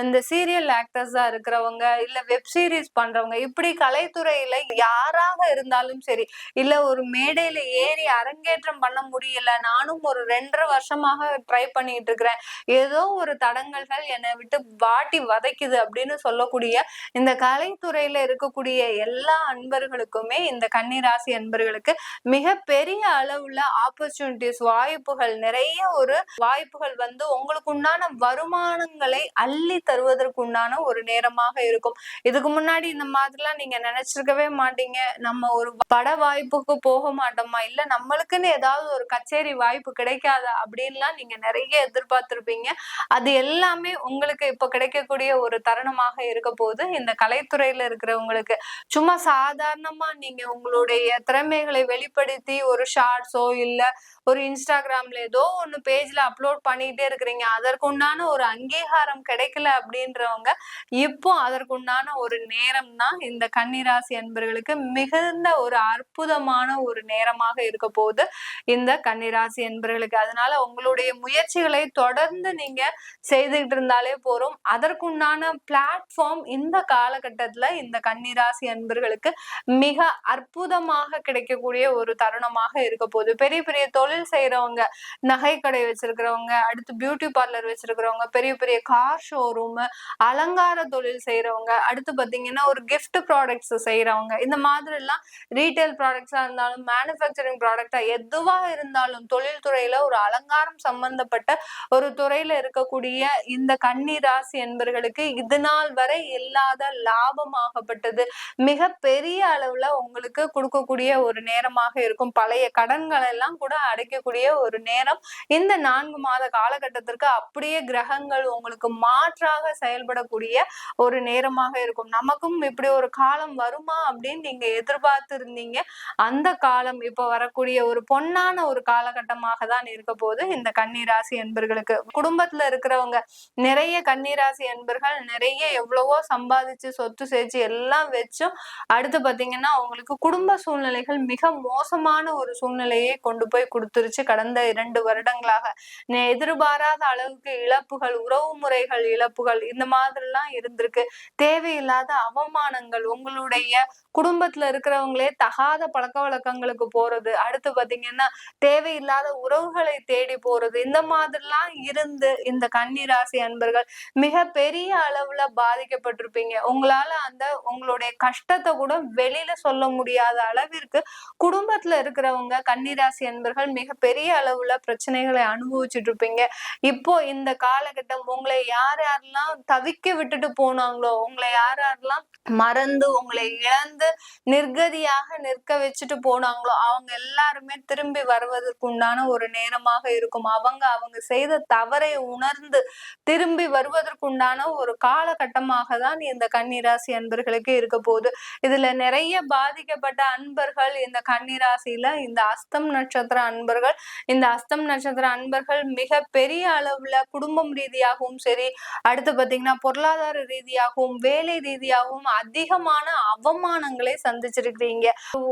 இந்த சீரியல் ஆக்டர்ஸா இருக்கிறவங்க, இல்ல வெப் சீரிஸ் பண்றவங்க, இப்படி கலைத்துறையில யாராக இருந்தாலும் சரி, இல்ல ஒரு மேடையில ஏறி அரங்கேற்றம் பண்ண முடியல, நானும் ஒரு 2.5 வருஷமாக ட்ரை பண்ணிட்டு இருக்கிறேன், ஏதோ ஒரு தடங்கல்கள் என்னை விட்டு வாட்டி வதைக்குது அப்படின்னு சொல்லக்கூடிய இந்த கலைத்துறையில இருக்கக்கூடிய எல்லா அன்பர்களுக்குமே இந்த கன்னிராசி அன்பர்களுக்கு மிக பெரிய அளவுல ஆப்பர்ச்சுனிட்டிஸ், வாய்ப்புகள், நிறைய ஒரு வாய்ப்புகள் வந்து உங்களுக்கு உண்டான வருமானங்களை அள்ளி தருவதற்கு உண்டான ஒரு நேரமாக இருக்கும். இதுக்கு முன்னாடி இந்த மாதிரிலாம் நீங்க நினைச்சிருக்கவே மாட்டீங்க. நம்ம ஒரு பட வாய்ப்புக்கு போக மாட்டோமா, இல்ல நம்மளுக்குன்னு ஏதாவது ஒரு கச்சேரி வாய்ப்பு கிடைக்காதா அப்படின்லாம் நீங்க நிறைய எதிர்பார்த்திருப்பீங்க. அது எல்லாமே உங்களுக்கு இப்ப கிடைக்கக்கூடிய ஒரு தருணமாக இருக்க போது. இந்த கலைத்துறையில இருக்கிறவங்களுக்கு சும்மா சாதாரணமா நீங்க உங்களுடைய திறமைகளை வெளிப்படுத்தி ஒரு ஷார்ட்ஸோ இல்ல ஒரு இன்ஸ்டாகிராம்ல ஏதோ ஒண்ணு பேஜ்ல அப்லோட் பண்ணிட்டே இருக்கிறீங்க. அதற்குண்டான ஒரு அங்கீகாரம் கிடைக்கல அப்படின்றவங்க இப்போ அதற்குண்டான ஒரு நேரம் தான் இந்த கன்னிராசி அன்பர்களுக்கு மிகுந்த ஒரு அற்புதமான ஒரு நேரமாக இருக்க போகுது இந்த கன்னிராசி அன்பர்களுக்கு. அதனால உங்களுடைய முயற்சிகளை தொடர்ந்து நீங்க செய்துகிட்டு இருந்தாலே போறோம். அதற்குண்டான பிளாட்ஃபார்ம் இந்த காலகட்டத்துல இந்த கன்னிராசி அன்பர்களுக்கு மிக அற்புதமாக கிடைக்கக்கூடிய ஒரு தருணமாக இருக்க போகுது. பெரிய பெரிய தொழில் செய்யறவங்க, நகை கடை வச்சிருக்கிறவங்க, அடுத்து பியூட்டி பார்லர் வச்சிருக்கிறவங்க, பெரிய பெரிய கார் ஷோரூம், அலங்கார தொழில் செய்யறவங்க, அடுத்து பாத்தீங்கன்னா ஒரு கிஃப்ட் ப்ராடக்ட்ஸ் செய்யறவங்க, இந்த மாதிரி எல்லாம் ரீட்டைல் ப்ராடக்ட்ஸா இருந்தாலும் மேனுஃபேக்சரிங் ப்ராடக்டா எதுவா இருந்தாலும் தொழில்துறையில ஒரு அலங்காரம் சம்பந்தப்பட்ட ஒரு துறையில இருக்கக்கூடிய இந்த கன்னி ராசி என்பர்களுக்கு இது நாள் வரை இல்லாத லாபமாகப்பட்டது மிக பெரிய அளவுல உங்களுக்கு கொடுக்கக்கூடிய ஒரு நேரமாக இருக்கும். பழைய கடன்களை எல்லாம் கூட அடைக்கக்கூடிய ஒரு நேரம் இந்த 4 மாத காலகட்டத்திற்கு அப்படியே கிரகங்கள் உங்களுக்கு மாற்றாக செயல்படக்கூடிய ஒரு நேரமாக இருக்கும். நமக்கும் இப்படி ஒரு காலம் வருமா அப்படின்னு நீங்க எதிர்பார்த்து இருந்தீங்க. அந்த காலம் இப்ப வரக்கூடிய ஒரு பொன்னான ஒரு காலகட்டமாக தான் இருக்க போது இந்த கன்னிராசி என்பர்களுக்கு. குடும்பத்துல இருக்கிறவங்க நிறைய கன்னிராசி என்பர்கள் நிறைய எவ்வளவோ சம்பாதிச்சு சொத்து சேர்த்து எல்லாம் வச்சும் அடுத்து பாத்தீங்கன்னா அவங்களுக்கு குடும்ப சூழ்நிலைகள் மிக மோசமான ஒரு சூழ்நிலையை கொண்டு போய் கொடுத்துருச்சு கடந்த 2 வருடங்களாக. எதிர்பாராத அளவுக்கு இழப்புகள், உறவு முறைகள் இழப்புகள், இந்த மாதிரி எல்லாம் இருந்திருக்கு. தேவையில்லாத அவமானங்கள், உங்களுடைய குடும்பத்துல இருக்கிறவங்களே தகாத பழக்க வழக்கங்களுக்கு போறது, அடுத்து பாத்தீங்கன்னா தேவையில்லாத உறவுகளை தேடி போறது, இந்த மாதிரிலாம் இருந்து இந்த கன்னிராசி அன்பர்கள் மிக பெரிய அளவுல பாதிக்கப்பட்டிருப்பீங்க. உங்களால அந்த உங்களுடைய கஷ்டத்தை கூட வெளியில சொல்ல முடியாத அளவிற்கு குடும்பத்துல இருக்கிறவங்க கன்னிராசி அன்பர்கள் மிக பெரிய அளவுல பிரச்சனைகளை அனுபவிச்சுட்டு இருப்பீங்க. இப்போ இந்த காலகட்டம் உங்களை யார் யாரெல்லாம் தவிக்க விட்டுட்டு போனாங்களோ, உங்களை யார் யாரெல்லாம் மறந்து உங்களை இழந்து நிர்கதியாக நிற்க வச்சுட்டு போனாங்களோ அவங்க எல்லாருமே திரும்பி வருவதற்கு உண்டான ஒரு நேரமாக இருக்கும். அவங்க செய்த தவறை உணர்ந்து திரும்பி வருவதற்குண்டான ஒரு காலகட்டமாக தான் இந்த கன்னிராசி அன்பர்களுக்கு இருக்க போகுது. இதுல நிறைய பாதிக்கப்பட்ட அன்பர்கள் இந்த கன்னிராசியில இந்த அஸ்தம் நட்சத்திர அன்பர்கள், இந்த அஸ்தம் நட்சத்திர அன்பர்கள் மிக பெரிய அளவுல குடும்பம் ரீதியாகவும் சரி, அடுத்து பாத்தீங்கன்னா பொருளாதார ரீதியாகவும் வேலை ரீதியாகவும் அதிகமான அவமானங்களை சந்திச்சிருக்கிறீங்க.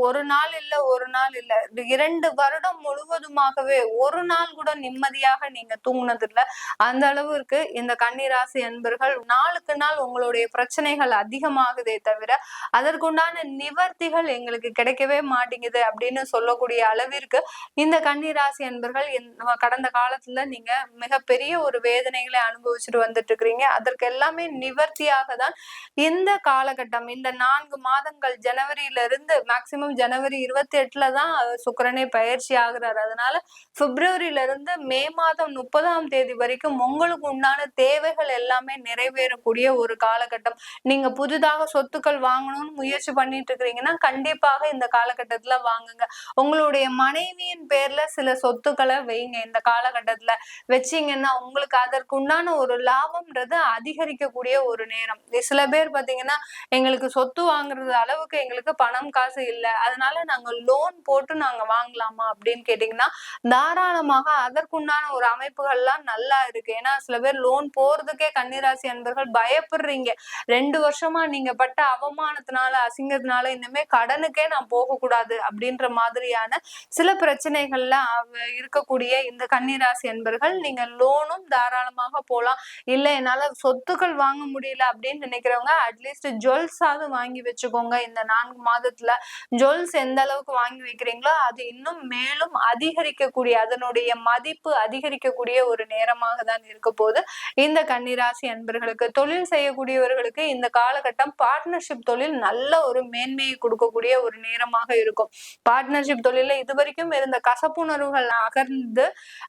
ஒரு நாள் இல்ல 2 வருடம் முழுவதுமாகவே ஒரு நாள் கூட நிம்மதியாக நீங்க தூங்குனது இல்ல. அந்த அளவுக்கு இந்த கன்னிராசி அன்பர்கள் நாளுக்கு நாள் உங்களுடைய பிரச்சனைகள் அதிகமாகுதே தவிர அதற்குண்டான நிவர்த்திகள் எங்களுக்கு கிடைக்கவே மாட்டேங்குது அப்படின்னு சொல்லக்கூடிய அளவிற்கு இந்த கன்னிராசி அன்பர்கள் கடந்த காலத்துல நீங்க மிகப்பெரிய ஒரு வேதனைகளை அனுபவிச்சுட்டு வந்துட்டு இருக்கிறீங்க. அதற்கு எல்லாமே நிவர்த்தியாக தான் இந்த காலகட்டம், இந்த 4 மாதங்கள் ஜனவரியில இருந்து மேக்சிமம் ஜனவரி 28ல தான் சுக்கிரனே பயிற்சி ஆகுறாரு. அதனால பிப்ரவரியில இருந்து மே மாதம் 30ஆம் தேதி வரைக்கும் உங்களுக்கு உண்டான தேவைகள் எல்லாமே நிறைவேறக்கூடிய ஒரு காலகட்டம். நீங்க புதிதாக சொத்துக்கள் வாங்கணும்னு முயற்சி பண்ணிட்டு இருக்கிறீங்கன்னா கண்டிப்பாக இந்த காலகட்டத்துல வாங்குங்க. உங்களுடைய மனைவியின் பேர்ல சில சொத்துக்களை வைங்க. இந்த காலகட்டத்துல வச்சீங்கன்னா உங்களுக்கு அதற்கு உண்டான ஒரு லாபம்ன்றது அதிகரிக்கக்கூடிய ஒரு நேரம். சில பேர் பாத்தீங்கன்னா எங்களுக்கு சொத்து வாங்குறது அளவுக்கு எங்களுக்கு பணம் காசு இல்லை, அதனால நாங்க லோன் போட்டு நாங்க வாங்கலாமா அப்படின்னு கேட்டீங்கன்னா தாராளமாக அதற்குண்டான ஒரு அமைப்புகள்லாம் நல்லா இருக்கு. ஏன்னா சில பேர் லோன் போறதுக்கே கன்னிராசி அன்பர்கள் பயப்படுறீங்க. 2 வருஷமா நீங்க பட்ட அவமானத்தினால அசிங்கத்தினால இனிமே கடனுக்கே நான் போக கூடாது அப்படின்ற மாதிரியான சில பிரச்சனைகள்ல இருக்கக்கூடிய இந்த கன்னிராசி அன்பர்கள் நீங்க லோனும் தாராளமாக போலாம். இல்ல என்னால சொத்துக்கள் வாங்க முடியல அப்படின்னு நினைக்கிறவங்க அட்லீஸ்ட் ஜுவல்ஸாவது வாங்கி வச்சுக்கோங்க. இந்த 4 மாதத்துல ஜுவல்ஸ் எந்த அளவுக்கு வாங்கி வைக்கிறீங்களோ அது இன்னும் மேலும் அதிகரிக்கக்கூடிய, அதனுடைய மதிப்பு அதிகரிக்கக்கூடிய ஒரு நேரமாக தான் இருக்க போது இந்த கன்னிராசி அன்பர்களுக்கு. தொழில் செய்யக்கூடியவர்களுக்கு இந்த காலகட்டம் பார்ட்னர்ஷிப் தொழில் நல்ல ஒரு மேன்மையை கொடுக்கக்கூடிய ஒரு நேரமாக இருக்கும். பார்ட்னர்ஷிப் தொழில இதுவரைக்கும் இருந்த கசப்புணர்வுகள் அகர்ந்து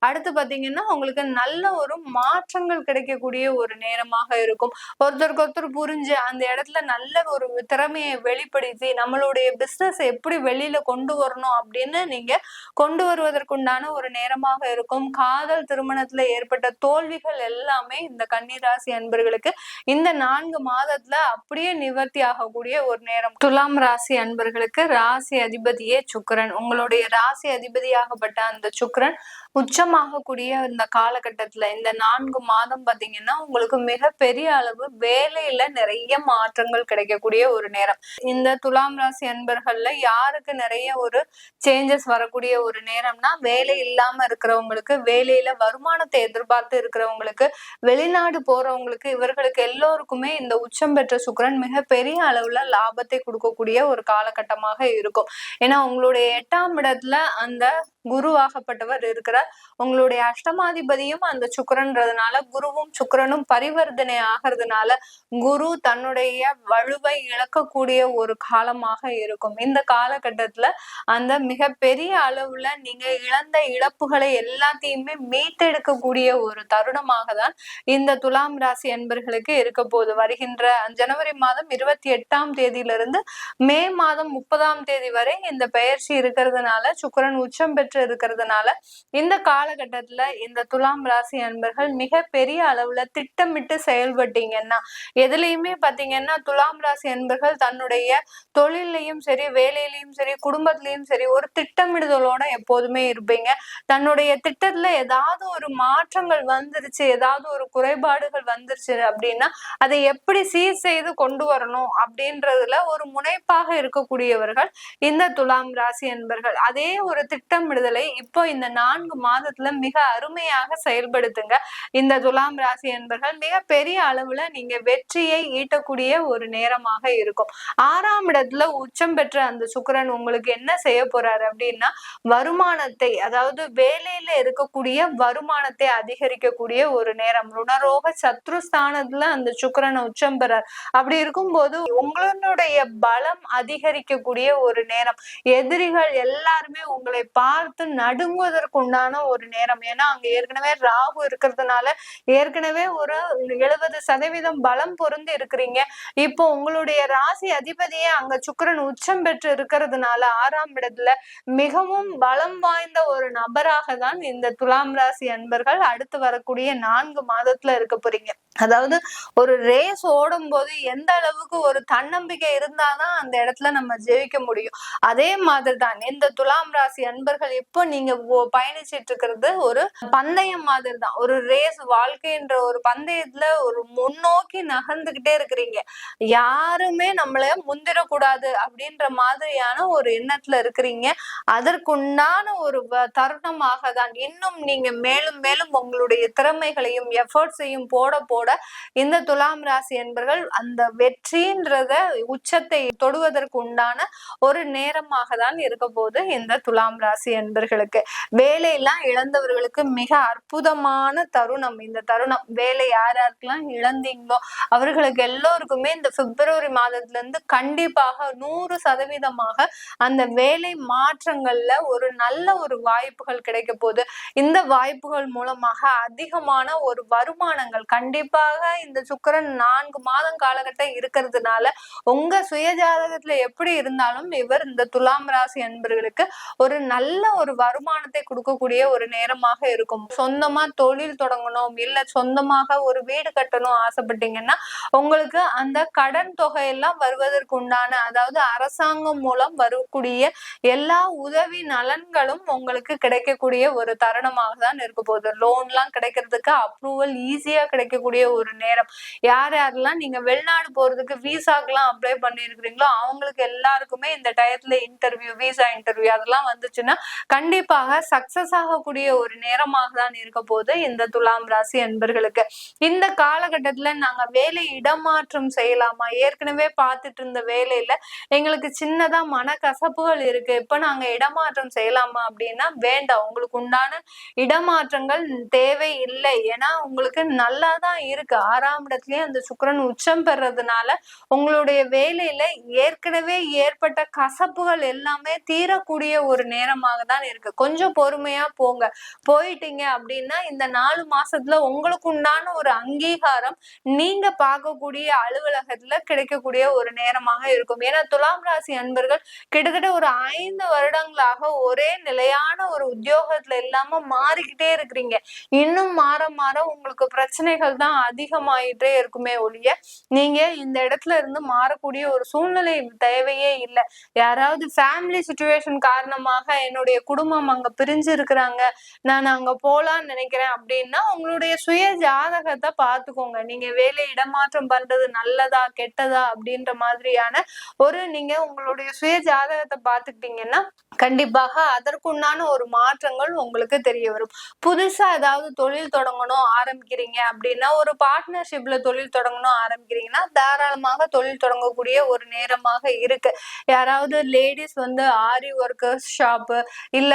அடுத்து பாத்தீங்கன்னா உங்களுக்கு நல்ல ஒரு மாற்றங்கள் கிடைக்கக்கூடிய ஒரு நேரமாக இருக்கும். ஒருத்தருக்கு ஒருத்தர் புரிஞ்சு அந்த இடத்துல நல்ல ஒரு திறமையை வெளிப்படுத்தி நம்மளுடைய பிசினஸ் எப்படி வெளியில கொண்டு வரணும் அப்படின்னு நீங்க கொண்டு வருவதற்குண்டான ஒரு நேரமாக இருக்கும். காதல் திருமணத்துல ஏற்பட்ட தோல்விகள் எல்லாமே இந்த கன்னிராசி அன்பர்களுக்கு இந்த 4 மாதத்துல அப்படியே நிவர்த்தி ஆகக்கூடிய ஒரு நேரம். துலாம் ராசி அன்பர்களுக்கு ராசி அதிபதியே சுக்கிரன். உங்களுடைய ராசி அதிபதியாகப்பட்ட அந்த சுக்கிரன் உச்சமாகக்கூடிய இந்த காலகட்டத்துல இந்த 4 மாதம் பாத்தீங்கன்னா உங்களுக்கு மிக பெரிய அளவு வேலையில நிறைய மாற்றங்கள் கிடைக்கக்கூடிய ஒரு நேரம். இந்த துலாம் ராசி அன்பர்கள்ல யாருக்கு நிறைய ஒரு சேஞ்சஸ் வரக்கூடிய ஒரு நேரம்னா, வேலை இல்லாம இருக்கிறவங்களுக்கு, வேலையில வருமானத்தை எதிர்பார்த்து இருக்கிறவங்களுக்கு, வெளிநாடு போறவங்களுக்கு, இவர்களுக்கு எல்லோருக்குமே இந்த உச்சம் பெற்ற சுக்கிரன் மிக பெரிய அளவுல லாபத்தை கொடுக்கக்கூடிய ஒரு காலகட்டமாக இருக்கும். ஏன்னா உங்களுடைய 8ஆம் இடத்துல அந்த குருவாகப்பட்டவர் இருக்கிறார். உங்களுடைய அஷ்டமாதிபதியும் அந்த சுக்கிரன்றதுனால, குருவும் சுக்கிரனும் பரிவர்த்தனை ஆகிறதுனால குரு தன்னுடைய வலுவை இழக்கக்கூடிய ஒரு காலமாக இருக்கும். இந்த காலகட்டத்துல அந்த மிக பெரிய அளவுல நீங்க இழந்த இழப்புகளை எல்லாத்தையுமே மீட்டெடுக்கக்கூடிய ஒரு தருணமாக தான் இந்த துலாம் ராசி அன்பர்களுக்கு இருக்க போது. வருகின்ற ஜனவரி மாதம் 28ஆம் தேதியிலிருந்து மே மாதம் 30ஆம் தேதி வரை இந்த பெயர்ச்சி இருக்கிறதுனால, சுக்கிரன் உச்சம் பெற்று இருக்கிறதுனால இந்த காலகட்டத்துல இந்த துலாம் ராசி அன்பர்கள் மிக பெரிய அளவுல திட்டமிட்டு செயல்பட்டீங்கன்னா, எதுலையுமே பாத்தீங்கன்னா துலாம் ராசி அன்பர்கள் தன்னுடைய தொழிலையும் சரி, வேலையிலையும் சரி, குடும்பத்திலையும் சரி ஒரு திட்டமிடுதலோட எப்போதுமே இருப்பீங்க. தன்னுடைய திட்டத்துல ஏதாவது ஒரு மாற்றங்கள் வந்துருச்சு, ஏதாவது ஒரு குறைபாடுகள் வந்துருச்சு அப்படின்னா அதை எப்படி சீர் செய்து கொண்டு வரணும் அப்படின்றதுல ஒரு முனைப்பாக இருக்கக்கூடியவர்கள் இந்த துலாம் ராசி அன்பர்கள். அதே ஒரு திட்டமிடுதலை இப்போ இந்த 4 மாதத்துல மிக அருமையாக செயல்படுத்துங்க. இந்த துலாம் ராசி அன்பர்கள் மிக பெரிய அளவுல நீங்க வெற்றியை ஈட்டக்கூடிய ஒரு நேரமாக இருக்கும். 6ஆம் இடத்துல உச்சம் பெற்ற அந்த சுக்கிரன் உங்களுக்கு என்ன செய்ய போறாரு அப்படின்னா, வருமானத்தை, அதாவது வேலையில இருக்கக்கூடிய வருமானத்தை அதிகரிக்கக்கூடிய ஒரு நேரம். ருணரோக சத்ருஸ்தானத்துல அந்த சுக்கிரன் உச்சம் பெறார். அப்படி இருக்கும்போது உங்களுடைய பலம் அதிகரிக்கக்கூடிய ஒரு நேரம். எதிரிகள் எல்லாருமே உங்களை பார்த்து நடுங்குவதற்குண்டான ஒரு நேரம். ஏன்னா அங்க ஏற்கனவே ராகு இருக்கிறதுனால ஏற்கனவே ஒரு 70% பலம் பொருந்தி இருக்கிறீங்க. இப்போ உங்களுடைய ராசி அதிபதியே அங்க சுக்கிரன் உச்சம் பெற்று இருக்கிறதுனால 6ஆம் இடத்துல மிகவும் பலம் வாய்ந்த ஒரு நபராக தான் இந்த துலாம் ராசி அன்பர்கள் அடுத்து வரக்கூடிய 4 மாதத்துல இருக்க போறீங்க. அதாவது ஒரு ரேஸ் ஓடும் போது எந்த அளவுக்கு ஒரு தன்னம்பிக்கை இருந்தாதான் அந்த இடத்துல நம்ம ஜெயிக்க முடியும். அதே மாதிரிதான் இந்த துலாம் ராசி அன்பர்கள் இப்போ நீங்க பயணிச்சிட்டு இருக்கிறது ஒரு பந்தயம் மாதிரி தான். ஒரு ரேஸ், வாழ்க்கைன்ற ஒரு பந்தயத்துல ஒரு முன்னோக்கி நகர்ந்துகிட்டே இருக்கிறீங்க. யாருமே நம்மள முந்திரக்கூடாது அப்படின்ற மாதிரியான ஒரு எண்ணத்துல இருக்கிறீங்க. அதற்குண்டான ஒரு தருணமாக தான் இன்னும் நீங்க மேலும் மேலும் உங்களுடைய திறமைகளையும் எஃபர்ட்ஸையும் போட போட இந்த துலாம் ராசி என்பர்கள் அந்த வெற்றின்றத உச்சத்தை தொடுவதற்கு உண்டான ஒரு நேரமாக தான் இருக்க போது இந்த துலாம் ராசி என்பர்களுக்கு. வேலையெல்லாம் இழந்தவர்களுக்கு மிக அற்புதமான தருணம் இந்த தருணம். வேலை யாருக்கெல்லாம் இழந்தீங்களோ அவர்களுக்கு எல்லோருக்குமே இந்த பிப்ரவரி மாதத்துல இருந்து கண்டிப்பாக 100% அந்த வேலை மாற்றங்கள்ல ஒரு நல்ல ஒரு வாய்ப்புகள் கிடைக்க போகுது. இந்த வாய்ப்புகள் மூலமாக அதிகமான ஒரு வருமானங்கள் கண்டிப்பாக இந்த சுக்கிரன் 4 மாதம் காலகட்டம் இருக்கிறதுனால உங்க சுயஜாதகத்துல எப்படி இருந்தாலும் இவர் இந்த துலாம் ராசி அன்பர்களுக்கு ஒரு நல்ல ஒரு வருமானத்தை கொடுக்கக்கூடிய ஒரு நேரமாக இருக்கும். சொந்தமா தொழில் தொடங்கணும், இல்ல சொந்தமாக ஒரு வீடு கட்டணும் ஆசைப்பட்டீங்கன்னா உங்களுக்கு அந்த கடன் தொகையெல்லாம் வருவதற்கு உண்டான, அதாவது அரசாங்கம் மூலம் வரக்கூடிய எல்லா உதவி நலன்களும் உங்களுக்கு கிடைக்கக்கூடிய ஒரு தருணமாக தான் இருக்க போகுது. லோன் எல்லாம் கிடைக்கிறதுக்கு அப்ரூவல் ஈஸியா கிடைக்கக்கூடிய ஒரு நேரம். யார் யாரெல்லாம் நீங்க வெளிநாடு போறதுக்கு விசாக்கெல்லாம் அப்ளை பண்ணிருக்கிறீங்களோ அவங்களுக்கு எல்லாருக்குமே இந்த டயத்துல இன்டர்வியூ, விசா இன்டர்வியூ அதெல்லாம் வந்துச்சுன்னா கண்டிப்பாக சக்சஸ் ஆகக்கூடிய ஒரு நேரமாக தான் இருக்க போது இந்த துலாம் ராசி அன்பர்களுக்கு. இந்த காலகட்டத்துல நாங்க வேலை இடமாற்றம் செய்யலாமா, ஏற்கனவே பார்த்துட்டு இருந்த வேலையில எங்களுக்கு சின்னதா மனக்கசப்புகள் இருக்கு, இப்ப நாங்க இடமாற்றம் செய்யலாமா அப்படின்னா வேண்டாம், உங்களுக்கு உண்டான இடமாற்றங்கள் தேவை இல்லை. ஏன்னா உங்களுக்கு நல்லாதான் இருக்கு. 6ஆம் இடத்துலயே அந்த சுக்கிரன் உச்சம் பெறதுனால உங்களுடைய வேலையில ஏற்கனவே ஏற்பட்ட கசப்புகள் எல்லாமே தீரக்கூடிய ஒரு நேரமாக தான் இருக்கு. கொஞ்சம் பொறுமையா போங்க. போயிட்டீங்க அப்படின்னா இந்த 4 மாசத்துல உங்களுக்கு உண்டான ஒரு அங்கீகாரம் நீங்க பார்க்கக்கூடிய அலுவலகத்துல கிடைக்கக்கூடிய ஒரு நேரமாக மூலமாக இருக்கும். ஏன்னா துலாம் ராசி அன்பர்கள் கிட்டத்தட்ட ஒரு 5 வருடங்களாக ஒரே நிலையான ஒரு உத்தியோகத்துல இல்லாம மாறிக்கிட்டே இருக்கிறீங்க. இன்னும் மாற மாற உங்களுக்கு பிரச்சனைகள் தான் அதிகமாயிட்டே இருக்குமே ஒழிய நீங்க இந்த இடத்துல இருந்து மாறக்கூடிய ஒரு சூழ்நிலை தேவையே இல்லை. யாராவது ஃபேமிலி சுச்சுவேஷன் காரணமாக என்னுடைய குடும்பம் அங்க பிரிஞ்சு இருக்கிறாங்க, நான் அங்க போலான்னு நினைக்கிறேன் அப்படின்னா உங்களுடைய சுய ஜாதகத்தை பார்த்துக்கோங்க. நீங்க வேலை இடமாற்றம் பண்றது நல்லதா கெட்டதா அப்படின்ற மாதிரியான நீங்க உங்களுடைய சுய ஜாதகத்தை பார்த்துக்கிட்டீங்கன்னா கண்டிப்பாக அதற்குண்டான ஒரு மாற்றங்கள் உங்களுக்கு தெரிய வரும். புதுசா ஏதாவது தொழில் தொடங்கணும் ஆரம்பிக்கிறீங்க அப்படின்னா, ஒரு பார்ட்னர்ஷிப்ல தொழில் தொடங்கணும் ஆரம்பிக்கிறீங்கன்னா தாராளமாக தொழில் தொடங்கக்கூடிய ஒரு நேரமாக இருக்கு. யாராவது லேடிஸ் ஆரி ஒர்க்கர்ஸ் ஷாப்பு இல்ல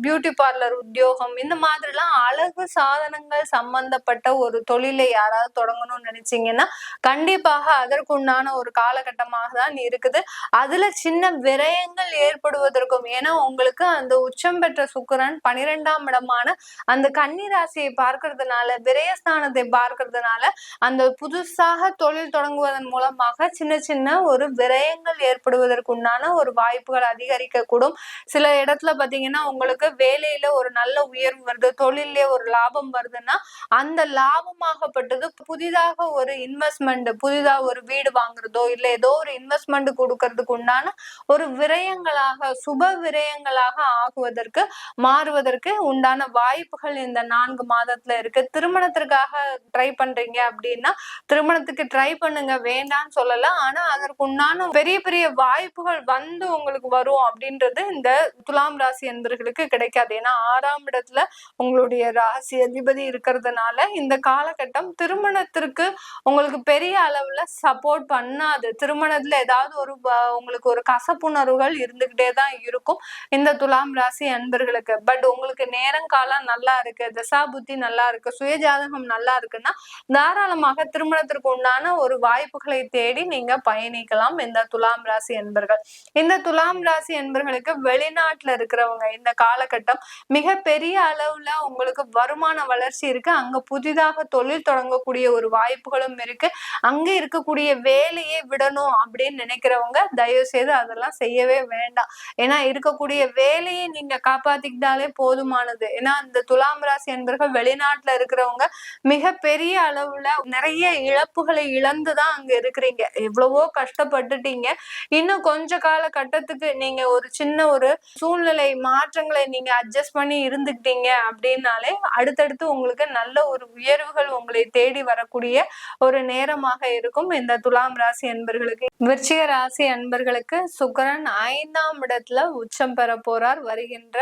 பியூட்டி பார்லர் உத்தியோகம் இந்த மாதிரிலாம் அழகு சாதனங்கள் சம்பந்தப்பட்ட ஒரு தொழிலை யாராவது தொடங்கணும்னு நினைச்சீங்கன்னா கண்டிப்பாக அதற்குண்டான ஒரு காலகட்டமாக தான் இருக்குது. அதுல சின்ன விரயங்கள் ஏற்படுவதற்கும், ஏன்னா உங்களுக்கு அந்த உச்சம் பெற்ற சுக்கிரன் 12ஆம் இடமான அந்த கன்னி ராசியை பார்க்கறதுனால, விரயஸ்தானத்தை பார்க்கறதுனால அந்த புதுசாக தொழில் தொடங்குவதன் மூலமாக சின்ன சின்ன ஒரு விரயங்கள் ஏற்படுவதற்குண்டான ஒரு வாய்ப்புகள் அதிகரிக்க கூடும். சில இடத்துல பாத்தீங்கன்னா உங்களுக்கு வேலையில ஒரு நல்ல உயர்வு வருது, தொழிலே ஒரு லாபம் வருதுன்னா அந்த லாபமாகப்பட்டது புதிதாக ஒரு இன்வெஸ்ட்மெண்ட், புதிதாக ஒரு வீடு வாங்குறதோ இல்ல ஏதோ ஒரு இன்வெஸ்ட்மெண்ட் கொடுக்கறதுக்கு உண்டான ஒரு விரயங்களாக, சுப விரயங்களாக ஆகுவதற்கு மாறுவதற்கு உண்டான வாய்ப்புகள் இந்த 4 மாதத்துல இருக்கு. திருமணத்திற்காக ட்ரை பண்றீங்க அப்படின்னா திருமணத்துக்கு ட்ரை பண்ணுங்க, வேண்டான்னு சொல்லல. ஆனா அதற்கு உண்டான பெரிய பெரிய வாய்ப்புகள் உங்களுக்கு வரும் அப்படின்றது இந்த துலாம் ராசி என்பர்களுக்கு கிடைக்காது. ஏன்னா 6ஆம் இடத்துல உங்களுடைய ராசி அதிபதி இருக்கிறதுனால இந்த காலகட்டம் திருமணத்திற்கு உங்களுக்கு பெரிய அளவுல சப்போர்ட் பண்ணாது. திருமணத்துல ஏதாவது உங்களுக்கு ஒரு கசப்புணர்வுகள் இருந்துகிட்டே தான் இருக்கும் இந்த துலாம் ராசி அன்பர்களுக்கு. பட் உங்களுக்கு நேரங்காலம் நல்லா இருக்கு, தசா புத்தி நல்லா இருக்கு, சுயஜாதகம் நல்லா இருக்குன்னா தாராளமாக திருமணத்திற்கு உண்டான ஒரு வாய்ப்புகளை தேடி நீங்க பயணிக்கலாம் இந்த துலாம் ராசி அன்பர்கள். இந்த துலாம் ராசி அன்பர்களுக்கு வெளிநாட்டுல இருக்கிறவங்க இந்த காலகட்டம் மிக பெரிய அளவுல உங்களுக்கு வருமான வளர்ச்சி இருக்கு. அங்க புதிதாக தொழில் தொடங்கக்கூடிய ஒரு வாய்ப்புகளும் இருக்கு. அங்க இருக்கக்கூடிய வேலையை விடணும் அப்படின்னு நினைக்கிறவங்க தயவு செய்து அதெல்லாம் செய்யவே வேண்டாம். ஏன்னா இருக்கக்கூடிய வேலையை நீங்க காப்பாத்திக்கிட்டாலே போதுமானது. ஏன்னா இந்த துலாம் ராசி அன்பர்கள் வெளிநாட்டுல இருக்கிறவங்க மிக பெரிய அளவுல நிறைய இழப்புகளை இழந்துதான் அங்க இருக்கிறீங்க. எவ்வளவோ கஷ்டப்பட்டுட்டீங்க. இன்னும் கொஞ்ச கால கட்டத்துக்கு நீங்க ஒரு சின்ன ஒரு சூழ்நிலை மாற்றங்களை நீங்க அட்ஜஸ்ட் பண்ணி இருந்துக்கிட்டீங்க அப்படின்னாலே அடுத்தடுத்து உங்களுக்கு நல்ல ஒரு உயர்வுகள் உங்களை தேடி வரக்கூடிய ஒரு நேரமாக இருக்கும் இந்த துலாம் ராசி அன்பர்களுக்கு. விருச்சிக ராசி அன்பர்களுக்கு சுக்கிரன் 5ஆம் இடத்துல உச்சம் பெற போறார். வருகின்ற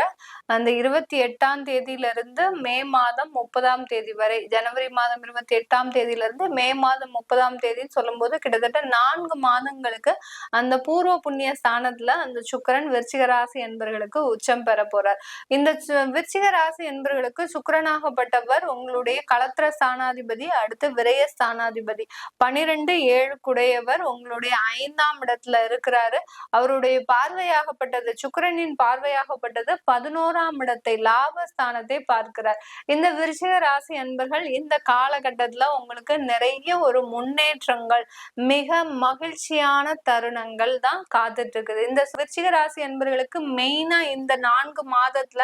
அந்த 28ஆம் தேதியிலிருந்து மே மாதம் 30ஆம் தேதி வரை, ஜனவரி மாதம் 28ஆம் தேதியிலிருந்து மே மாதம் 30ஆம் தேதின்னு சொல்லும் போது கிட்டத்தட்ட 4 மாதங்களுக்கு அந்த பூர்வ புண்ணிய ஸ்தானத்துல அந்த சுக்கிரன் விருச்சிக ராசி என்பர்களுக்கு உச்சம் பெற போறார். இந்த விருச்சிக ராசி என்பர்களுக்கு சுக்கிரனாகப்பட்டவர் உங்களுடைய களத்திர ஸ்தானாதிபதி, அடுத்து விரய ஸ்தானாதிபதி, 12-7 குடையவர் உங்களுடைய 5ஆம் இடத்துல இருக்கிறாரு. அவருடைய பார்வையாகப்பட்டது, சுக்கிரனின் பார்வையாகப்பட்டது 11ஆம் இடத்தை, லாபஸ்தானத்தை பார்க்கிறார். இந்த விருச்சிக ராசி அன்பர்கள் இந்த காலகட்டத்துல உங்களுக்கு நிறைய ஒரு முன்னேற்றங்கள், மிக மகிழ்ச்சியான தருணங்கள் தான் காத்துட்டு இருக்குது. இந்த விருச்சிக ராசி அன்பர்களுக்கு மெயினா இந்த 4 மாதத்துல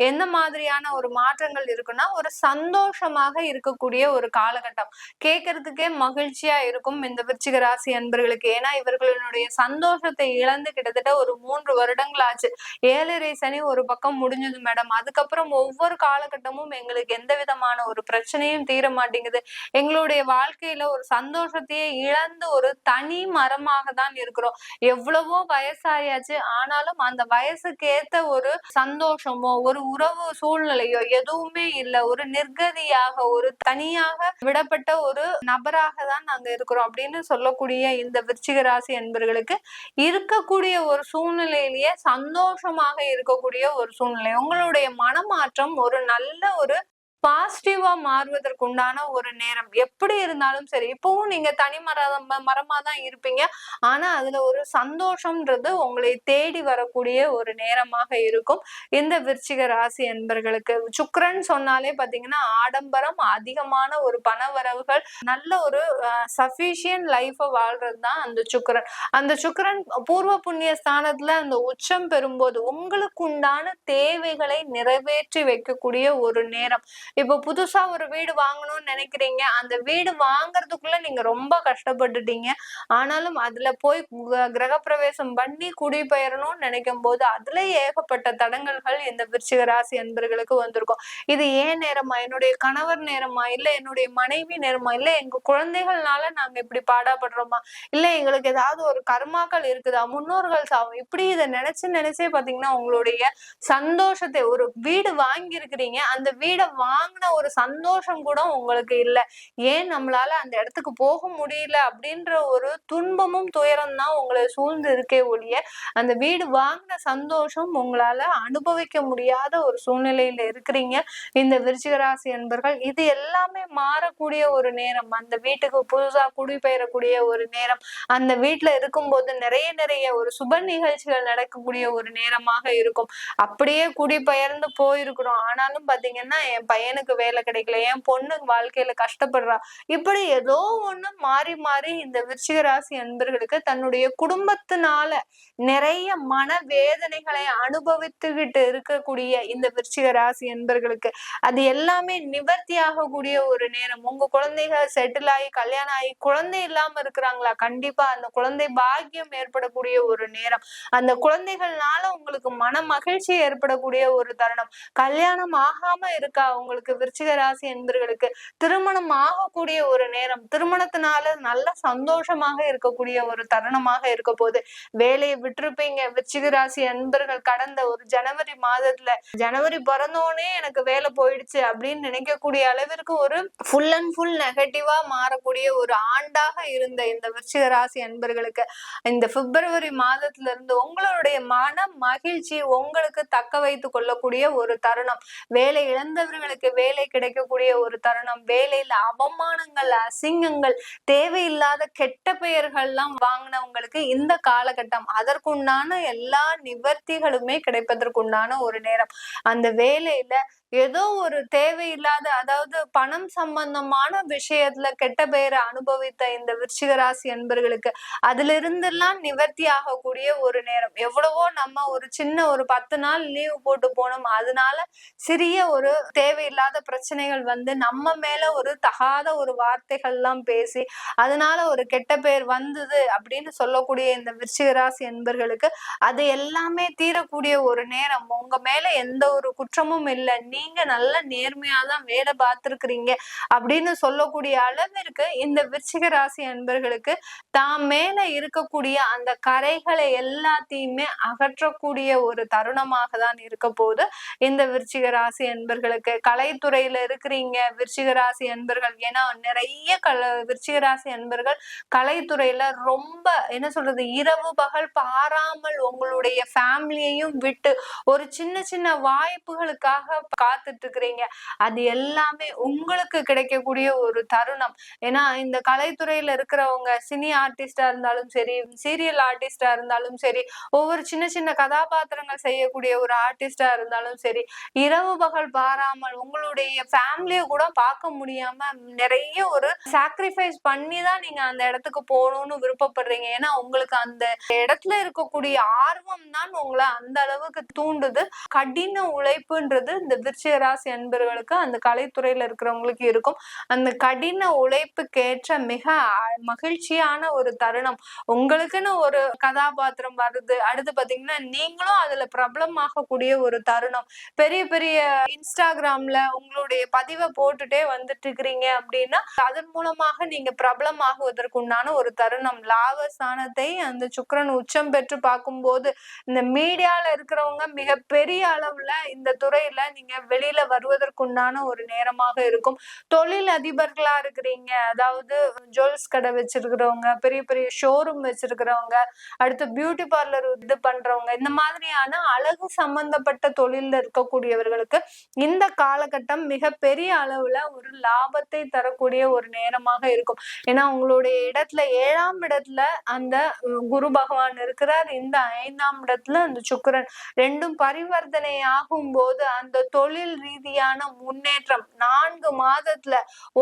எந்த மாதிரியான ஒரு மாற்றங்கள் இருக்குன்னா ஒரு சந்தோஷமாக இருக்கக்கூடிய ஒரு காலகட்டம். கேட்கறதுக்கே மகிழ்ச்சியா இருக்கும் இந்த விருச்சிக ராசி அன்பர்களுக்கு. ஏன்னா இவர்களுடைய சந்தோஷத்தை இழந்து கிட்டத்தட்ட ஒரு 3 வருடங்கள் ஆச்சு. 7.5 சனி ஒரு பக்கம் முடிஞ்சது மேடம். அதுக்கப்புறம் ஒவ்வொரு காலகட்டமும் எங்களுக்கு எந்த விதமான ஒரு பிரச்சனையும் தீர மாட்டேங்குது. எங்களுடைய வாழ்க்கையில ஒரு சந்தோஷத்தையே இழந்து ஒரு தனி மரமாக தான் இருக்கிறோம். எவ்வளவோ வயசாயாச்சு, ஆனாலும் அந்த வயசுக்கு ஏத்த ஒரு சந்தோஷமோ ஒரு உறவு சூழ்நிலையோ எதுவுமே இல்லை. ஒரு நிர்கதியாக, ஒரு தனியாக விடப்பட்ட ஒரு நபராக தான் நாங்க இருக்கிறோம் அப்படின்னு சொல்லக்கூடிய இந்த விருச்சிக ராசி என்பர்களுக்கு இருக்கக்கூடிய ஒரு சூழ்நிலையிலேயே சந்தோஷமாக இருக்கக்கூடிய ஒரு சூழ்நிலை. உங்களுடைய மனமாற்றம் ஒரு நல்ல ஒரு பாசிட்டிவா மாறுவதற்கு உண்டான ஒரு நேரம். எப்படி இருந்தாலும் சரி, இப்பவும் நீங்க தனி மரமா தான் இருப்பீங்க. ஆனா அதுல ஒரு சந்தோஷம்ன்றது உங்களை தேடி வரக்கூடிய ஒரு நேரமாக இருக்கும். இந்த விருச்சிக ராசி அன்பர்களுக்கு சுக்கிரன் சொன்னாலே பாத்தீங்கன்னா ஆடம்பரம், அதிகமான ஒரு பணவரவுகள், நல்ல ஒரு சஃபிஷியன்ட் லைஃப வாழ்றது தான் அந்த சுக்கிரன். அந்த சுக்கிரன் பூர்வ புண்ணிய ஸ்தானத்துல அந்த உச்சம் பெறும்போது உங்களுக்கு உண்டான தேவைகளை நிறைவேற்றி வைக்கக்கூடிய ஒரு நேரம். இப்ப புதுசா ஒரு வீடு வாங்கணும்னு நினைக்கிறீங்க. அந்த வீடு வாங்குறதுக்குள்ள நீங்க ரொம்ப கஷ்டப்பட்டுட்டீங்க. ஆனாலும் அதுல போய் கிரகப்பிரவேசம் பண்ணி குடிபெயரணும்னு நினைக்கும் போது அதுல ஏகப்பட்ட தடங்கல்கள் இந்த விருச்சிக ராசி அன்பர்களுக்கு வந்திருக்கும். இது ஏன் நேரமா, என்னுடைய கணவர் நேரமா, இல்ல என்னுடைய மனைவி நேரமா, இல்ல எங்க குழந்தைகள்னால நாங்க இப்படி பாடாப்படுறோமா, இல்ல எங்களுக்கு ஏதாவது ஒரு கர்மாக்கள் இருக்குதா, முன்னோர்கள் சாவும், இப்படி இதை நினைச்சே பாத்தீங்கன்னா உங்களுடைய சந்தோஷத்தை, ஒரு வீடு வாங்கி இருக்கிறீங்க, அந்த வீடை வாங்கின ஒரு சந்தோஷம் கூட உங்களுக்கு இல்ல. ஏன் நம்மளால அந்த இடத்துக்கு போக முடியல அப்படின்ற ஒரு துன்பமும் துயரம் தான் உங்களை சூழ்ந்து இருக்கே ஒழிய அந்த வீடு வாங்கின சந்தோஷம் உங்களால அனுபவிக்க முடியாத ஒரு சூழ்நிலையில இருக்கிறீங்க இந்த விருச்சிகராசி அன்பர்கள். இது எல்லாமே மாறக்கூடிய ஒரு நேரம். அந்த வீட்டுக்கு புதுசா குடிபெயரக்கூடிய ஒரு நேரம். அந்த வீட்டுல இருக்கும்போது நிறைய ஒரு சுப நிகழ்ச்சிகள் நடக்கக்கூடிய ஒரு நேரமாக இருக்கும். அப்படியே குடிபெயர்ந்து போயிருக்கிறோம். ஆனாலும் பாத்தீங்கன்னா என் பையனுக்கு வேலை கிடைக்கல, என் பொண்ணு வாழ்க்கையில கஷ்டப்படுறா, இப்படி ஏதோ ஒண்ணு மாறி மாறி இந்த விருச்சிக ராசி அன்பர்களுக்கு தன்னுடைய குடும்பத்தினால நிறைய மன வேதனைகளை அனுபவித்துக்கிட்டு இருக்கக்கூடிய இந்த விருச்சிக ராசி அன்பர்களுக்கு அது எல்லாமே நிவர்த்தி ஆகக்கூடிய ஒரு நேரம். உங்க குழந்தைகள் செட்டில் ஆகி கல்யாணம் ஆகி குழந்தை இல்லாம இருக்கிறாங்களா, கண்டிப்பா அந்த குழந்தை பாக்கியம் ஏற்படக்கூடிய ஒரு நேரம். அந்த குழந்தைகள்னால உங்களுக்கு மன மகிழ்ச்சி ஏற்படக்கூடிய ஒரு தருணம். கல்யாணம் ஆகாம இருக்கா உங்களுக்கு விருச்சிக ராசி என்பர்களுக்கு, திருமணம் ஆகக்கூடிய ஒரு நேரம். திருமணத்தினால நல்ல சந்தோஷமாக இருக்கக்கூடிய ஒரு தருணமாக இருக்க போது. வேலையை விட்டுருப்பீங்க விருச்சிக ராசி அன்பர்கள். கடந்த ஒரு ஜனவரி மாதத்துல, ஜனவரி பிறந்தோடனே எனக்கு வேலை போயிடுச்சு அப்படின்னு நினைக்கக்கூடிய அளவிற்கு ஒரு ஃபுல் அண்ட் ஃபுல் நெகட்டிவா மாறக்கூடிய ஒரு ஆண்டாக இருந்த இந்த விருச்சிக ராசி அன்பர்களுக்கு இந்த பிப்ரவரி மாதத்துல இருந்து உங்களுடைய மன மகிழ்ச்சி உங்களுக்கு தக்க வைத்துக் கொள்ளக்கூடிய ஒரு தருணம். வேலை இழந்தவர்களுக்கு வேலை கிடைக்கக்கூடிய ஒரு தருணம். வேலையில அவமானங்கள், அசிங்கங்கள், தேவையில்லாத கெட்ட பெயர்கள்லாம் வாங்கினவங்களுக்கு இந்த காலகட்டம் அதற்குண்டான எல்லா நிவர்த்திகளுமே கிடைப்பதற்குண்டான ஒரு நேரம். அந்த வேலையில ஏதோ ஒரு தேவையில்லாத, அதாவது பணம் சம்பந்தமான விஷயத்துல கெட்ட பெயரை அனுபவித்த இந்த விருச்சிக ராசி அன்பர்களுக்கு அதுல இருந்தெல்லாம் நிவர்த்தி ஆகக்கூடிய ஒரு நேரம். எவ்வளவோ நம்ம ஒரு சின்ன ஒரு 10 நாள் லீவ் போட்டு போனோம், அதனால சிறிய ஒரு தேவையில்லாத பிரச்சனைகள் வந்து நம்ம மேல ஒரு தகாத ஒரு வார்த்தைகள் எல்லாம் பேசி அதனால ஒரு கெட்ட பெயர் வந்தது அப்படின்னு சொல்லக்கூடிய இந்த விருச்சிக ராசி அன்பர்களுக்கு அது எல்லாமே தீரக்கூடிய ஒரு நேரம். உங்க மேல எந்த ஒரு குற்றமும் இல்லை, நீங்க நல்ல நேர்மையாதான் வேலை பார்த்திருக்கிறீங்க அப்படின்னு சொல்லக்கூடிய அளவிற்கு இந்த விருச்சிக ராசி அன்பர்களுக்கு தாம் மேல இருக்கக்கூடிய அந்த கரைகளை எல்லாத்தையுமே அகற்றக்கூடிய ஒரு தருணமாக தான் இருக்க போது இந்த விருச்சிக ராசி அன்பர்களுக்கு. கலைத்துறையில இருக்கிறீங்க விருச்சிக ராசி அன்பர்கள், ஏன்னா நிறைய விருச்சிக ராசி அன்பர்கள் கலைத்துறையில ரொம்ப என்ன சொல்றது, இரவு பகல் பாராமல் உங்களுடைய ஃபேமிலியையும் விட்டு ஒரு சின்ன வாய்ப்புகளுக்காக காத்துட்டு இருக்கிறீங்க. அது எல்லாமே உங்களுக்கு கிடைக்கக்கூடிய ஒரு தருணம். ஏன்னா இந்த கலைத்துறையில இருக்கிறவங்க சினி ஆர்டிஸ்டா இருந்தாலும் சரி, சீரியல் ஆர்டிஸ்டா இருந்தாலும் சரி, ஒவ்வொரு சின்ன கதாபாத்திரங்கள் செய்யக்கூடிய ஒரு ஆர்டிஸ்டா இருந்தாலும் சரி, இரவு பகல் பாராமல் உங்களுடைய ஃபேமிலிய கூட பார்க்க முடியாம நிறைய ஒரு சாக்ரிஃபைஸ் பண்ணி தான் நீங்க அந்த இடத்துக்கு போகணும்னு விருப்பப்படுறீங்க. ஏன்னா உங்களுக்கு அந்த இடத்துல இருக்கக்கூடிய ஆர்வம் தான் உங்களை அந்த அளவுக்கு தூண்டுது. கடின உழைப்புன்றது இந்த விருச்சிக ராசி அன்பர்களுக்கு அந்த கலைத்துறையில இருக்கிறவங்களுக்கு இருக்கும். அந்த கடின உழைப்புக்கேற்ற மிக மகிழ்ச்சியான ஒரு தருணம். உங்களுக்குன்னு ஒரு கதாபாத்திரம் வருது, அடுத்து பாத்தீங்கன்னா நீங்களும் அதுல பிரபலமாகக்கூடிய ஒரு தருணம். பெரிய இன்ஸ்டாகிராம்ல உங்களுடைய பதிவை போட்டுட்டே வந்துட்டு இருக்கிறீங்க அப்படின்னா அதன் மூலமாக நீங்க பிரபலமாகுவதற்குண்டான ஒரு தருணம். லாபஸ்தானத்தை அந்த சுக்கிரன் உச்சம் பெற்று பார்க்கும்போது இந்த மீடியால இருக்கிறவங்க மிக பெரிய அளவுல இந்த துறையில நீங்க வெளியில வருவதற்குண்டான ஒரு நேரமாக இருக்கும். தொழில் அதிபர்களா இருக்கிறீங்க, அதாவது ஜுவல்ஸ் கடை வச்சிருக்கிறவங்க, பெரிய பெரிய ஷோரூம் வச்சிருக்கிறவங்க, அடுத்து பியூட்டி பார்லர் இது பண்றவங்க, இந்த மாதிரியான அழகு சம்பந்தப்பட்ட தொழில்ல இருக்கக்கூடியவர்களுக்கு இந்த காலகட்டம் மிக பெரிய அளவுல ஒரு லாபத்தை தரக்கூடிய ஒரு நேரமாக இருக்கும். ஏன்னா உங்களுடைய இடத்துல 7ஆம் இடத்துல அந்த குரு பகவான் இருக்கிறார், இந்த 5ஆம் இடத்துல அந்த சுக்கிரன், ரெண்டும் பரிவர்த்தனை ஆகும் போது அந்த தொழில் ரீதியான முன்னேற்றம் 4 மாதத்துல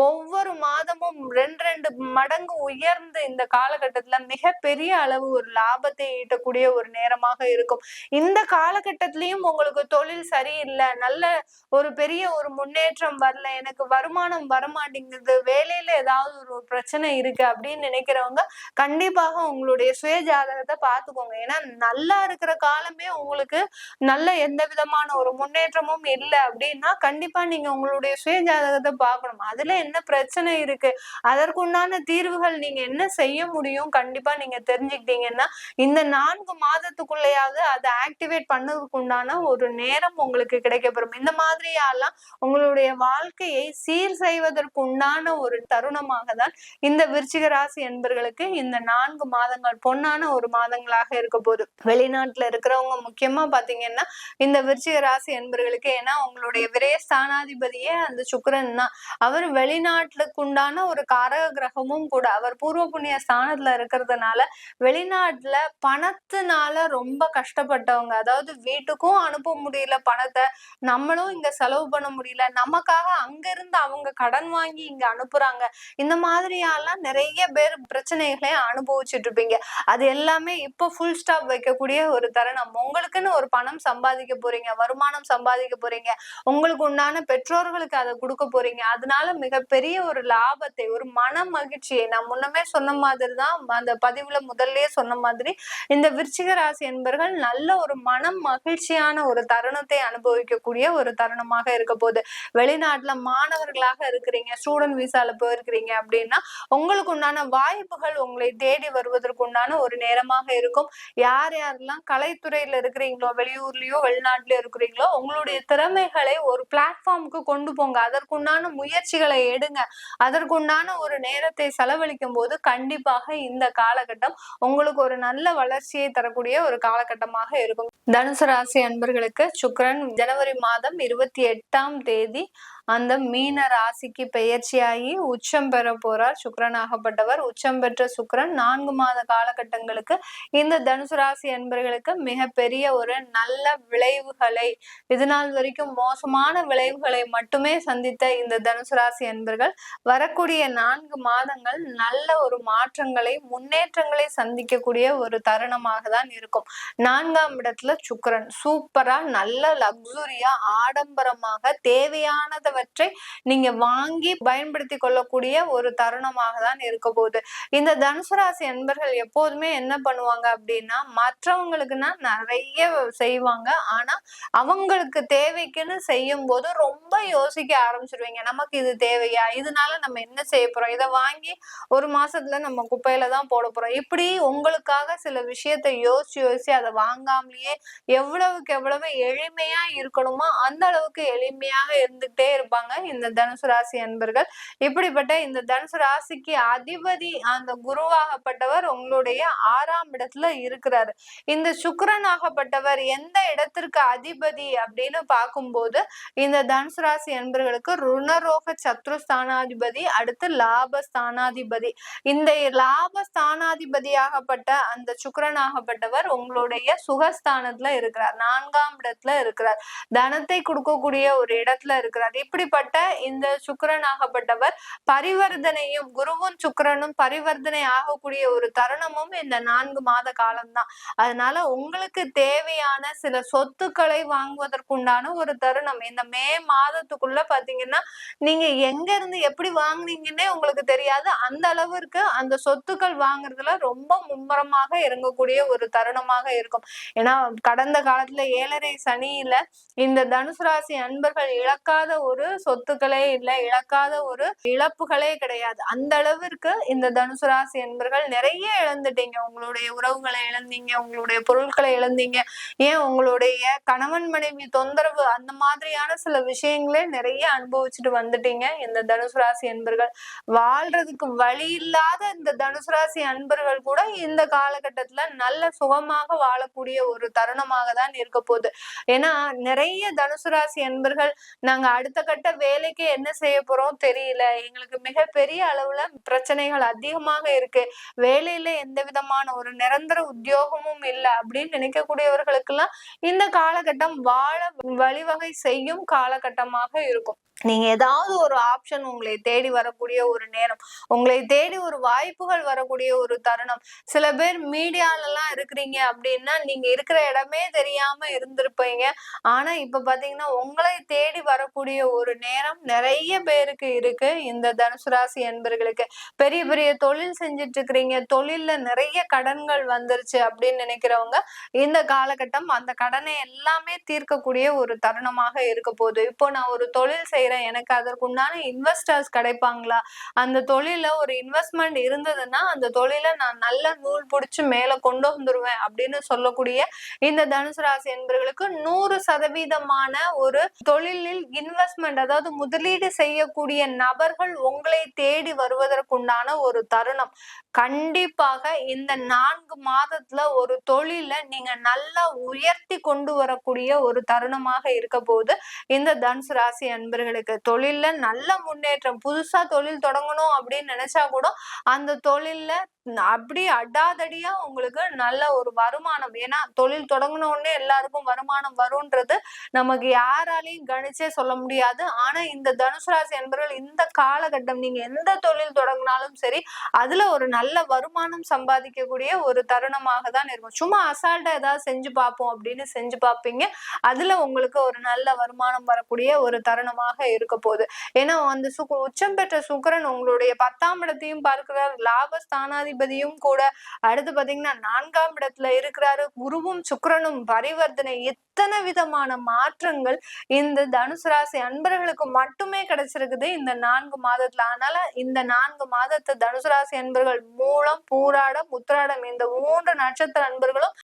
ஒவ்வொரு மாதமும் 2 மடங்கு உயர்ந்து இந்த காலகட்டத்துல மிக பெரிய அளவு ஒரு லாபத்தை ஈட்டக்கூடிய ஒரு நேரமாக இருக்கும். இந்த காலகட்டத்திலயும் உங்களுக்கு தொழில் சரியில்லை, நல்ல ஒரு பெரிய ஒரு முன்னேற்றம் வரல, எனக்கு வருமானம் வரமாட்டேங்குது, வேலையில ஏதாவது ஒரு பிரச்சனை இருக்கு அப்படின்னு நினைக்கிறவங்க கண்டிப்பாக உங்களுடைய சுய ஜாதகத்தை பார்த்துக்கோங்க. ஏன்னா நல்லா இருக்கிற காலமே உங்களுக்கு நல்ல எந்த விதமான ஒரு முன்னேற்றமும் இல்லை அப்படின்னா கண்டிப்பா நீங்க உங்களுடைய சுய ஜாதகத்தை பார்க்கணும். அதுல என்ன பிரச்சனை இருக்கு, அதற்குண்டான தீர்வுகள் நீங்க என்ன செய்ய முடியும் கண்டிப்பா நீங்க தெரிஞ்சுக்கிட்டீங்கன்னா இந்த 4 மாதத்துக்குள்ளேயாவது அதை ஆக்டிவேட் பண்ணதுக்கு உண்டான ஒரு நேரம் உங்களுக்கு கிடைக்கப்பெறும். இந்த மாதிரியெல்லாம் உங்களுடைய வாழ்க்கையை சீர் செய்வதற்கு உண்டான ஒரு தருணமாக தான் இந்த விருச்சிக ராசி என்பர்களுக்கு இந்த 4 மாதங்கள் பொன்னான ஒரு மாதங்களாக இருக்க போகுது. வெளிநாட்டுல இருக்கிறவங்க முக்கியமா பாத்தீங்கன்னா இந்த விருச்சிக ராசி என்பர்களுக்கு, ஏன்னா உங்களுடைய விரயஸ்தானாதிபதியே அந்த சுக்கிரன் தான். அவர் வெளிநாட்டுக்கு உண்டான ஒரு காரக கிரகமும் கூட. அவர் பூர்வ புண்ணிய ஸ்தானத்துல இருக்கிறதுனால வெளிநாட்டுல பணத்தினால ரொம்ப கஷ்டப்பட்டவங்க, அதாவது வீட்டுக்கும் அனுப்ப முடியல பணத்தை, நம்மளும் இங்க செலவு பண்ண முடியல, நமக்காக அங்க இருந்து அவங்க கடன் வாங்கி இங்க அனுப்புறாங்க, இந்த மாதிரியெல்லாம் நிறைய பேர் பிரச்சனைகளை அனுபவிச்சுட்டு இருப்பீங்க. அது எல்லாமே இப்ப ஃபுல் ஸ்டாப் வைக்கக்கூடிய ஒரு தருணம். உங்களுக்குன்னு ஒரு பணம் சம்பாதிக்க போறீங்க, வருமானம் சம்பாதிக்க போறீங்க, உங்களுக்கு உண்டான பெற்றோர்களுக்கு அதை கொடுக்க போறீங்க. அதனால மிகப்பெரிய ஒரு லாபத்தை, ஒரு மன மகிழ்ச்சியை, நான் முன்னமே சொன்ன மாதிரிதான் அந்த பதிவுல முதல்லயே சொன்ன மாதிரி இந்த விருச்சிக ராசி என்பர்கள் நல்ல ஒரு மனம் மகிழ்ச்சியான ஒரு தருணத்தை அனுபவிக்கக்கூடிய ஒரு தருணமாக இருக்க போகுது. வெளிநாட்டுல மாணவர்களாக இருக்கிறீங்க, ஸ்டூடெண்ட் விசால போயிருக்கிறீங்க அப்படின்னா உங்களுக்கு உண்டான வாய்ப்புகள் உங்களை தேடி வருவதற்கு உண்டான ஒரு நேரமாக இருக்கும். யார் யாரெல்லாம் கலைத்துறையில இருக்கிறீங்களோ, வெளியூர்லயோ வெளிநாட்டுலயோ இருக்கிறீங்களோ, உங்களுடைய திறமைகளை ஒரு பிளாட்ஃபார்முக்கு கொண்டு போங்க, அதற்குண்டான முயற்சிகளை எடுங்க, அதற்குண்டான ஒரு நேரத்தை செலவழிக்கும் போது கண்டிப்பாக இந்த காலகட்டம் உங்களுக்கு ஒரு நல்ல வளர்ச்சியை தரக்கூடிய ஒரு காலகட்டமாக இருக்கும். தனுசு ராசி அன்பர்களுக்கு சுக்கிரன் ஜனவரி மாதம் 28ஆம் தேதி அந்த மீன ராசிக்கு பெயர்ச்சியாகி உச்சம் பெற போறார். சுக்கிரனாகப்பட்டவர் உச்சம் பெற்ற சுக்கிரன் 4 மாத காலகட்டங்களுக்கு இந்த தனுசு ராசி அன்பர்களுக்கு மிகப்பெரிய ஒரு நல்ல விளைவுகளை, இதுநாள் வரைக்கும் மோசமான விளைவுகளை மட்டுமே சந்தித்த இந்த தனுசு ராசி அன்பர்கள் வரக்கூடிய 4 மாதங்கள் நல்ல ஒரு மாற்றங்களை, முன்னேற்றங்களை சந்திக்கக்கூடிய ஒரு தருணமாக தான் இருக்கும். 4ஆம் இடத்துல சுக்கிரன் சூப்பரா நல்ல லக்ஸுரியா ஆடம்பரமாக தேவையானதை நீங்க வாங்கி பயன்படுத்தி கொள்ளக்கூடிய ஒரு தருணமாக தான் இருக்க போகுது. இந்த தனுசு ராசி அன்பர்கள் எப்போதுமே என்ன பண்ணுவாங்க அப்படின்னா மற்றவங்களுக்குன்னா நிறைய செய்வாங்க, ஆனா அவங்களுக்கு தேவைக்குன்னு செய்யும் போது ரொம்ப யோசிக்க ஆரம்பிச்சிருவீங்க. நமக்கு இது தேவையா, இதனால நம்ம என்ன செய்ய போறோம், இதை வாங்கி ஒரு மாசத்துல நம்ம குப்பையில தான் போட போறோம், இப்படி உங்களுக்காக சில விஷயத்தை யோசிச்சு அதை வாங்காமலேயே எவ்வளவுக்கு எவ்வளவு எளிமையா இருக்கணுமோ அந்த அளவுக்கு எளிமையாக இருந்துகிட்டே இருப்பாங்க இந்த தனுசு ராசி அன்பர்கள். இப்படிப்பட்ட இந்த தனுசு ராசிக்கு அதிபதி அந்த குருவாகப்பட்டவர் உங்களுடைய 6ஆம் இடத்துல இருக்கிறாரு. இந்த சுக்கிரனாகப்பட்டவர் எந்த இடத்திற்கு அதிபதி அப்படின்னு பார்க்கும்போது இந்த தனுசு ராசி அன்பர்களுக்கு ருணரோக சத்ருஸ்தானாதிபதி, அடுத்து லாபஸ்தானாதிபதி. இந்த லாபஸ்தானாதிபதியாகப்பட்ட அந்த சுக்கிரனாகப்பட்டவர் உங்களுடைய சுகஸ்தானத்துல இருக்கிறார், 4ஆம் இடத்துல இருக்கிறார், தனத்தை கொடுக்கக்கூடிய ஒரு இடத்துல இருக்கிறார். இப்படிப்பட்ட இந்த சுக்கிரனாகப்பட்டவர் பரிவர்த்தனையும், குருவும் சுக்கிரனும் பரிவர்த்தனை ஆகக்கூடிய ஒரு தருணமும் இந்த 4 மாத காலம்தான். அதனால உங்களுக்கு தேவையான சில சொத்துக்களை வாங்குவதற்குண்டான ஒரு தருணம் இந்த மே மாதத்துக்குள்ள பாத்தீங்கன்னா நீங்க எங்க இருந்து எப்படி வாங்குனீங்கன்னே உங்களுக்கு தெரியாது, அந்த அளவிற்கு அந்த சொத்துக்கள் வாங்குறதுல ரொம்ப மும்முரமாக இறங்கக்கூடிய ஒரு தருணமாக இருக்கும். ஏன்னா கடந்த காலத்துல 7.5 சனியில இந்த தனுசு ராசி அன்பர்கள் இழக்காத ஒரு சொத்துக்களே இல்ல, இழக்காத ஒரு இழப்புகளே கிடையாது. அந்த அளவிற்கு இந்த தனுசு ராசி என்பர்கள் நிறைய இழந்துட்டீங்க. உங்களுடைய உறவுகளை இழந்தீங்க, உங்களுடைய பொருட்களை இழந்தீங்க, ஏன் உங்களுடைய கணவன் மனைவி தொந்தரவு அந்த மாதிரியான சில விஷயங்களே நிறைய அனுபவிச்சுட்டு வந்துட்டீங்க இந்த தனுசு ராசி என்பர்கள். வாழ்றதுக்கு வழி இல்லாத இந்த தனுசு ராசி அன்பர்கள் கூட இந்த காலகட்டத்துல நல்ல சுகமாக வாழக்கூடிய ஒரு தருணமாக தான் இருக்க போகுது. ஏன்னா நிறைய தனுசு ராசி அன்பர்கள் நாங்க அடுத்த கட்ட வேலைக்கு என்ன செய்ய போறோம் தெரியல, எங்களுக்கு மிகப்பெரிய அளவுல பிரச்சனைகள் அதிகமாக இருக்கு, வேலையில எந்த விதமான ஒரு நிரந்தர உத்தியோகமும் இல்லை அப்படின்னு நினைக்கக்கூடியவர்களுக்கெல்லாம் இந்த காலகட்டம் வாழ வழிவகை செய்யும் காலகட்டமாக இருக்கும். நீங்க ஏதாவது ஒரு ஆப்ஷன் உங்களை தேடி வரக்கூடிய ஒரு நேரம், உங்களை தேடி ஒரு வாய்ப்புகள் வரக்கூடிய ஒரு தருணம். சில பேர் மீடியால எல்லாம் இருக்கிறீங்க அப்படின்னா நீங்க இருக்கிற இடமே தெரியாம இருந்திருப்பீங்க. ஆனா இப்ப பாத்தீங்கன்னா உங்களை தேடி வரக்கூடிய ஒரு நேரம் நிறைய பேருக்கு இருக்கு இந்த தனுசு ராசி என்பர்களுக்கு. பெரிய பெரிய தொழில் செஞ்சுட்டு இருக்கிறீங்க, தொழில்ல நிறைய கடன்கள் வந்துருச்சு அப்படின்னு நினைக்கிறவங்க இந்த காலகட்டம் அந்த கடனை எல்லாமே தீர்க்கக்கூடிய ஒரு தருணமாக இருக்க போகுது. இப்போ நான் ஒரு தொழில் செய்யறேன், எனக்கு அதற்குண்டான இன்வெஸ்டர்ஸ் கிடைப்பாங்களா, அந்த தொழில ஒரு இன்வெஸ்ட்மெண்ட் இருந்ததுன்னா அந்த தொழில நான் நல்ல நூல் பிடிச்சு மேல கொண்டு வந்துருவேன் அப்படின்னு சொல்லக்கூடிய இந்த தனுசு ராசி என்பர்களுக்கு 100% ஒரு தொழிலில் இன்வெஸ்ட்மெண்ட், அதாவது முதலீடு செய்யக்கூடிய நபர்கள் உங்களை தேடி வருவதற்குண்டான ஒரு தருணம். கண்டிப்பாக இந்த 4 மாதத்துல ஒரு தொழில நீங்க நல்லா உயர்த்தி கொண்டு வரக்கூடிய ஒரு தருணமாக இருக்க போது இந்த தனுசு ராசி அன்பர்களுக்கு. தொழில்ல நல்ல முன்னேற்றம், புதுசா தொழில் தொடங்கணும் அப்படின்னு நினைச்சா கூட அந்த தொழில்ல அப்படி அடாதடியா உங்களுக்கு நல்ல ஒரு வருமானம். ஏன்னா தொழில் தொடங்கின உடனே எல்லாருக்கும் வருமானம் வரும்ன்றது நமக்கு யாராலையும் கணிச்சே சொல்ல முடியாது. ஆனா இந்த தனுசு ராசி என்பவர்கள் இந்த காலகட்டம் நீங்க எந்த தொழில் தொடங்கினாலும் சரி அதுல ஒரு நல்ல வருமானம் சம்பாதிக்கக்கூடிய ஒரு தருணமாக தான் இருக்கும். சும்மா அசால்ட்டா ஏதாவது செஞ்சு பார்ப்போம் அப்படின்னு செஞ்சு பார்ப்பீங்க, அதுல உங்களுக்கு ஒரு நல்ல வருமானம் வரக்கூடிய ஒரு தருணமாக இருக்க போகுது. ஏன்னா அந்த உச்சம் பெற்ற சுக்கிரன் உங்களுடைய 10ஆம் இடத்தையும் பார்க்கிறார், லாபஸ்தானாதிபதியும் கூட. அடுத்து பாத்தீங்கன்னா 4ஆம் இடத்துல இருக்கிறாரு, குருவும் சுக்கிரனும் பரிவர்த்தனை. இத்தனை விதமான மாற்றங்கள் இந்த தனுசு ராசி அன்பர்களுக்கு மட்டுமே கிடைச்சிருக்குது இந்த 4 மாதத்துல. அதனால இந்த 4 மாதத்து தனுசு ராசி அன்பர்கள் மூலம், பூராடம், உத்திராடம் இந்த 3 நட்சத்திர அன்பர்களும்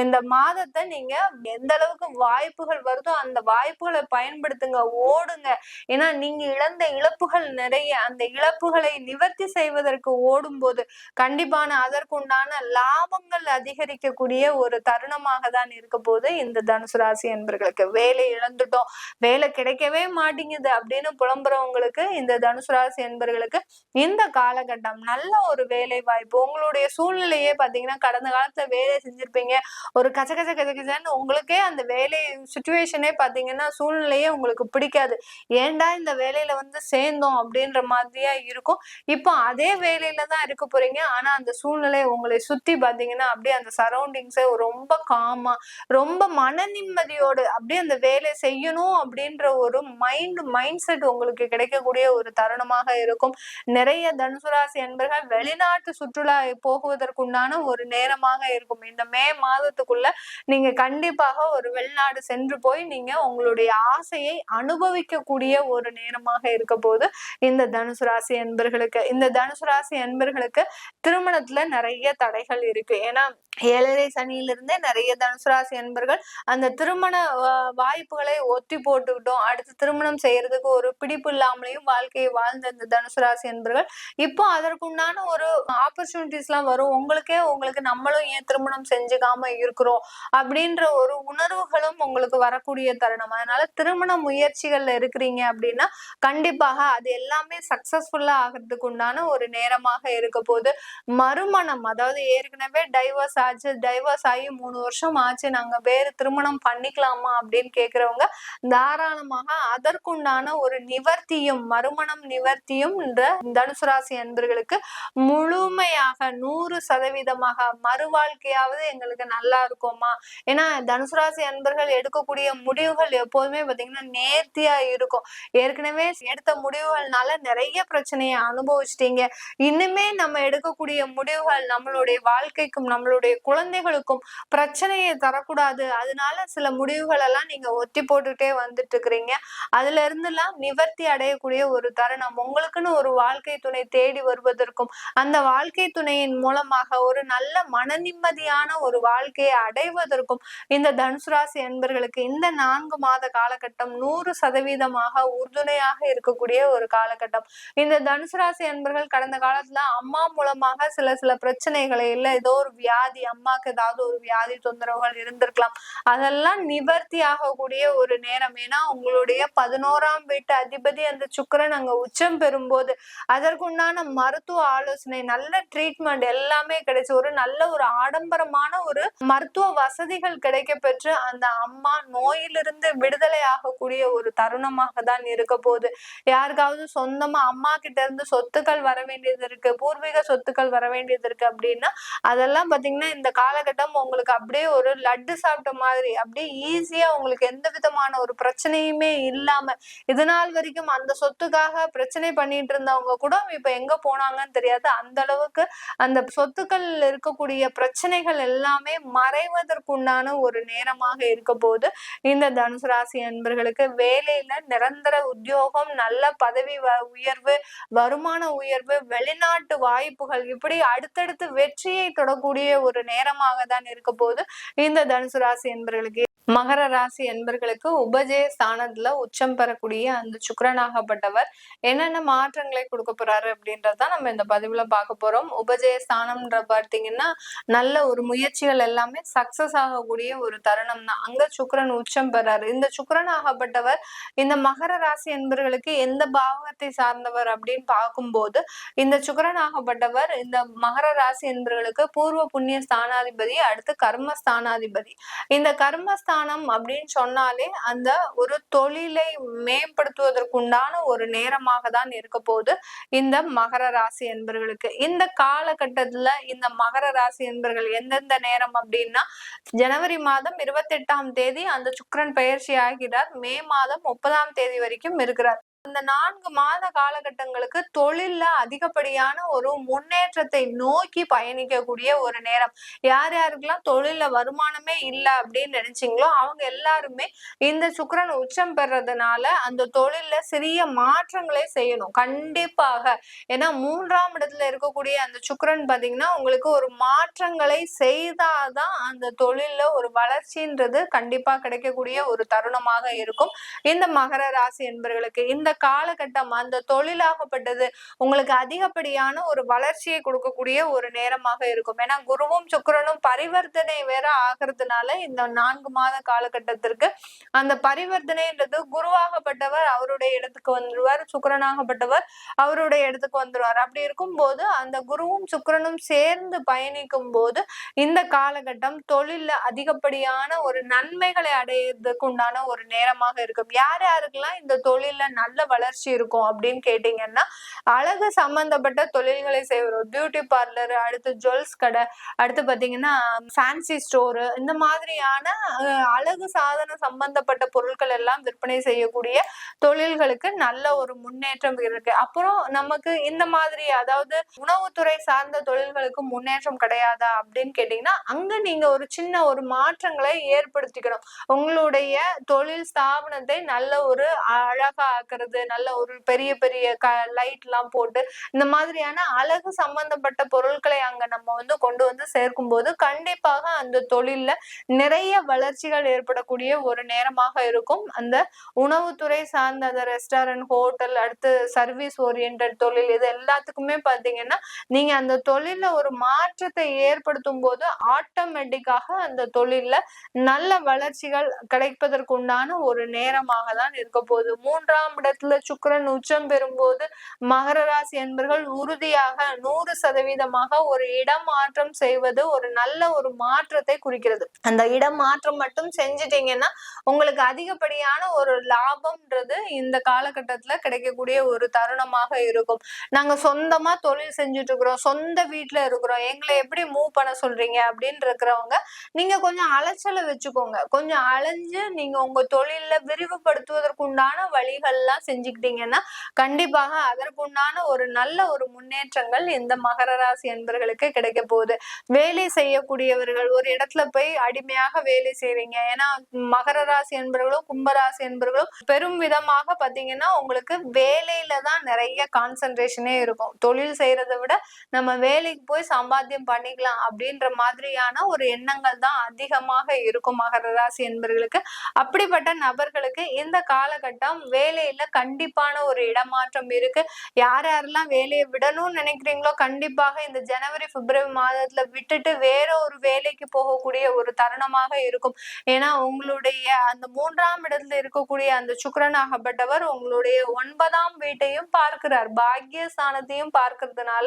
இந்த மாதத்தை நீங்க எந்த அளவுக்கு வாய்ப்புகள் வருதோ அந்த வாய்ப்புகளை பயன்படுத்துங்க, ஓடுங்க. ஏன்னா நீங்க இழந்த இழப்புகள் நிறைய, அந்த இழப்புகளை நிவர்த்தி செய்வதற்கு ஓடும் போது கண்டிப்பான அதற்குண்டான லாபங்கள் அதிகரிக்கக்கூடிய ஒரு தருணமாக தான் இருக்க போது இந்த தனுசு ராசி என்பர்களுக்கு. வேலை இழந்துட்டோம், வேலை கிடைக்கவே மாட்டேங்குது அப்படின்னு புலம்புறவங்களுக்கு இந்த தனுசு ராசி என்பர்களுக்கு இந்த காலகட்டம் நல்ல ஒரு வேலை வாய்ப்பு. உங்களுடைய சூழ்நிலையே பாத்தீங்கன்னா கடந்த காலத்துல வேலை செஞ்சிருப்பீங்க, ஒரு கச்சன்னு உங்களுக்கே அந்த வேலை சுச்சுவேஷனே பாத்தீங்கன்னா சூழ்நிலையே உங்களுக்கு பிடிக்காது, ஏன்டா இந்த வேலையில வந்து சேர்ந்தோம் அப்படின்ற மாதிரியா இருக்கும். இப்போ அதே வேலையில தான் இருக்க போறீங்க, ஆனா அந்த சூழ்நிலை உங்களை சுத்தி பாத்தீங்கன்னா அப்படியே அந்த சரௌண்டிங்ஸே ரொம்ப காமா, ரொம்ப மன நிம்மதியோடு அப்படியே அந்த வேலை செய்யணும் அப்படின்ற ஒரு மைண்ட் செட் உங்களுக்கு கிடைக்கக்கூடிய ஒரு தருணமாக இருக்கும். நிறைய தனுசு ராசி அன்பர்கள் வெளிநாட்டு சுற்றுலா போகுவதற்குண்டான ஒரு நேரமாக இருக்கும். இந்த மே மாதத்துக்குள்ள நீங்க கண்டிப்பாக ஒரு வெளிநாடு சென்று போய் நீங்க உங்களுடைய ஆசையை அனுபவிக்கக்கூடிய ஒரு நேரமாக இருக்க போது இந்த தனுசு ராசி அன்பர்களுக்கு. இந்த தனுசு ராசி அன்பர்களுக்கு திருமணத்துல நிறைய தடைகள் இருக்கு. ஏன்னா 7.5 சனியிலிருந்தே நிறைய தனுசு ராசி அன்பர்கள் அந்த திருமண வாய்ப்புகளை ஒத்தி போட்டுக்கிட்டோம், அடுத்து திருமணம் செய்யறதுக்கு ஒரு பிடிப்பு இல்லாமலையும் வாழ்க்கையை வாழ்ந்த இந்த தனுசு ராசி அன்பர்கள் இப்போ அதற்குண்டான ஒரு ஆப்பர்ச்சுனிட்டிஸ் எல்லாம் வரும். உங்களுக்கு நம்மளும் ஏன் திருமணம் செஞ்சுக்காம இருக்கிறோம் அப்படின்ற ஒரு உணர்வுகளும் உங்களுக்கு வரக்கூடிய தருணம். அதனால திருமண முயற்சிகள்ல இருக்கிறீங்க அப்படின்னா கண்டிப்பாக அது எல்லாமே சக்சஸ்ஃபுல்லா ஆகிறதுக்கு உண்டான ஒரு நேரமாக இருக்க போது. மறுமணம், அதாவது ஏற்கனவே டைவர்ஸ் ஆச்சு, டைவர்ஸ் ஆகி 3 வருஷம் ஆச்சு, நாங்க வேறு திருமணம் பண்ணிக்கலாமா அப்படின்னு கேக்குறவங்க தாராளமாக அதற்குண்டான ஒரு நிவர்த்தியும் மறுமணம் நிவர்த்தியும் இந்த தனுசு ராசி அன்பர்களுக்கு முழுமையாக 100% மறு வாழ்க்கையாவது எங்களுக்கு நல்லா இருக்குமா. ஏன்னா தனுசு ராசி அன்பர்கள் எடுக்கக்கூடிய முடிவுகள் எப்போதுமே பாத்தீங்கன்னா நேர்த்தியா இருக்கும். ஏற்கனவே எடுத்த முடிவுகள்னால நிறைய பிரச்சனையை அனுபவிச்சிட்டீங்க, இன்னுமே நம்ம எடுக்கக்கூடிய முடிவுகள் நம்மளுடைய வாழ்க்கைக்கும் நம்மளுடைய உங்களுடைய குழந்தைகளுக்கும் பிரச்சனையை தரக்கூடாது. அதனால சில முடிவுகள் எல்லாம் நீங்க ஒத்தி போட்டுட்டே வந்துட்டு இருக்கிறீங்க. அதுல இருந்தெல்லாம் நிவர்த்தி அடையக்கூடிய ஒரு தருணம். உங்களுக்குன்னு ஒரு வாழ்க்கை துணை தேடி வருவதற்கும், அந்த வாழ்க்கை துணையின் மூலமாக ஒரு நல்ல மன நிம்மதியான ஒரு வாழ்க்கையை அடைவதற்கும் இந்த தனுசு ராசி அன்பர்களுக்கு இந்த 4 மாத காலகட்டம் 100% உறுதுணையாக இருக்கக்கூடிய ஒரு காலகட்டம். இந்த தனுசு ராசி அன்பர்கள் கடந்த காலத்துல அம்மா மூலமாக சில பிரச்சனைகளை, இல்ல ஏதோ ஒரு வியாதி, அம்மாக்கு ஏதாவது ஒரு வியாதி தொந்தரவுகள் இருந்திருக்கலாம். அதெல்லாம் நிவர்த்தி ஆகக்கூடிய ஒரு நேரம். ஏன்னா உங்களுடைய 11ஆம் வீட்டு அதிபதி அந்த சுக்கிரன் அங்க உச்சம் பெறும்போது அதற்குண்டான மருத்துவ ஆலோசனை, நல்ல ட்ரீட்மெண்ட் எல்லாமே கிடைச்சு ஒரு நல்ல ஒரு ஆடம்பரமான ஒரு மருத்துவ வசதிகள் கிடைக்க பெற்று அந்த அம்மா நோயிலிருந்து விடுதலை ஆகக்கூடிய ஒரு தருணமாக தான் இருக்க போகுது. யாருக்காவது சொந்தமா அம்மா கிட்ட இருந்து சொத்துக்கள் வர வேண்டியது இருக்கு, பூர்வீக சொத்துக்கள் வர வேண்டியது இருக்கு அப்படின்னா அதெல்லாம் பாத்தீங்கன்னா இந்த காலகட்டம் உங்களுக்கு அப்படியே ஒரு லட்டு சாப்பிட்ட மாதிரி அப்படியே ஈஸியா உங்களுக்கு எந்த விதமான ஒரு பிரச்சனையுமே இல்லாம, இது நாள் வரைக்கும் அந்த சொத்துக்காக பிரச்சனை பண்ணிட்டு இருந்தவங்க கூட இப்ப எங்க போனாங்கன்னு தெரியாது. அந்த அளவுக்கு அந்த சொத்துக்கள் இருக்கக்கூடிய பிரச்சனைகள் எல்லாமே மறைவதற்குண்டான ஒரு நேரமாக இருக்க போது இந்த தனுசு ராசி அன்பர்களுக்கு வேலையில நிரந்தர உத்தியோகம், நல்ல பதவி உயர்வு, வருமான உயர்வு, வெளிநாட்டு வாய்ப்புகள், இப்படி அடுத்தடுத்து வெற்றியை தொடக்கூடிய ஒரு நேரமாக தான் இருக்க போது இந்த தனுசு ராசி அன்பர்களுக்கு. மகர ராசி என்பர்களுக்கு உபஜய ஸ்தானத்துல உச்சம் பெறக்கூடிய அந்த சுக்கிரனாகப்பட்டவர் என்னென்ன மாற்றங்களை கொடுக்க போறாரு அப்படின்றதான் நம்ம இந்த பதிவுல பார்க்க போறோம். உபஜய ஸ்தானம்ன்ற பார்த்தீங்கன்னா நல்ல ஒரு முயற்சிகள் எல்லாமே சக்சஸ் ஆகக்கூடிய ஒரு தருணம் தான். அங்க சுக்கிரன் உச்சம் பெறாரு. இந்த சுக்கிரனாகப்பட்டவர் இந்த மகர ராசி என்பர்களுக்கு எந்த பாவகத்தை சார்ந்தவர் அப்படின்னு பார்க்கும்போது இந்த சுக்கிரனாகப்பட்டவர் இந்த மகர ராசி என்பர்களுக்கு பூர்வ புண்ணிய ஸ்தானாதிபதி, அடுத்து கர்ம ஸ்தானாதிபதி. இந்த கர்மஸ்தானம் அப்படின்னு சொன்னாலே அந்த ஒரு தொழிலை மேம்படுத்துவதற்குண்டான ஒரு நேரமாக தான் இருக்க போது இந்த மகர ராசி என்பர்களுக்கு. இந்த காலகட்டத்துல இந்த மகர ராசி என்பர்கள் எந்தெந்த நேரம் அப்படின்னா ஜனவரி மாதம் 28ஆம் தேதி அந்த சுக்கிரன் பெயர்ச்சி ஆகிறார். மே மாதம் 30ஆம் தேதி வரைக்கும் இருக்கிறார். இந்த 4 மாத காலகட்டங்களுக்கு தொழில்ல அதிகப்படியான ஒரு முன்னேற்றத்தை நோக்கி பயணிக்கக்கூடிய ஒரு நேரம். யார் யாருக்கெல்லாம் தொழில்ல வருமானமே இல்லை அப்படின்னு நினைச்சீங்களோ அவங்க எல்லாருமே இந்த சுக்கிரன் உச்சம் பெறதுனால அந்த தொழில்ல சிறிய மாற்றங்களை செய்யணும் கண்டிப்பாக. ஏன்னா 3ஆம் இடத்துல இருக்கக்கூடிய அந்த சுக்கிரன் பாத்தீங்கன்னா உங்களுக்கு ஒரு மாற்றங்களை செய்தாதான் அந்த தொழில்ல ஒரு வளர்ச்சின்றது கண்டிப்பா கிடைக்கக்கூடிய ஒரு தருணமாக இருக்கும் இந்த மகர ராசி என்பர்களுக்கு. இந்த காலகட்டம் அந்த தொழிலாகப்பட்டது உங்களுக்கு அதிகப்படியான ஒரு வளர்ச்சியை கொடுக்கக்கூடிய ஒரு நேரமாக இருக்கும். ஏன்னா குருவும் சுக்கிரனும் பரிவர்த்தனை வேற ஆகிறதுனால இந்த 4 மாத காலகட்டத்திற்கு அந்த பரிவர்த்தனைன்றது குருவாகப்பட்டவர் அவருடைய இடத்துக்கு வந்துருவார், சுக்கிரனாகப்பட்டவர் அவருடைய இடத்துக்கு வந்துருவார். அப்படி இருக்கும் போது அந்த குருவும் சுக்கிரனும் சேர்ந்து பயணிக்கும் போது இந்த காலகட்டம் தொழில்ல அதிகப்படியான ஒரு நன்மைகளை அடையிறதுக்கு உண்டான ஒரு நேரமாக இருக்கும். யார் யாருக்கெல்லாம் இந்த தொழில்ல நல்ல வளர்ச்சி இருக்கும் அப்படின்னு கேட்டீங்கன்னா அழகு சம்பந்தப்பட்ட தொழில்களை செய்வோம். பியூட்டி பார்லர், அடுத்து ஜுவல்ஸ் கடை, அடுத்து பாத்தீங்கன்னா ஃபேன்சி ஸ்டோர், இந்த மாதிரியான அழகு சாதன சம்பந்தப்பட்ட பொருட்கள் எல்லாம் விற்பனை செய்யக்கூடிய தொழில்களுக்கு நல்ல ஒரு முன்னேற்றம் இருக்கு. அப்புறம் நமக்கு இந்த மாதிரி அதாவது உணவுத்துறை சார்ந்த தொழில்களுக்கு முன்னேற்றம் கிடையாதா அப்படின்னு கேட்டீங்கன்னா அங்க நீங்க ஒரு சின்ன ஒரு மாற்றங்களை ஏற்படுத்திக்கணும். உங்களுடைய தொழில் ஸ்தாபனத்தை நல்ல ஒரு அழகா ஆக்குறது, நல்ல ஒரு பெரிய பெரிய லைட் எல்லாம் போட்டு இந்த மாதிரியான அழகு சம்பந்தப்பட்ட பொருட்களை அங்க நம்ம கொண்டு வந்து சேர்க்கும் போது கண்டிப்பாக அந்த தொழில்ல நிறைய வளர்ச்சிகள் ஏற்படக்கூடிய ஒரு நேரமாக இருக்கும். அந்த உணவுத்துறை சார்ந்த அந்த ரெஸ்டாரண்ட், ஹோட்டல், அடுத்து சர்வீஸ் ஓரியன்டட் தொழில், இது எல்லாத்துக்குமே பாத்தீங்கன்னா நீங்க அந்த தொழில்ல ஒரு மாற்றத்தை ஏற்படுத்தும் போது ஆட்டோமேட்டிக்காக அந்த தொழில்ல நல்ல வளர்ச்சிகள் கிடைப்பதற்குண்டான ஒரு நேரமாக தான் இருக்க போகுது. 3ஆம் இடத்துல சுக்கிரன் உச்சம் பெறும்போது மகர ராசி என்பர்கள் உறுதியாக 100% ஒரு இடமாற்றம் செய்வது ஒரு நல்ல ஒரு மாற்றத்தை குறிக்கிறது. அந்த இடமாற்றம் மட்டும் செஞ்சிட்டீங்கன்னா உங்களுக்கு அதிகப்படியான ஒரு லாபம்ன்றது இந்த காலகட்டத்துல கிடைக்கக்கூடிய ஒரு தருணமாக இருக்கும். நாங்க சொந்தமா தொழில் செஞ்சுட்டு இருக்கிறோம், சொந்த வீட்டுல இருக்கிறோம், எங்களை எப்படி மூவ் பண்ண சொல்றீங்க அப்படின்னு இருக்கிறவங்க நீங்க கொஞ்சம் அலைச்சலை வச்சுக்கோங்க. கொஞ்சம் அலைஞ்சு நீங்க உங்க தொழில விரிவுபடுத்துவதற்குண்டான வழிகள்லாம் செஞ்சுக்கிட்டீங்கன்னா கண்டிப்பாக அதற்குண்டான ஒரு நல்ல ஒரு முன்னேற்றங்கள் இந்த மகர ராசி அன்பர்களுக்கு கிடைக்க போகுது. வேலை செய்யக்கூடியவர்கள் ஒரு இடத்துல போய் அடிமையாக வேலை செய்வீங்க. ஏன்னா மகர ராசி என்பவர்களும் கும்பராசி என்பவர்களும் பெரும் விதமாக பாத்தீங்கன்னா உங்களுக்கு வேலையில தான் நிறைய கான்சென்ட்ரேஷனே இருக்கும். தொழில் செய்யறதை விட நம்ம வேலைக்கு போய் சம்பாத்தியம் பண்ணிக்கலாம் அப்படின்ற மாதிரியான ஒரு எண்ணங்கள் தான் அதிகமாக இருக்கும் மகர ராசி என்பவர்களுக்கு. அப்படிப்பட்ட நபர்களுக்கு இந்த காலகட்டம் வேலையில கண்டிப்பான ஒரு இடமாற்றம் இருக்கு. யார் யாரெல்லாம் வேலையை விடணும்னு நினைக்கிறீங்களோ கண்டிப்பாக இந்த ஜனவரி பிப்ரவரி மாதத்துல விட்டுட்டு வேற ஒரு வேலைக்கு போகக்கூடிய ஒரு தருணமாக இருக்கும். ஏன்னா உங்களுடைய அந்த 3ஆம் இடத்துல இருக்கக்கூடிய அந்த சுக்கிரனாகப்பட்டவர் உங்களுடைய 9ஆம் வீட்டையும் பார்க்கிறார், பாக்கியஸ்தானத்தையும் பார்க்கறதுனால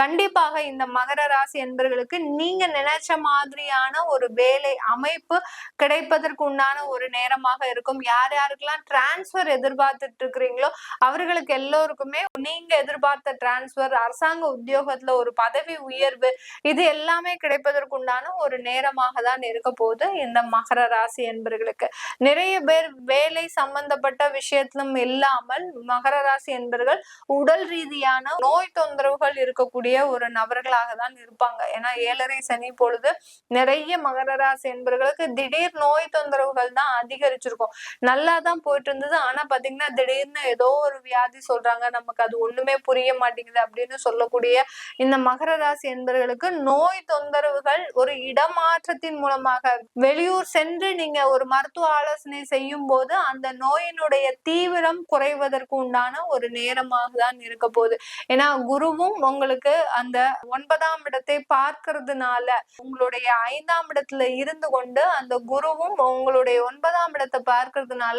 கண்டிப்பாக இந்த மகர ராசி என்பவர்களுக்கு நீங்க நினைச்ச மாதிரியான ஒரு வேலை அமைப்பு கிடைப்பதற்கு உண்டான ஒரு நேரமாக இருக்கும். யார் யாருக்கெல்லாம் டிரான்ஸ்பர் எதிர்பார்த்துட்டு இருக்கிறீங்களோ அவர்களுக்கு எல்லோருக்குமே நீங்க எதிர்பார்த்த டிரான்ஸ்பர், அரசாங்க உத்தியோகத்துல ஒரு பதவி உயர்வு, இது எல்லாமே கிடைப்பதற்குண்டான ஒரு நேரமாக தான் இருக்க போகுது இந்த மகர ராசி என்பவர்களுக்கு. நிறைய பேர் வேலை சம்பந்தப்பட்ட விஷயத்திலும் இல்லாமல் மகர ராசி என்பவர்கள் உடல் ரீதியான நோய் தொந்தரவுகள் இருக்கக்கூடிய ஒரு நபர்களாக தான் இருப்பாங்க. ஏன்னா 7.5 சனி பொழுது நிறைய மகர ராசி என்பவர்களுக்கு திடீர் நோய் தொந்தரவுகள் தான் அதிகரிச்சிருக்கும். நல்லா தான் போயிட்டு இருந்தது, ஆனா பாத்தீங்கன்னா திடீர்னு ஏதோ ஒரு வியாதி சொல்றாங்க, நமக்கு அது ஒண்ணுமே புரிய மாட்டேங்குது அப்படின்னு சொல்லக்கூடிய இந்த மகர ராசி என்பவர்களுக்கு நோய் தொந்தரவுகள் ஒரு இடமாற்றத்தின் மூலமாக வெளியூர் சென்று நீங்க ஒரு மருத்துவ ஆலோசனை செய்யும் போது அந்த நோயினுடைய தீவிரம் குறைவதற்கு உண்டான ஒரு நேரமாக தான் இருக்க போகுது. ஏன்னா குருவும் உங்களுக்கு அந்த 9ஆம் இடத்தை பார்க்கறதுனால உங்களுடைய 5ஆம் இடத்துல இருந்து கொண்டு அந்த குருவும் உங்களுடைய 9ஆம் இடத்தை பார்க்கறதுனால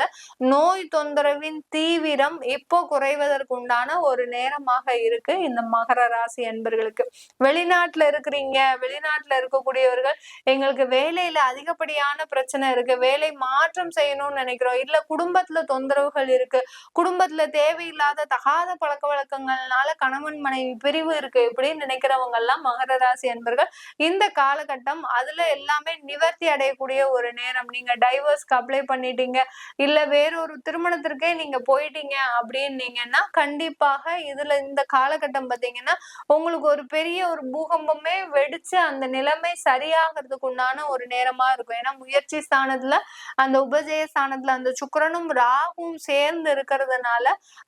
நோய் தொந்தரவின் தீவிரம் இப்போ குறைவதற்கு உண்டான ஒரு நேரமாக இருக்கு இந்த மகர ராசி அன்பர்களுக்கு. வெளிநாட்டுல இருக்கிறீங்க, வெளிநாட்டுல இருக்கக்கூடியவர்கள் எங்களுக்கு வேலையில அதிகப்படியான பிரச்சனை இருக்கு, வேலை மாற்றம் செய்யணும்னு நினைக்கிறோம், இல்ல குடும்பத்துல தொந்தரவுகள் இருக்கு, குடும்பத்துல தேவையில்லாத தகாத பழக்க வழக்கங்கள்னால கணவன் மனைவி பிரிவு இருக்கு இப்படின்னு நினைக்கிறவங்க எல்லாம் மகர ராசி அன்பர்கள் இந்த காலகட்டம் அதுல எல்லாமே நிவர்த்தி அடையக்கூடிய ஒரு நேரம். நீங்க டைவர்ஸ்க்கு அப்ளை பண்ணிட்டீங்க, இல்ல வேறொரு திருமணத்திற்கே நீங்க போயிட்டீங்க அப்படின்னீங்கன்னா கண்டிப்பாக இதுல இந்த காலகட்டம் பாத்தீங்கன்னா உங்களுக்கு ஒரு பெரிய ஒரு பூகம்பமே வெடிச்சு அந்த நிலைமை சரியாகிறதுக்கு உண்டான ஒரு நேரமா இருக்கும். ஏன்னா முயற்சி ஸ்தானத்துல அந்த உபஜய ஸ்தானத்துல அந்த சுக்கிரனும் ராகும் சேர்ந்து இருக்கிறதுனால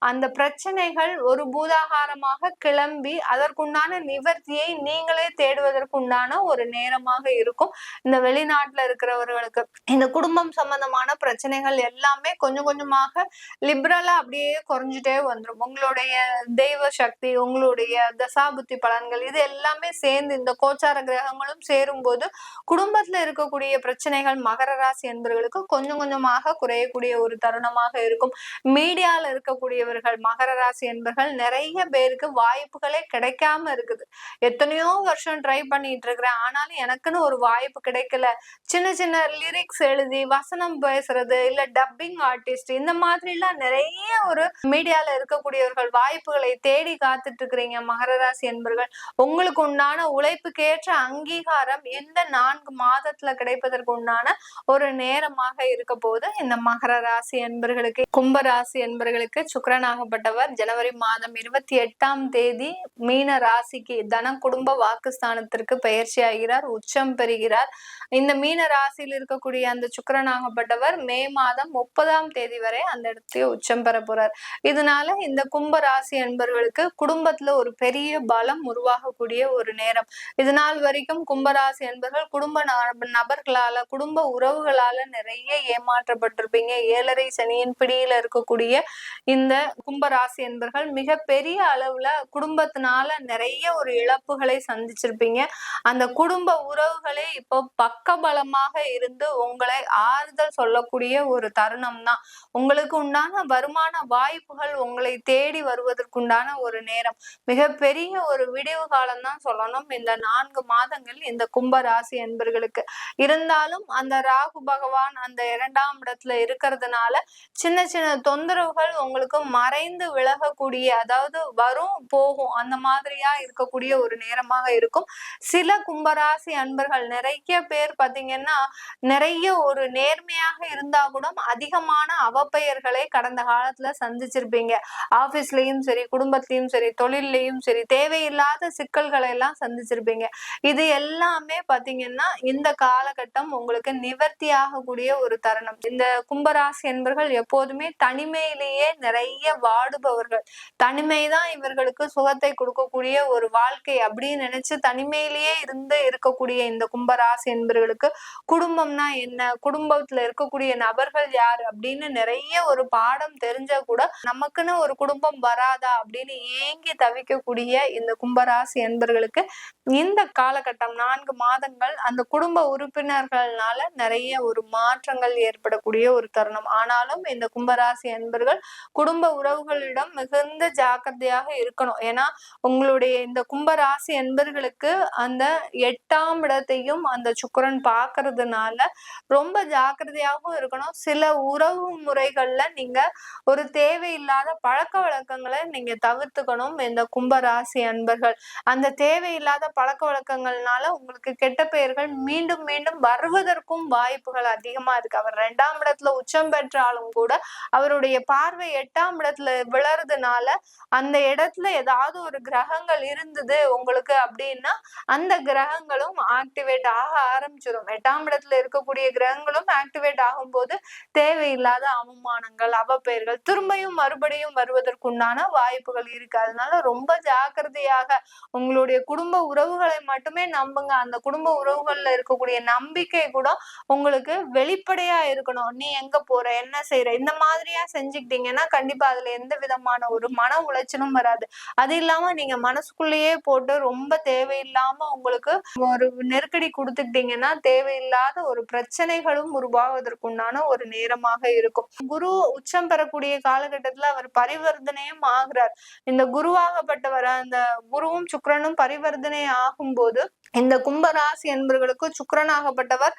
அந்த பிரச்சனைகள் ஒரு பூதாகாரமாக கிளம்பி அதற்குண்டான நிவர்த்தியை நீங்களே தேடுவதற்கு உண்டான ஒரு நேரமாக இருக்கும் இந்த வெளிநாட்டுல இருக்கிறவர்களுக்கு. இந்த குடும்பம் சம்பந்தமான பிரச்சனைகள் எல்லாமே கொஞ்சம் கொஞ்சமாக லிபரலா அப்படியே குறைஞ்சிட்டே வந்துடும். உங்களுடைய தெய்வ சக்தி, உங்களுடைய தசாபுத்தி பலன்கள், இது எல்லாமே சேர்ந்து இந்த கோச்சார கிரகங்களும் சேரும் போது குடும்பத்துல இருக்கக்கூடிய பிரச்சனைகள் மகர ராசி என்பவர்களுக்கு கொஞ்சம் கொஞ்சமாக குறையக்கூடிய ஒரு தருணமாக இருக்கும். மீடியால இருக்கக்கூடியவர்கள் மகர ராசி என்பவர்கள் நிறைய பேருக்கு வாய்ப்புகளே கிடைக்காம இருக்குது. எத்தனையோ வருஷம் ட்ரை பண்ணிட்டு இருக்கிறேன், ஆனாலும் எனக்குன்னு ஒரு வாய்ப்பு கிடைக்கல. சின்ன சின்ன லிரிக்ஸ் எழுதி வசனம் பேசுறது, இல்ல டப்பிங் ஆர்டிஸ்ட், இந்த மாதிரி எல்லாம் நிறைய ஒரு மீடியால இருக்கக்கூடியவர்கள் வாய்ப்புகளை தேடி காத்துட்டு இருக்கிறீங்க மகர ராசி என்பவர்கள். உங்களுக்கு உண்டான உழைப்புக்கேற்ற அங்கீகாரம் இந்த 4 மாதத்துல கிடைப்பதற்கு உண்டான ஒரு நேரமாக இருக்க போது இந்த மகர ராசி என்பர்களுக்கு. கும்ப ராசி என்பர்களுக்கு சுக்கிரனாகப்பட்டவர் ஜனவரி மாதம் 28ஆம் தேதி மீன ராசிக்கு தன குடும்ப வாக்குஸ்தானத்திற்கு பயிற்சி ஆகிறார், உச்சம் பெறுகிறார். இந்த மீன ராசியில் இருக்கக்கூடிய அந்த சுக்கிரனாகப்பட்டவர் மே மாதம் 30ஆம் தேதி வரை அந்த இடத்துல உச்சம் பெற போறார். இதனால இந்த கும்ப ராசி என்பவர்களுக்கு குடும்பத்துல ஒரு பெரிய பலம் உருவாகக்கூடிய ஒரு நேரம். இதனால் வரைக்கும் கும்பராசி என்பவர்கள் குடும்ப நபர்களால, குடும்ப உறவுகளால நிறைய ஏமாற்றப்பட்டிருப்பீங்க. 7.5 சனியின் பிடியில இருக்கக்கூடிய இந்த கும்பராசி என்பவர்கள் மிக பெரிய அளவுல குடும்பத்தினால நிறைய ஒரு இழப்புகளை சந்திச்சிருப்பீங்க. அந்த குடும்ப உறவுகளே இப்போ பக்கபலமாக இருந்து உங்களை ஆறுதல் சொல்லக்கூடிய ஒரு தருணம் தான். உங்களுக்கு உண்டான வருமான வாய்ப்புகள் உங்களை தேடி வருவதற்குண்டான ஒரு நேரம். மிகப்பெரிய ஒரு விடிவு காலம் தான் சொல்லணும் இந்த 4 மாதங்கள் இந்த கும்ப ராசி என்பர்களுக்கு. இருந்தாலும் அந்த ராகு பகவான் அந்த 2ஆம் இடத்துல இருக்கிறதுனால சின்ன சின்ன தொந்தரவுகள் உங்களுக்கு மறைந்து விலகக்கூடிய, அதாவது வரும் போகும் அந்த மாதிரியா இருக்கக்கூடிய ஒரு நேரமாக இருக்கும். சில கும்பராசி அன்பர்கள் நிறைய பேர் பாத்தீங்கன்னா நிறைய ஒரு நேர்மையாக இருந்தா கூட அதிகமான அவப்பெயர்களை கடந்த காலத்துல சந்திச்சிருப்பீங்க. ஆபீஸ்லயும் சரி, குடும்பத்திலயும் சரி, தொழில்லயும் சரி, தேவையில்லாத சிக்கல்களை எல்லாம் சந்திச்சிருப்பீங்க. இது எல்லாமே பாத்தீங்கன்னா இந்த காலகட்டம் உங்களுக்கு நிவர்த்தி ஆகக்கூடிய ஒரு தருணம். இந்த கும்பராசி என்பர்கள் எப்போதுமே தனிமையிலேயே நிறைய வாடுபவர்கள். தனிமைதான் இவர்களுக்கு சுகத்தை கொடுக்கக்கூடிய ஒரு வாழ்க்கை அப்படின்னு நினைச்சு தனிமையிலேயே இருக்கக்கூடிய இந்த கும்பராசி என்பவர்களுக்கு குடும்பம்னா என்ன, குடும்பத்துல இருக்கக்கூடிய நபர்கள் யாரு அப்படின்னு நிறைய ஒரு பாடம் தெரிஞ்சா கூட நமக்குன்னு ஒரு குடும்பம் வராதா அப்படின்னு ஏங்கி தவிக்கக்கூடிய இந்த கும்பராசி என்பர்களுக்கு இந்த காலகட்டம் 4 மாதங்கள் அந்த குடும்ப உறுப்பினர்கள்னால நிறைய ஒரு மாற்றங்கள் ஏற்படக்கூடிய ஒரு தருணம். ஆனாலும் இந்த கும்பராசி என்பர்கள் குடும்ப உறவுகளிடம் மிகுந்த ஜாக்கிரதையாக இருக்கணும். ஏன்னா உங்களுடைய இந்த கும்பராசி என்பர்களுக்கு அந்த 8ஆம் இடத்தையும் அந்த சுக்கிரன் பார்க்கறதுனால ரொம்ப ஜாக்கிரதையாகவும் இருக்கணும். சில உறவு முறைகள்ல நீங்க ஒரு தேவையில்லாத பழக்க வழக்கங்களை நீங்க தவிர்த்துக்கணும். இந்த கும்பராசி அன்பர்கள் அந்த தேவையில்லாத பழக்க வழக்கங்கள்னால உங்களுக்கு கெட்ட பெயர்கள் மீண்டும் மீண்டும் வருவதற்கும் வாய்ப்புகள் அதிகமா இருக்கு. அவர் 2ஆம் இடத்துல உச்சம் பெற்றாலும் கூட அவருடைய பார்வை 8ஆம் இடத்துல விழறதுனால அந்த இடத்துல ஏதாவது ஒரு கிரகங்கள் இருந்தது உங்களுக்கு அப்படின்னா அந்த கிரகங்களும் ஆக்டிவேட் ஆக ஆரம்பிச்சிடும். 8ஆம் இடத்துல இருக்கக்கூடிய கிரகங்களும் ஆக்டிவேட் ஆகும்போது தேவையில்லாத அவமானங்கள், அவப்பெயர்கள் திரும்பியும் மறுபடியும் வருவதற்குண்டான வாய்ப்புகள் இருக்கு. அதனால ரொம்ப ஜாக்கிரதையாக உங்களுடைய குடும்ப உறவுகளை மட்டுமே நம்புங்க. அந்த குடும்ப உறவுகள்ல இருக்கக்கூடிய நம்பிக்கை கூட உங்களுக்கு வெளிப்படையா இருக்கணும். நீ எங்க போற, என்ன செய்யற, இந்த மாதிரியா செஞ்சுக்கிட்டீங்கன்னா கண்டிப்பா அதுல எந்த விதமான ஒரு மன உளைச்சலும் வராது. அது இல்லாம நீங்க மனசுக்குள்ளேயே போட்டு ரொம்ப தேவையில்லாம உங்களுக்கு ஒரு நெருக்கடி கொடுத்துக்கிட்டீங்கன்னா தேவையில்லாத ஒரு பிரச்சனைகளும் உருவாவதற்குண்டான ஒரு நேரமாக இருக்கும். குரு உச்சம் பெறக்கூடிய காலகட்டத்துல அவர் பரிவர்த்தனையும் ஆகிறார். இந்த குருவாகப்பட்டவர் அந்த குருவும் சுக்கிரனும் பரிவர்த்தனை ஆகும்போது இந்த கும்பராசி என்பவர்களுக்கு சுக்கிரனாகப்பட்டவர்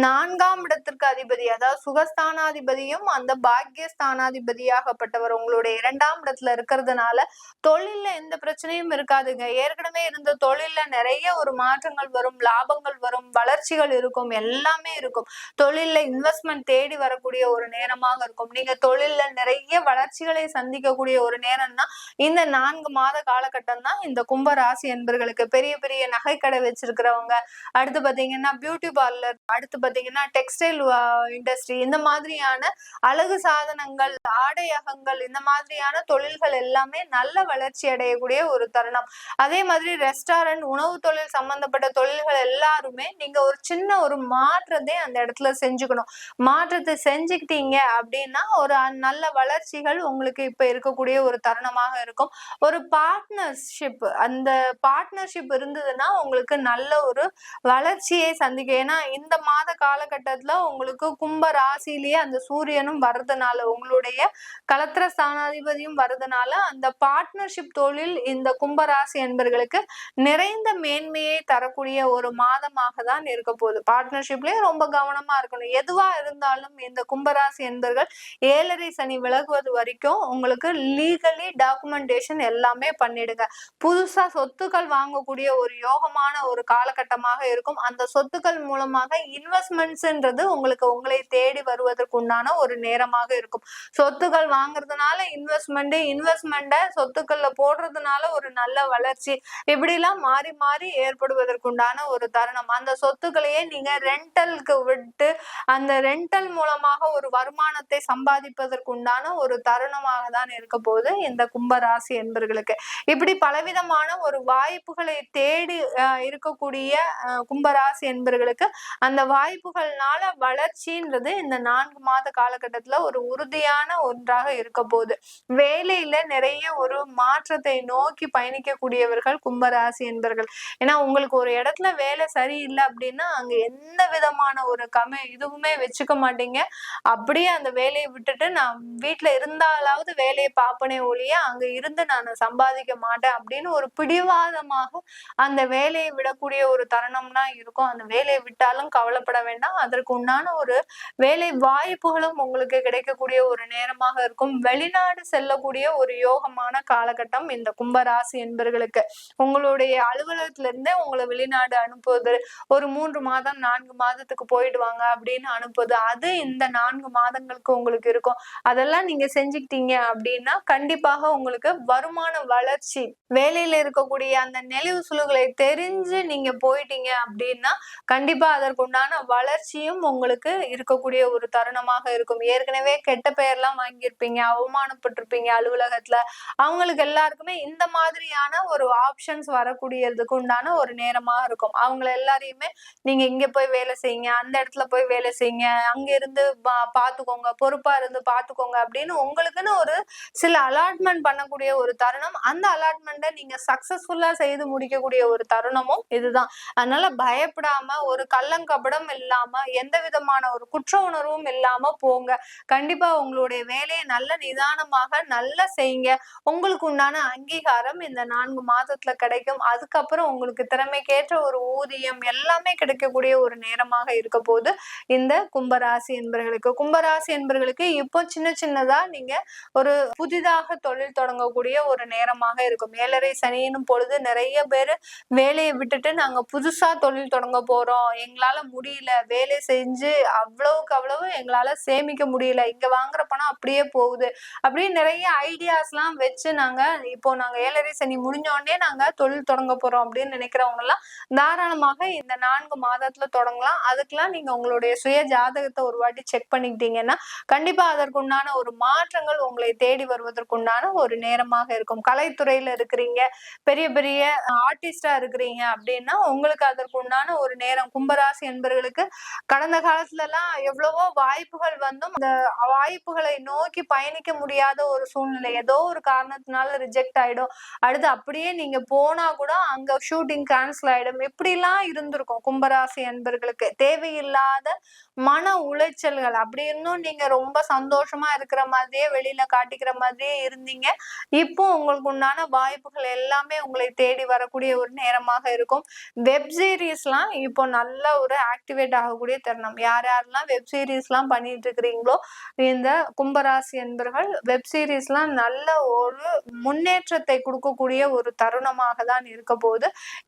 4ஆம் இடத்திற்கு அதிபதி, அதாவது சுகஸ்தானாதிபதியும் அந்த பாக்கியஸ்தானாதிபதியாகப்பட்டவர் உங்களுடைய 2ஆம் இடத்துல இருக்கிறதுனால தொழில்ல எந்த பிரச்சனையும் இருக்காதுங்க. ஏற்கனவே இருந்த தொழில்ல நிறைய ஒரு மாற்றங்கள் வரும், லாபங்கள் வரும், வளர்ச்சிகள் இருக்கும், எல்லாமே இருக்கும். தொழில்ல இன்வெஸ்ட்மெண்ட் தேடி வரக்கூடிய ஒரு நேரமாக இருக்கும். நீங்க தொழில்ல நிறைய வளர்ச்சிகளை சந்திக்கக்கூடிய ஒரு நேரம்னா இந்த 4 மாத காலகட்டம் தான் இந்த கும்பராசி என்பர்களுக்கு. பெரிய பெரிய நகைக்கடை வச்சிருக்கிறவங்க, அடுத்து பாத்தீங்கன்னா பியூட்டி பார்லர், அடுத்து பாத்தீங்கன்னா டெக்ஸ்டைல் இண்டஸ்ட்ரி, இந்த மாதிரியான அழகு சாதனங்கள், ஆடையகங்கள், இந்த மாதிரியான தொழில்கள் எல்லாமே நல்ல வளர்ச்சி அடையக்கூடிய ஒரு தருணம். அதே மாதிரி ரெஸ்டாரண்ட், உணவு தொழில் சம்பந்தப்பட்ட தொழில்கள் எல்லாருமே நீங்க ஒரு சின்ன ஒரு மாற்றத்தை அந்த இடத்துல செஞ்சுக்கணும். மாற்றத்தை செஞ்சுக்கிட்டீங்க அப்படின்னா ஒரு நல்ல வளர்ச்சிகள் உங்களுக்கு இப்ப இருக்கக்கூடிய ஒரு தருணமாக இருக்கும். ஒரு பார்ட்னர்ஷிப், அந்த பார்ட்னர்ஷிப் இருந்ததுன்னா உங்களுக்கு நல்ல ஒரு வளர்ச்சியை சந்திக்க. ஏன்னா இந்த மாத காலகட்டத்துல உங்களுக்கு கும்ப ராசியிலேயே அந்த சூரியனும் வர்றதுனால உங்களுடைய கலத்திர ஸ்தானாதிபதியும் வர்றதுனால அந்த பார்ட்னர்ஷிப் தொழில் இந்த கும்பராசி என்பர்களுக்கு நிறைந்த மேன்மையை தரக்கூடிய ஒரு மாதமாக தான் இருக்க போகுது. பார்ட்னர்ஷிப்லயே ரொம்ப கவனமா இருக்கணும். எதுவா இருந்தாலும் இந்த கும்பராசி என்பர்கள் 7.5 சனி விலகுவது வரைக்கும் உங்களுக்கு லீகலி டாக்குமெண்டேஷன் எல்லாமே பண்ணிடுங்க. புதுசா சொத்துக்கள் வாங்கக்கூடிய ஒரு யோகமான ஒரு காலகட்டமாக இருக்கும். அந்த சொத்துக்கள் மூலமாக இன்வெஸ்ட்மெண்ட்ஸ்ன்றது உங்களுக்கு உங்களை தேடி வருவதற்கு உண்டான ஒரு நேரமாக இருக்கும். சொத்துக்கள் வாங்குறதுனால இன்வெஸ்ட்மெண்ட சொத்துக்கள்ல போடுறதுனால ஒரு நல்ல வளர்ச்சி, இப்படி எல்லாம் மாறி மாறி ஏற்படுவதற்குண்டான ஒரு தருணம். அந்த சொத்துக்களையே நீங்க ரெண்டலுக்கு விட்டு அந்த ரெண்டல் மூலமாக ஒரு வருமானத்தை சம்பாதிப்பதற்குண்டான ஒரு தருணமாக தான் இருக்க போது இந்த கும்பராசி என்பர்களுக்கு. இப்படி பலவிதமான ஒரு வாய்ப்புகளை தேடி இருக்கக்கூடிய கும்பராசி என்பர்களுக்கு அந்த வாய்ப்புகள்னால வளர்ச்சின்றது இந்த 4 மாத காலகட்டத்துல ஒரு உறுதியான ஒன்றாக இருக்க போகுது. வேலையில நிறைய ஒரு மாற்றத்தை நோக்கி பயணிக்கக்கூடியவர்கள் கும்பராசி என்பர்கள். ஏன்னா உங்களுக்கு ஒரு இடத்துல வேலை சரியில்லை அப்படின்னா அங்க எந்த விதமான ஒரு இதுவுமே வச்சுக்க மாட்டீங்க. அப்படியே அந்த வேலையை விட்டுட்டு நான் வீட்டுல இருந்தாலாவது வேலையை பார்ப்பனே ஒழிய அங்க இருந்து நான் சம்பாதிக்க மாட்டேன் அப்படின்னு ஒரு பிடிவாதமாக அந்த வேலையை விட வரக்கூடிய ஒரு தருணம்னா இருக்கும். அந்த வேலையை விட்டாலும் கவலைப்பட வேண்டாம். அதற்கு உண்டான ஒரு வேலை வாய்ப்புகளும் உங்களுக்கு கிடைக்கக்கூடிய ஒரு நேரமாக இருக்கும். வெளிநாடு செல்லக்கூடிய ஒரு யோகமான காலகட்டம் இந்த கும்பராசி என்பர்களுக்கு. உங்களுடைய அலுவலகத்துல இருந்தே உங்களை வெளிநாடு அனுப்புவது, ஒரு 3 மாதம் 4 மாதத்துக்கு போயிடுவாங்க அப்படின்னு அனுப்புவது, அது இந்த 4 மாதங்களுக்கு உங்களுக்கு இருக்கும். அதெல்லாம் நீங்க செஞ்சுக்கிட்டீங்க அப்படின்னா கண்டிப்பாக உங்களுக்கு வருமான வளர்ச்சி, வேலையில இருக்கக்கூடிய அந்த நெளிவு சுழுகளை தெரிஞ்சு நீங்க போயிட்டீங்க அப்படின்னா கண்டிப்பா அதற்குண்டான வளர்ச்சியும் உங்களுக்கு இருக்கக்கூடிய ஒரு தருணமாக இருக்கும். ஏற்கனவே கெட்ட பெயர்லாம் வாங்கியிருப்பீங்க, அவமானப்பட்டிருப்பீங்க அலுவலகத்துல. அவங்களுக்கு எல்லாருக்குமே இந்த மாதிரியான ஒரு ஆப்ஷன்ஸ் வரக்கூடியதுக்கு உண்டான ஒரு நேரமா இருக்கும். அவங்கள எல்லாரையுமே நீங்க இங்க போய் வேலை செய்யுங்க, அந்த இடத்துல போய் வேலை செய்யுங்க, அங்க இருந்து பாத்துக்கோங்க, பொறுப்பா இருந்து பாத்துக்கோங்க அப்படின்னு உங்களுக்குன்னு ஒரு சில அலாட்மெண்ட் பண்ணக்கூடிய ஒரு தருணம். அந்த அலாட்மெண்ட்டை நீங்க சக்சஸ்ஃபுல்லா செய்து முடிக்கக்கூடிய ஒரு தருணமும் இதுதான். அதனால பயப்படாம, ஒரு கள்ளங்கபடம் இல்லாம, எந்த விதமான ஒரு குற்ற உணர்வும் இல்லாம போங்க. கண்டிப்பா உங்களுடைய வேலையை நல்ல நிதானமாக நல்லா செய்யுங்க. உங்களுக்கு உண்டான அங்கீகாரம் இந்த 4 மாதத்துல கிடைக்கும். அதுக்கப்புறம் உங்களுக்கு திறமைக்கேற்ற ஒரு ஊதியம் எல்லாமே கிடைக்கக்கூடிய ஒரு நேரமாக இருக்க போது இந்த கும்பராசி என்பர்களுக்கு. கும்பராசி என்பர்களுக்கு இப்போ சின்ன சின்னதா நீங்க ஒரு புதிதாக தொழில் தொடங்கக்கூடிய ஒரு நேரமாக இருக்கும். 7.5 சனியினும் பொழுது நிறைய பேர் வேலையை விட்டுட்டு நாங்க புதுசா தொழில் தொடங்க போறோம், எங்களால முடியல, வேலை செஞ்சு அவ்வளவுக்கு அவ்வளவு எங்களால சேமிக்க முடியல, இங்க வாங்குற பணம் அப்படியே போகுது அப்படின்னு நிறைய ஐடியாஸ் எல்லாம் வச்சு நாங்க 7.5 சனி முடிஞ்ச உடனே நாங்க தொழில் தொடங்க போறோம் அப்படின்னு நினைக்கிறவங்க எல்லாம் தாராளமாக இந்த 4 மாதத்துல தொடங்கலாம். அதுக்கெல்லாம் நீங்க உங்களுடைய சுய ஜாதகத்தை ஒரு வாட்டி செக் பண்ணிக்கிட்டீங்கன்னா கண்டிப்பா அதற்குண்டான ஒரு மாற்றங்கள் உங்களை தேடி வருவதற்குண்டான ஒரு நேரமாக இருக்கும். கலைத்துறையில இருக்கிறீங்க, பெரிய பெரிய ஆர்டிஸ்டா இருக்கிறீங்க அப்படின்னா உங்களுக்கு அதற்குண்டான ஒரு நேரம். கும்பராசி என்பவர்களுக்கு கடந்த காலத்துல எல்லாம் எவ்வளவோ வாய்ப்புகள் வந்தும் அந்த வாய்ப்புகளை நோக்கி பயணிக்க முடியாத ஒரு சூழ்நிலை, ஏதோ ஒரு காரணத்தினால ரிஜெக்ட் ஆயிடும். அடுத்து அப்படியே நீங்க போனா கூட அங்க ஷூட்டிங் கேன்சல் ஆயிடும். இப்படி எல்லாம் இருந்திருக்கும் கும்பராசி என்பர்களுக்கு. தேவையில்லாத மன உளைச்சல்கள். அப்படி இருந்தும் நீங்க ரொம்ப சந்தோஷமா இருக்கிற மாதிரியே வெளியில காட்டிக்கிற மாதிரியே இருந்தீங்க. இப்போ உங்களுக்கு உண்டான வாய்ப்புகள் எல்லாமே உங்களை தேடி வரக்கூடிய ஒரு நேரமாக இருக்கும். வெப் சீரிஸ்லாம் இப்போ நல்ல ஒரு ஆக்டிவேட் ஆகக்கூடிய தருணம். யாரெல்லாம் வெப் சீரிஸ்லாம் பண்ணிட்டு இருக்கிறீங்களோ இந்த கும்பராசி என்பர்கள் வெப் சீரிஸ்லாம் நல்ல ஒரு முன்னேற்றத்தை கொடுக்கக்கூடிய ஒரு தருணமாக தான் இருக்க போது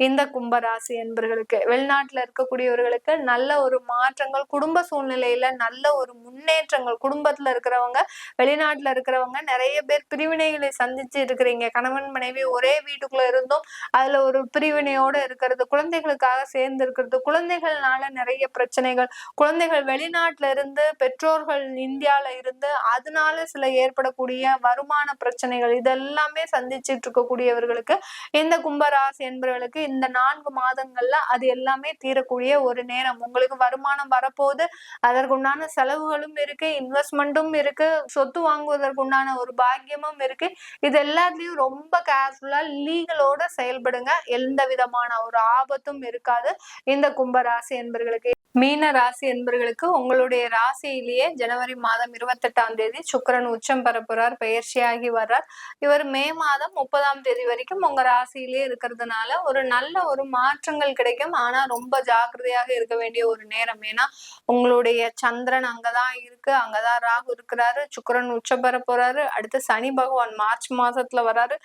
இந்த கும்பராசி என்பர்களுக்கு. வெளிநாட்டுல இருக்கக்கூடியவர்களுக்கு நல்ல ஒரு மாற்றங்கள், குடும்ப சூழ்நிலையில நல்ல ஒரு முன்னேற்றங்கள். குடும்பத்துல இருக்கிறவங்க, வெளிநாட்டுல இருக்கிறவங்க நிறைய பேர் பிரிவினைகளை சந்திச்சு இருக்கிறீங்க. கணவன் மனைவி ஒரே வீட்டுக்குள்ள இருந்தும் அதுல ஒரு பிரிவினையோட இருக்கிறது, குழந்தைகளுக்காக சேர்ந்து இருக்கிறது, குழந்தைகள்னால நிறைய பிரச்சனைகள், குழந்தைகள் வெளிநாட்டுல இருந்து பெற்றோர்கள் இந்தியால இருந்து அதனால சில ஏற்படக்கூடிய வருமான பிரச்சனைகள், இதெல்லாமே சந்திச்சுட்டு இருக்கக்கூடியவர்களுக்கு இந்த கும்பராசி என்பவர்களுக்கு இந்த 4 மாதங்கள்ல அது எல்லாமே தீரக்கூடிய ஒரு நேரம். உங்களுக்கு வருமானம் வரப்போது, அதற்குண்டான செலவுகளும் இருக்கு, இன்வெஸ்ட்மெண்ட்டும் இருக்கு, சொத்து வாங்குவதற்குண்டான ஒரு பாக்கியமும் இருக்கு. இது எல்லாத்துலயும் ரொம்ப கேர்ஃபுல்லா லீகலோட செயல்படுங்க. எந்த விதமான ஒரு ஆபத்தும் இருக்காது இந்த கும்பராசி என்பர்களுக்கு. மீன ராசி என்பர்களுக்கு உங்களுடைய ராசியிலேயே ஜனவரி மாதம் 28ஆம் தேதி சுக்கிரன் உச்சம் பெற போறார், பெயர்ச்சியாகி வர்றார். இவர் மே மாதம் 30ஆம் தேதி வரைக்கும் உங்க ராசியிலேயே இருக்கிறதுனால ஒரு நல்ல ஒரு மாற்றங்கள் கிடைக்கும். ஆனா ரொம்ப ஜாக்கிரதையாக இருக்க வேண்டிய ஒரு நேரம். ஏன்னா உங்களுடைய சந்திரன் அங்கதான் இருக்கு, அங்கதான் ராகு இருக்கிறாரு, சுக்கிரன் உச்சம் பெற போறாரு, அடுத்து சனி பகவான் மார்ச் மாசத்துல வராரு.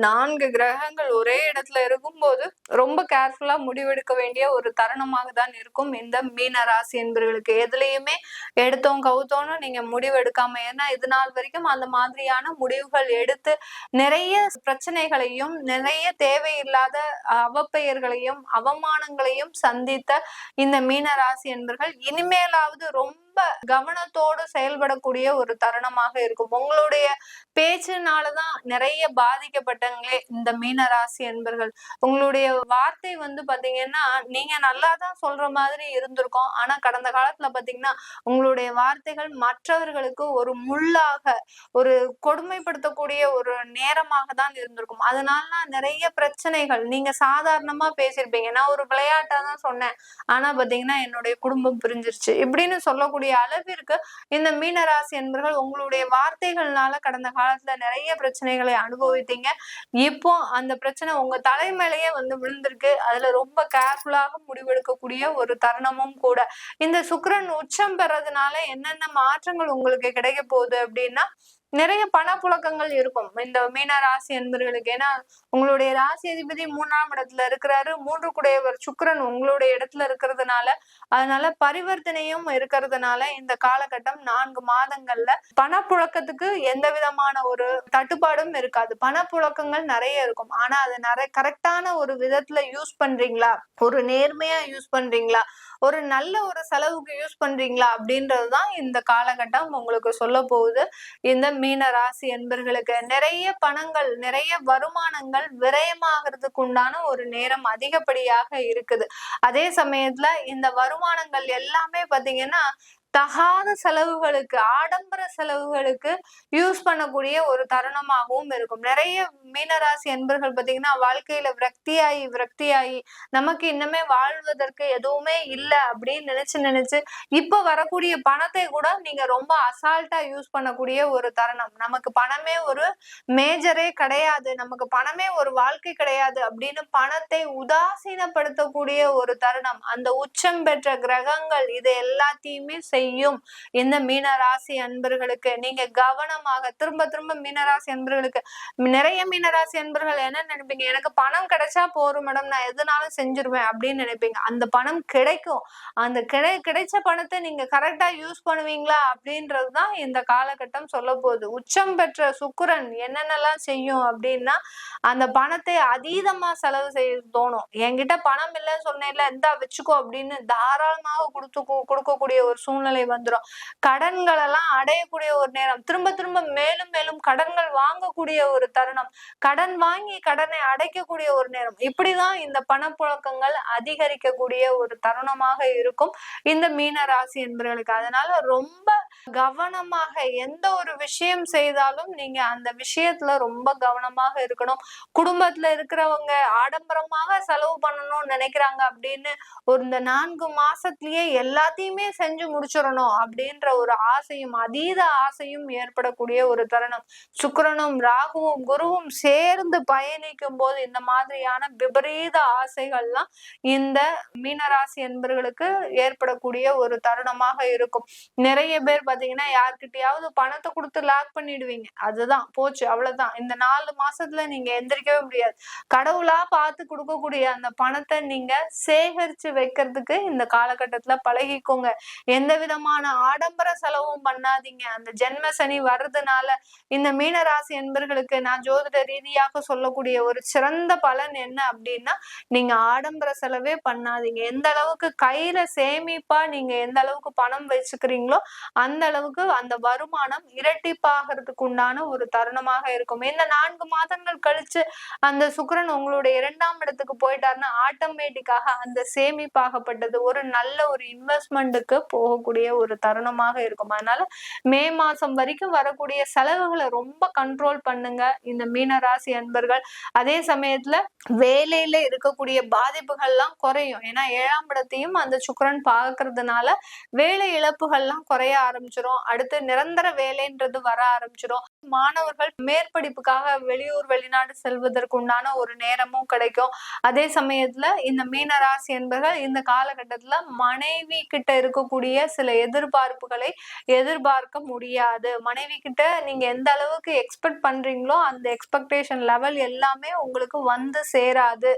4 கிரகங்கள் ஒரே இடத்துல இருக்கும்போது ரொம்ப கேர்ஃபுல்லா முடிவெடுக்க வேண்டிய ஒரு தருணமாக தான் இருக்கும் இந்த மீன ராசி என்பவர்களுக்கு. எதுலையுமே எடுத்தோம் கவுத்தோன்னு நீங்க முடிவு எடுக்காம, ஏன்னா இது நாள் வரைக்கும் அந்த மாதிரியான முடிவுகள் எடுத்து நிறைய பிரச்சனைகளையும் நிறைய தேவையில்லாத அவப்பெயர்களையும் அவமானங்களையும் சந்தித்த இந்த மீன ராசி என்பவர்கள் இனிமேலாவது ரொம்ப கவனத்தோடு செயல்படக்கூடிய ஒரு தருணமாக இருக்கும். உங்களுடைய பேச்சுனாலதான் நிறைய பாதிக்கப்பட்டங்களே இந்த மீன ராசி என்பர்கள். உங்களுடைய வார்த்தை பாத்தீங்கன்னா நீங்க நல்லாதான் சொல்ற மாதிரி இருந்திருக்கும். ஆனா கடந்த காலத்துல பாத்தீங்கன்னா உங்களுடைய வார்த்தைகள் மற்றவர்களுக்கு ஒரு முள்ளாக, ஒரு கொடுமைப்படுத்தக்கூடிய ஒரு நேரமாக தான் இருந்திருக்கும். அதனால நிறைய பிரச்சனைகள். நீங்க சாதாரணமா பேசியிருப்பீங்க, நான் ஒரு விளையாட்டா தான் சொன்னேன், ஆனா பாத்தீங்கன்னா என்னுடைய குடும்பம் பிரிஞ்சிருச்சு இப்படின்னு சொல்லக்கூடிய சொல்லக்கூடிய அளவிற்கு இந்த மீனராசி என்பர்கள் உங்களுடைய வார்த்தைகள்னால கடந்த காலத்துல நிறைய பிரச்சனைகளை அனுபவித்தீங்க. இப்போ அந்த பிரச்சனை உங்க தலைமையிலேயே விழுந்திருக்கு. அதுல ரொம்ப கேர்ஃபுல்லாக முடிவெடுக்கக்கூடிய ஒரு தருணமும் கூட. இந்த சுக்கிரன் உச்சம் பெறதுனால என்னென்ன மாற்றங்கள் உங்களுக்கு கிடைக்க போகுது அப்படின்னா, நிறைய பணப்புழக்கங்கள் இருக்கும் இந்த மீன ராசி என்பர்களுக்கு. ஏன்னா உங்களுடைய ராசி அதிபதி 3ஆம் இடத்துல இருக்கிறாரு. 3 கூடையவர் சுக்கிரன் உங்களுடைய இடத்துல இருக்கிறதுனால, அதனால பரிவர்த்தனையும் இருக்கிறதுனால இந்த காலகட்டம் 4 மாதங்கள்ல பணப்புழக்கத்துக்கு எந்த விதமான ஒரு தட்டுப்பாடும் இருக்காது. பணப்புழக்கங்கள் நிறைய இருக்கும். ஆனா அது நிறைய கரெக்டான ஒரு விதத்துல யூஸ் பண்றீங்களா, ஒரு நேர்மையா யூஸ் பண்றீங்களா, ஒரு நல்ல ஒரு செலவுக்கு யூஸ் பண்றீங்களா அப்படின்றதுதான் இந்த காலகட்டம் உங்களுக்கு சொல்ல போகுது. இந்த மீன ராசி என்பர்களுக்கு நிறைய பணங்கள், நிறைய வருமானங்கள் விரயமாகிறதுக்கு உண்டான ஒரு நேரம் அதிகப்படியாக இருக்குது. அதே சமயத்துல இந்த வருமானங்கள் எல்லாமே பாத்தீங்கன்னா தகாத செலவுகளுக்கு, ஆடம்பர செலவுகளுக்கு யூஸ் பண்ணக்கூடிய ஒரு தருணமாகவும் இருக்கும். நிறைய மீனராசி என்பர்கள் பாத்தீங்கன்னா வாழ்க்கையில விரக்தியாயி நமக்கு இன்னுமே வாழ்வதற்கு எதுவுமே இல்லை அப்படின்னு நினைச்சு இப்ப வரக்கூடிய பணத்தை கூட நீங்க ரொம்ப அசால்ட்டா யூஸ் பண்ணக்கூடிய ஒரு தருணம். நமக்கு பணமே ஒரு மேஜரே கிடையாது, நமக்கு பணமே ஒரு வாழ்க்கை கிடையாது அப்படின்னு பணத்தை உதாசீனப்படுத்தக்கூடிய ஒரு தருணம். அந்த உச்சம் பெற்ற கிரகங்கள் இது எல்லாத்தையுமே செய்யும் இந்த மீனராசி அன்பர்களுக்கு. நீங்க கவனமாக திரும்ப மீனராசி அன்பர்களுக்கு, நிறைய மீனராசி அன்பர்கள் என்ன நினைப்பீங்க, எனக்கு பணம் கிடைச்சா போரும் மேடம், நான் எதுனாலும் செஞ்சிருவேன் அப்படின்னு நினைப்பீங்க. அந்த பணம் கிடைக்கும். அந்த கிடைச்ச பணத்தை நீங்க கரெக்டா யூஸ் பண்ணுவீங்களா அப்படின்றதுதான் இந்த காலகட்டம் சொல்ல போகுது. உச்சம் பெற்ற சுக்கிரன் என்னென்னலாம் செய்யும் அப்படின்னா, அந்த பணத்தை அதீதமா செலவு செய்ய தோணும். என்கிட்ட பணம் இல்லைன்னு சொன்னேன்ல, இந்தா வச்சுக்கோ அப்படின்னு தாராளமாக கொடுக்கக்கூடிய ஒரு சூழ்நிலை வந்துடும். கடன்கள் எல்லாம் அடையக்கூடிய ஒரு நேரம், திரும்ப மேலும் கடன்கள் வாங்கக்கூடிய ஒரு தருணம், கடன் வாங்கி கடனை அடைக்கக்கூடிய ஒரு நேரம். இப்படிதான் இந்த பணப்புழக்கங்கள் அதிகரிக்கக்கூடிய ஒரு தருணமாக இருக்கும் இந்த மீன ராசி என்பவர்களுக்கு. அதனால ரொம்ப கவனமாக எந்த ஒரு விஷயம் செய்தாலும் நீங்க அந்த விஷயத்துல ரொம்ப கவனமாக இருக்கணும். குடும்பத்துல இருக்கிறவங்க ஆடம்பரமாக செலவு பண்ணணும்னு நினைக்கிறாங்க அப்படின்னு இந்த 4 மாசத்திலேயே எல்லாத்தையுமே செஞ்சு முடிச்சிடணும் அப்படின்ற ஒரு ஆசையும் அதீத ஆசையும் ஏற்படக்கூடிய ஒரு தருணம். சுக்கிரனும் ராகுவும் குருவும் சேர்ந்து பயணிக்கும் போது இந்த மாதிரியான விபரீத ஆசைகள்லாம் இந்த மீனராசி என்பர்களுக்கு ஏற்படக்கூடிய ஒரு தருணமாக இருக்கும். நிறைய பேர் பாத்தீங்கன்னா யார்கிட்டயாவது பணத்தை கொடுத்து லாக் பண்ணிடுவீங்க, அதுதான் போச்சு, அவ்வளவுதான். இந்த 4 மாசத்துல நீங்க எந்திரிக்கவே முடியாது. கடவுளா பார்த்து கொடுக்கக்கூடிய அந்த பணத்தை நீங்க சேகரிச்சு வைக்கிறதுக்கு இந்த காலகட்டத்துல பழகிக்கோங்க. எந்த விதமான ஆடம்பர செலவும் பண்ணாதீங்க. அந்த ஜென்ம சனி வர்றதுனால இந்த மீனராசி என்பர்களுக்கு நான் ஜோதிட ரீதியாக சொல்லக்கூடிய ஒரு சிறந்த பலன் என்ன அப்படின்னா, நீங்க ஆடம்பர செலவே பண்ணாதீங்க. எந்த அளவுக்கு கையில சேமிப்பா நீங்க எந்த அளவுக்கு பணம் வச்சுக்கிறீங்களோ அந்த அளவுக்கு அந்த வருமானம் இரட்டிப்பாகிறதுக்கு உண்டான ஒரு தருணமாக இருக்கும். இந்த 4 மாதங்கள் கழிச்சு அந்த சுக்கிரன் உங்களுடைய 2ஆம் இடத்துக்கு போயிட்டாருன்னா ஆட்டோமேட்டிக்காக அந்த சேமிப்பாகப்பட்டது ஒரு நல்ல ஒரு இன்வெஸ்ட்மெண்ட்டுக்கு போகக்கூடிய ஒரு தருணமாக இருக்கும். அதனால மே மாசம் வரைக்கும் வரக்கூடிய செலவுகளை ரொம்ப கண்ட்ரோல் பண்ணுங்க இந்த மீனராசி அன்பர்கள். அதே சமயத்துல வேலையில இருக்கக்கூடிய பாதிப்புகள்லாம் குறையும். ஏன்னா 7ஆம் இடத்தையும் அந்த சுக்கிரன் பார்க்கறதுனால வேலை இழப்புகள்லாம் குறைய ஆரம்பிச்சிடும். அடுத்து நிரந்தர வேலைன்றது வர ஆரம்பிச்சிடும். மாணவர்கள் மேற்படிப்புக்காக வெளியூர் வெளிநாடு செல்வதற்கு உண்டான ஒரு நேரமும் கிடைக்கும். அதே சமயத்துல இந்த மீனராசி என்பர்கள் இந்த காலகட்டத்துல மனைவி கிட்ட இருக்கக்கூடிய சில எதிர்பார்ப்புகளை எதிர்பார்க்க முடியாது. மனைவி கிட்ட நீங்க எந்த அளவுக்கு எக்ஸ்பெக்ட் பண்றீங்களோ அந்த எக்ஸ்பெக்டேஷன் லெவல் எல்லாமே உங்களுக்கு வந்து சேராது.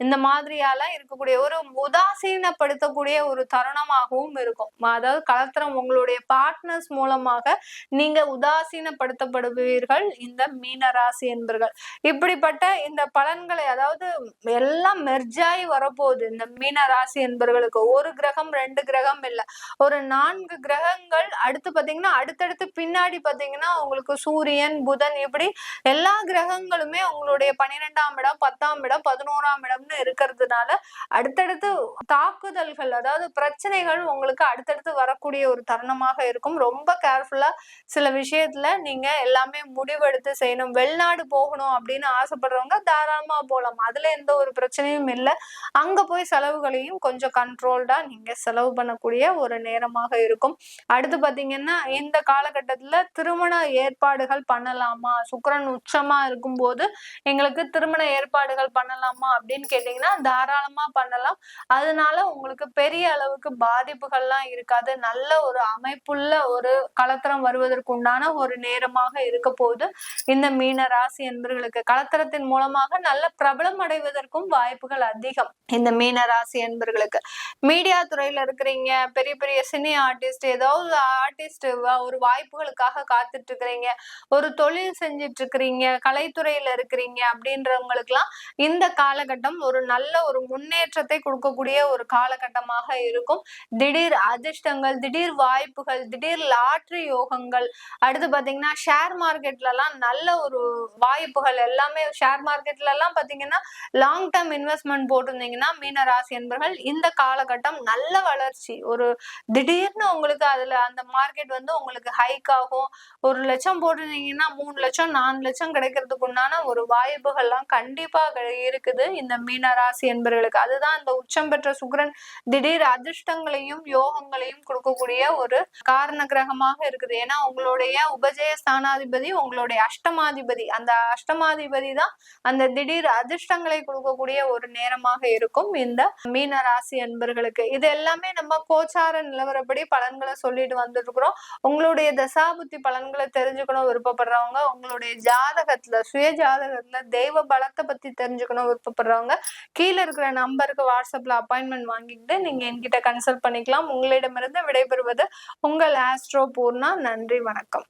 இந்த மாதிரியால இருக்கக்கூடிய ஒரு உதாசீனப்படுத்தக்கூடிய ஒரு தருணமாகவும் இருக்கும். அதாவது கலத்திரம் உங்களுடைய பார்ட்னர்ஸ் மூலமாக நீங்க உதாசீனப்படுத்தப்படுவீர்கள் இந்த மீனராசி என்பர்கள். இப்படிப்பட்ட இந்த பலன்களை அதாவது எல்லாம் மெர்ஜாய் வரப்போகுது இந்த மீனராசி என்பர்களுக்கு. ஒரு கிரகம் 2 கிரகம் இல்ல, ஒரு 4 கிரகங்கள் அடுத்து பாத்தீங்கன்னா அடுத்தடுத்து பின்னாடி பாத்தீங்கன்னா உங்களுக்கு சூரியன் புதன் இப்படி எல்லா கிரகங்களுமே உங்களுடைய 12ஆம் இடம் 10ஆம் இடம் 11ஆம் இடம்னு இருக்கிறதுனால அடுத்தடுத்து தாக்குதல்கள் அதாவது பிரச்சனைகள் உங்களுக்கு அடுத்தடுத்து வரக்கூடிய ஒரு தருணமாக இருக்கும். ரொம்ப கேர்ஃபுல்லா சில விஷயத்துல நீங்க எல்லாமே முடிவெடுத்து செய்யணும். வெளிநாடு போகணும் அப்படின்னு ஆசைப்படுறவங்க தாராளமா போகலாம், அதுல எந்த ஒரு பிரச்சனையும் இல்லை. அங்க போய் செலவுகளையும் கொஞ்சம் கண்ட்ரோல்டா நீங்க செலவு பண்ணக்கூடிய ஒரு நேரமாக நேரமாக இருக்கும். அடுத்து பாத்தீங்கன்னா இந்த காலகட்டத்துல திருமண ஏற்பாடுகள் பண்ணலாமா, சுக்கிரன் உச்சமா இருக்கும்போது எங்களுக்கு திருமண ஏற்பாடுகள் பண்ணலாமா அப்படின்னு கேட்டீங்கன்னா தாராளமா பண்ணலாம். அதனால உங்களுக்கு பெரிய அளவுக்கு பாதிப்புகள்லாம் இருக்காது. நல்ல ஒரு அமைப்புள்ள ஒரு களத்திரம் வருவதற்கு உண்டான ஒரு நேரமாக இருக்க போது இந்த மீன ராசி என்பர்களுக்கு. களத்திரத்தின் மூலமாக நல்ல பிரபலம் அடைவதற்கும் வாய்ப்புகள் அதிகம் இந்த மீன ராசி என்பர்களுக்கு. மீடியா துறையில இருக்கிறீங்க, பெரிய பெரிய சினி ஆர்டிஸ்ட், ஏதாவது ஆர்டிஸ்ட் ஒரு வாய்ப்புகளுக்காக காத்துட்டு இருக்கிறீங்க, ஒரு தொழில் செஞ்சிட்டு இருக்கிறீங்க, கலைத்துறையில இருக்கிறீங்க அப்படின்றவங்களுக்கு எல்லாம் இந்த காலகட்டம் ஒரு நல்ல ஒரு முன்னேற்றத்தை கொடுக்கக்கூடிய ஒரு காலகட்டமாக இருக்கும். திடீர் அதிர்ஷ்டங்கள், திடீர் வாய்ப்புகள், திடீர் லாட்டரி யோகங்கள், அடுத்து பாத்தீங்கன்னா ஷேர் மார்க்கெட்ல எல்லாம் நல்ல ஒரு வாய்ப்புகள் எல்லாமே. ஷேர் மார்க்கெட்ல எல்லாம் பாத்தீங்கன்னா லாங் டேர்ம் இன்வெஸ்ட்மெண்ட் போட்டிருந்தீங்கன்னா மீன ராசி என்பர்கள் இந்த காலகட்டம் நல்ல வளர்ச்சி, ஒரு திடீர்னு உங்களுக்கு அதுல அந்த மார்க்கெட் உங்களுக்கு ஹைக் ஆகும். 1,00,000 போட்டிருந்தீங்கன்னா 3,00,000 4,00,000 கிடைக்கிறதுக்கு உண்டான ஒரு வாய்ப்புகள்லாம் கண்டிப்பா இருக்குது இந்த மீன ராசி என்பர்களுக்கு. அதுதான் இந்த உச்சம் பெற்ற சுக்கிரன் திடீர் அதிர்ஷ்டங்களையும் யோகங்களையும் கொடுக்கக்கூடிய ஒரு காரண கிரகமாக இருக்குது. ஏன்னா உங்களுடைய உபஜய ஸ்தானாதிபதி உங்களுடைய அஷ்டமாதிபதி, அந்த அஷ்டமாதிபதி தான் அந்த திடீர் அதிர்ஷ்டங்களை கொடுக்கக்கூடிய ஒரு நேரமாக இருக்கும் இந்த மீன ராசி என்பர்களுக்கு. இது எல்லாமே நம்ம கோச்சார நிலவரப்படி பலன்களை சொல்லிட்டு வந்துட்டு இருக்கிறோம். உங்களுடைய தசாபுத்தி பலன்களை தெரிஞ்சுக்கணும் விருப்பப்படுறவங்க, உங்களுடைய ஜாதகத்துல சுய ஜாதகத்துல தெய்வ பலத்தை பத்தி தெரிஞ்சுக்கணும் விருப்பப்படுறவங்க கீழே இருக்கிற நம்பருக்கு வாட்ஸ்அப்ல அப்பாயின்மெண்ட் வாங்கிக்கிட்டு நீங்க என்கிட்ட கன்சல்ட் பண்ணிக்கலாம். உங்களிடமிருந்து விடைபெறுவது உங்கள் ஆஸ்ட்ரோ பூர்ணா. நன்றி, வணக்கம்.